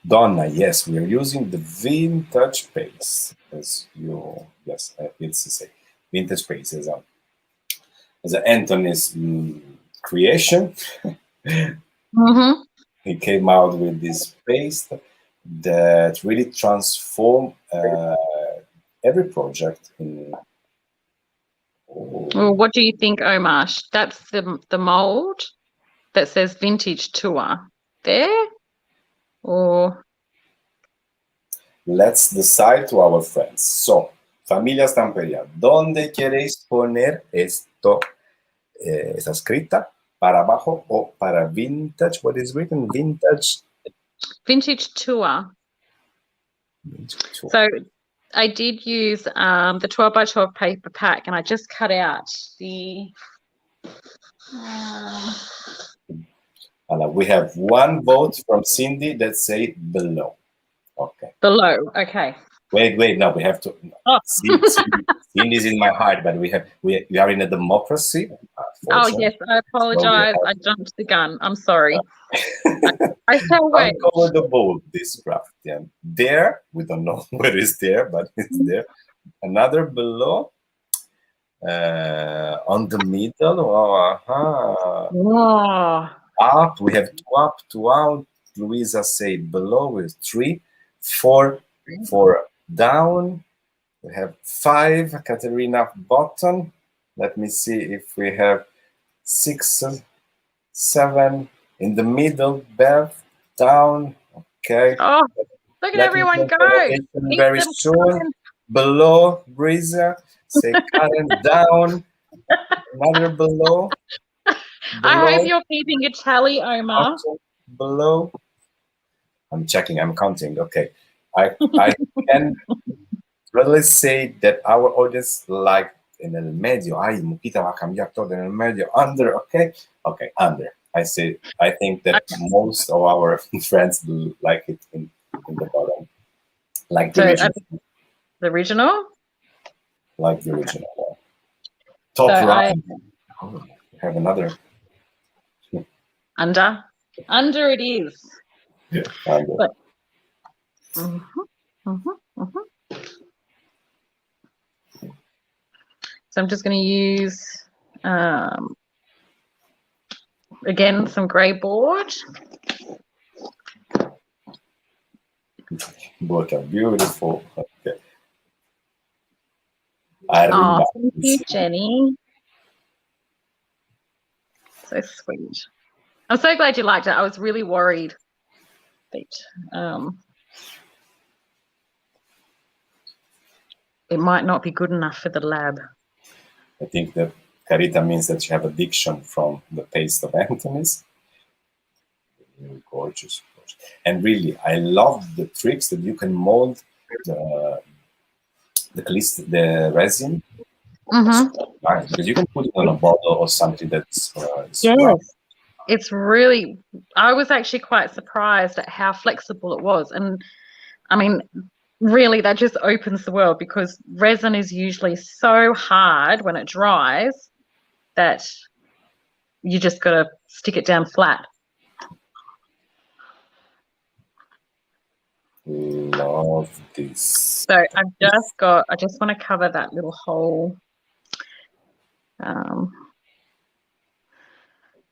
Donna, yes, we are using the vintage paste, as you, yes, it's to say, vintage paste is Anthony's creation. He came out with this paste that really transform every project in. Well, what do you think, Omar? That's the mold that says Vintage Tour there, or Let's decide to our friends. So, familia Stamperia, ¿dónde queréis poner esto? ¿Está escrita para abajo o para vintage? What is written? Vintage. Vintage Tour. So I did use the 12 by 12 paper pack, and I just cut out the. We have one vote from Cindy that say below. Okay. Below. Okay. Wait. No, we have to. Oh. Cindy's in my heart, but we are in a democracy. Oh yes, I apologize. I jumped the gun. I'm sorry. I shall wait. Uncover the bowl. This craft. Yeah. There, we don't know where it's there, but it's there. Another below. On the middle. Oh. Up. We have two out. Luisa say below with 3, 4 down. We have 5. Katerina bottom. Let me see if we have 6, 7 in the middle. Bev down. Okay. Oh, look at everyone go. Very soon. Below Brisa. Say Karen down. Another below. I hope you're keeping a tally, Omar. Below. I'm checking. I'm counting. Okay. I can really say that our audience like en el medio. Ay, Muquita va a cambiar todo en el medio. Under. Okay. Okay. Under. I think that most of our friends like it in the bottom. Like the original. The original? Like the original. Top right. Oh, we have another. Under it is. Yeah, under. But, So I'm just going to use again some grey board. Both are beautiful. Okay. Oh, thank you, Jenny. So sweet. I'm so glad you liked it. I was really worried that it might not be good enough for the lab. I think that Carita means that you have addiction from the taste of Anthony's. Gorgeous. And really, I love the tricks that you can mold the resin. Nice, because you can put it on a bottle or something that's yes. It's really, I was actually quite surprised at how flexible it was. And I mean, really, that just opens the world, because resin is usually so hard when it dries that you just got to stick it down flat. Love this. So I just want to cover that little hole.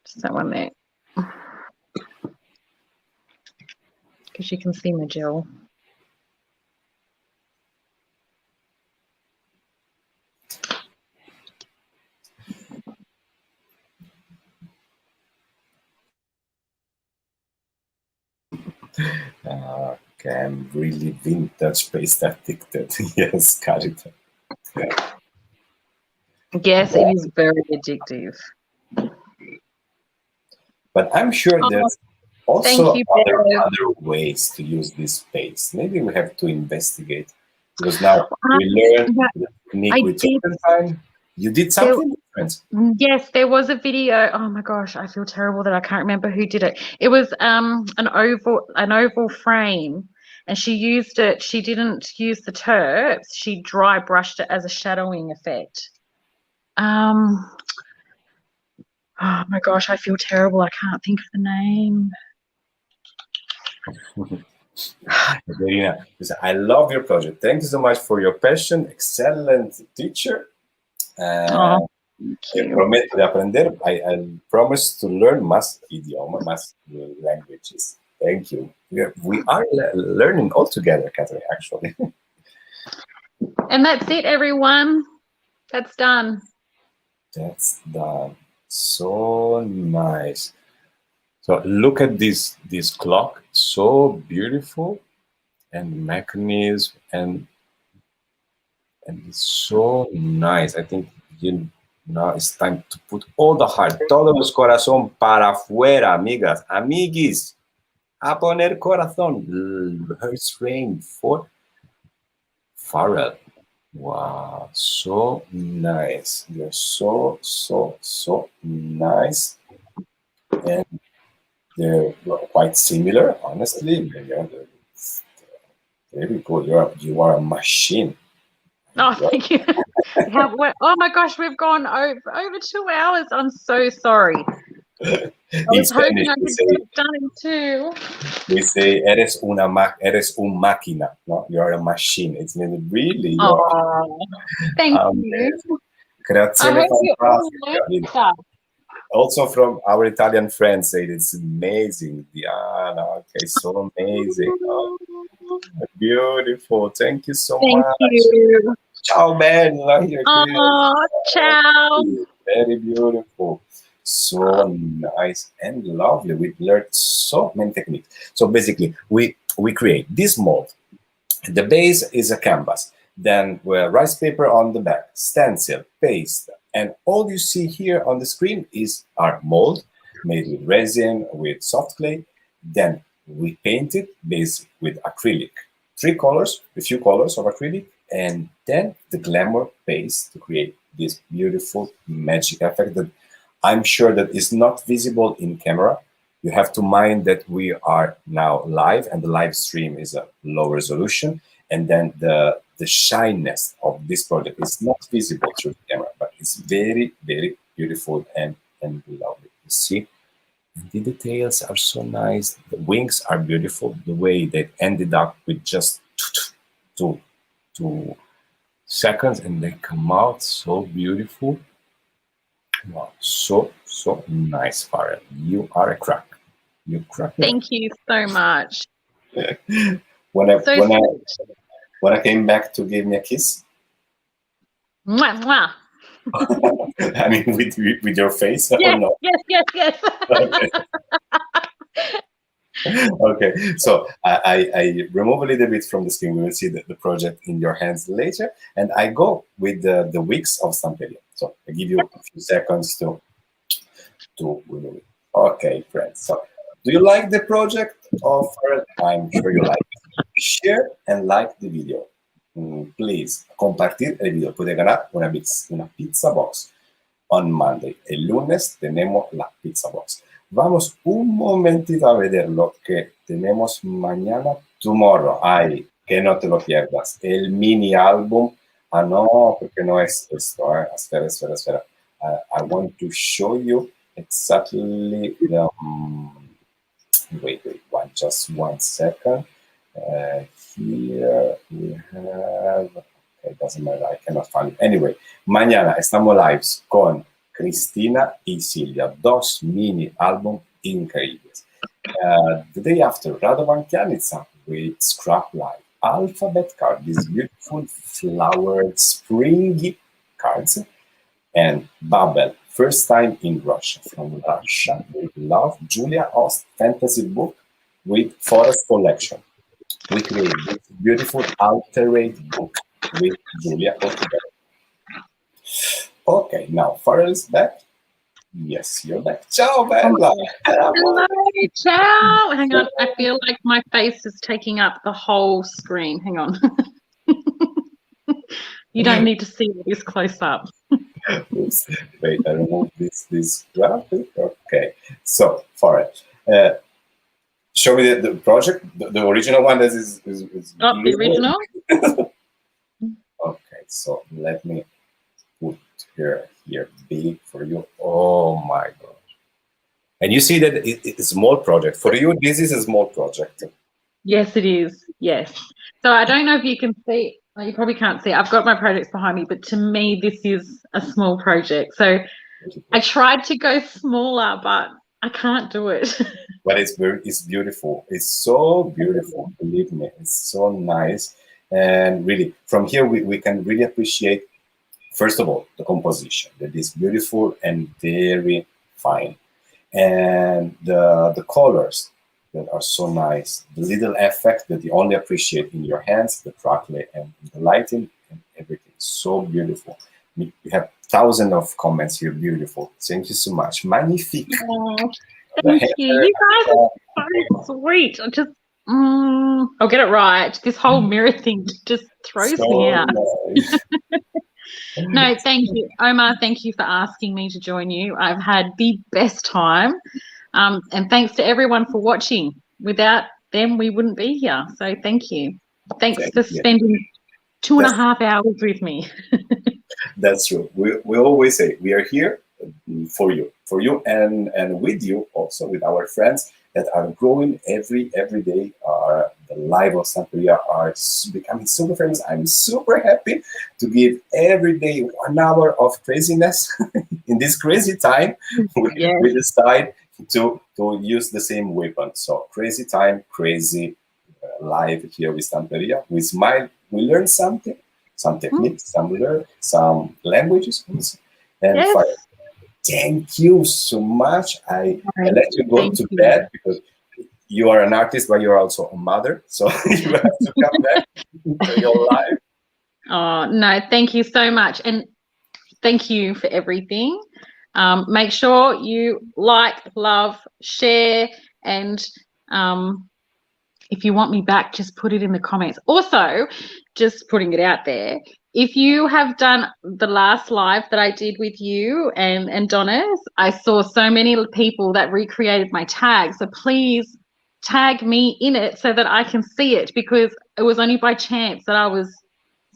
Just that one there, because you can see my gel. Okay, I'm really vintage paste addicted. Yes, Carita. Yeah. Yes, it is very addictive. But I'm sure there's also you, other ways to use this paste. Maybe we have to investigate, because now we learned the technique with turpentine. You did something different. Yes, there was a video. Oh my gosh, I feel terrible that I can't remember who did it. It was an oval frame, and she used it. She didn't use the terps. She dry brushed it as a shadowing effect. Oh my gosh, I feel terrible. I can't think of the name. Verena, I love your project. Thank you so much for your passion. Excellent teacher. Prometo de aprender. I promise to learn más idioma, más languages. Thank you. We are learning all together, Catherine, actually. And that's it, everyone. That's done. That's done. So nice. So look at this clock, so beautiful, and mechanism, and it's so nice. I think now it's time to put all the heart, todos los corazón para afuera, amigas, amiguis, a poner corazón. It's rain for Farrel. Wow, so nice. They're so nice, and they're quite similar, honestly. Very good. You are a machine. Oh, thank you. Oh my gosh, we've gone over 2 hours. I'm so sorry. I was hoping I could get it done in 2. We say eres un máquina. No, you are a machine. It's really. Oh, thank you. Creazione fantastica. Also from our Italian friends say it's amazing. Diana, okay, so amazing. Oh, beautiful. Thank you so much. Thank you. Ciao, bella. Oh, ciao. Very beautiful. So nice and lovely. We've learned so many techniques. So basically, we create this mold. The base is a canvas. Then we have rice paper on the back, stencil, paste, and all you see here on the screen is our mold made with resin, with soft clay. Then we paint it based with acrylic. 3 colors, a few colors of acrylic, and then the glamour base to create this beautiful magic effect that I'm sure that is not visible in camera. You have to mind that we are now live, and the live stream is a low resolution, and then the shyness of this project is not visible through the camera, but it's very, very beautiful and lovely. You see, and the details are so nice. The wings are beautiful. The way they ended up with just 2 seconds, and they come out so beautiful. Wow, so nice, Farrel. You are a crack. You crack. Thank you so much. When I came back to give me a kiss. Mwah, mwah. I mean, with your face, yes, or no? Yes. Okay. Okay, so I remove a little bit from the screen. We will see the project in your hands later, and I go with the wicks of Stamperia. So I give you a few seconds to remove it. Okay, friends. So, do you like the project of Farrel? I'm sure you like it. Share and like the video. Please, compartir el video. Puede ganar una pizza box on Monday. El lunes tenemos la pizza box. Vamos un momentito a ver lo que tenemos mañana. Tomorrow. Ay, que no te lo pierdas. El mini álbum. Ah, no, porque no es esto. Espera. I want to show you exactly the... wait, just 1 second. Here we have... Okay, doesn't matter, I cannot find it. Anyway, mañana estamos lives con Cristina y Silvia, 2 mini álbum increíbles. The day after, Radovan Kianica with Scrap Live, Alphabet card, these beautiful flowered springy cards, and Babel, first time in Russia, from Russia. We love Julia Ost fantasy book with forest collection. We create this beautiful alterate book with Julia Ost. Okay, now Farrel is back. Yes, you're back. Ciao, Bella. Hello, ciao. Hang on, I feel like my face is taking up the whole screen. Hang on. You don't need to see this close up. Oops. Wait, I remove this graphic. Okay, so Farrel, show me the project, the original one. That is oh, the original. Okay, so let me put here big for you. Oh my god! And you see that it's a small project for you. This is a small project. Yes, it is. Yes. So I don't know if you can see. Well, you probably can't see. I've got my projects behind me, but to me, this is a small project. So I tried to go smaller, but I can't do it. But it's beautiful. It's so beautiful. Believe me, it's so nice. And really, from here we can really appreciate, first of all, the composition that is beautiful and very fine, and the colors that are so nice. The little effect that you only appreciate in your hands, the crackle and the lighting and everything. So beautiful. We have thousands of comments here. Beautiful. Thank you so much. Magnifique. Oh, thank you. You guys are so sweet. I'll get it right. This whole mirror thing just throws me out. Nice. No, thank you, Omar. Thank you for asking me to join you. I've had the best time. And thanks to everyone for watching. Without them, we wouldn't be here. So thank you. Thanks for spending 2.5 hours with me. That's true. We always say we are here for you, and with you also, with our friends that are growing every day. The live of Stamperia are becoming super famous. I'm super happy to give every day 1 hour of craziness in this crazy time. We decide to use the same weapon. So crazy time, crazy live here with Stamperia. We smile, we learn something, some techniques, some languages, and thank you so much. I let you go to bed because you are an artist, but you're also a mother, so you have to come back into your life. Oh no, thank you so much, and thank you for everything. Make sure you like, love, share, and if you want me back, just put it in the comments. Also, just putting it out there, if you have done the last live that I did with you and Donna's, I saw so many people that recreated my tag. So please tag me in it so that I can see it, because it was only by chance that I was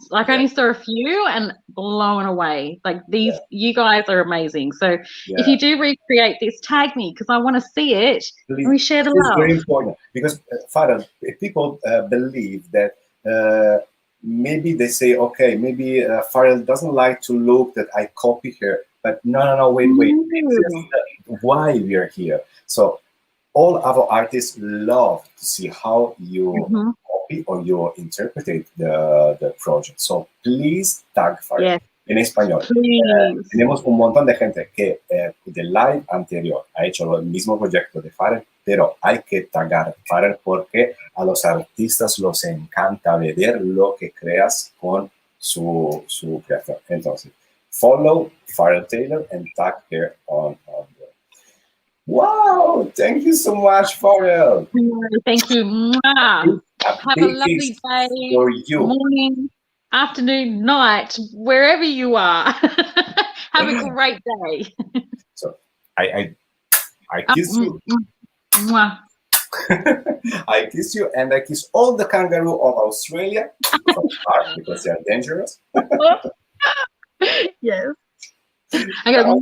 like, I only saw a few and blown away. Like these, you guys are amazing. So if you do recreate this, tag me because I want to see it. Please. And we share the love. It's very important because, Farrel, people believe that maybe they say, okay, maybe Farrel doesn't like to look that I copy her, but no, wait. That's why we are here. So all our artists love to see how you copy or you interpret the project. So please tag Farrel en español. Tenemos un montón de gente que del live anterior ha hecho el mismo proyecto de Farrel, pero hay que taggar Farrel porque a los artistas los encanta ver lo que creas con su creación. Entonces, follow Farrel Tailor and tag her on the... Wow, thank you so much, Farrel. Thank you. Have a lovely day, for you. Morning, afternoon, night, wherever you are. Have a great day. So I kiss you. I kiss you, and I kiss all the kangaroo of Australia because they are dangerous. Yes. I go,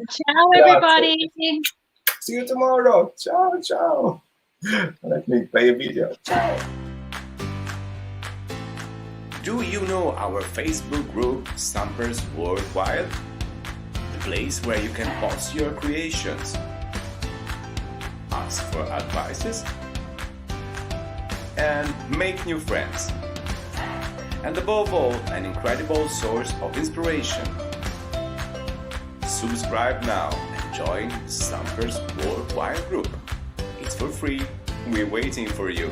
ciao, everybody. See you tomorrow. Ciao. Let me play a video. Ciao. Do you know our Facebook group, Stampers Worldwide? The place where you can post your creations, ask for advices, and make new friends. And above all, an incredible source of inspiration. Subscribe now and join Stampers Worldwide group. It's for free. We're waiting for you.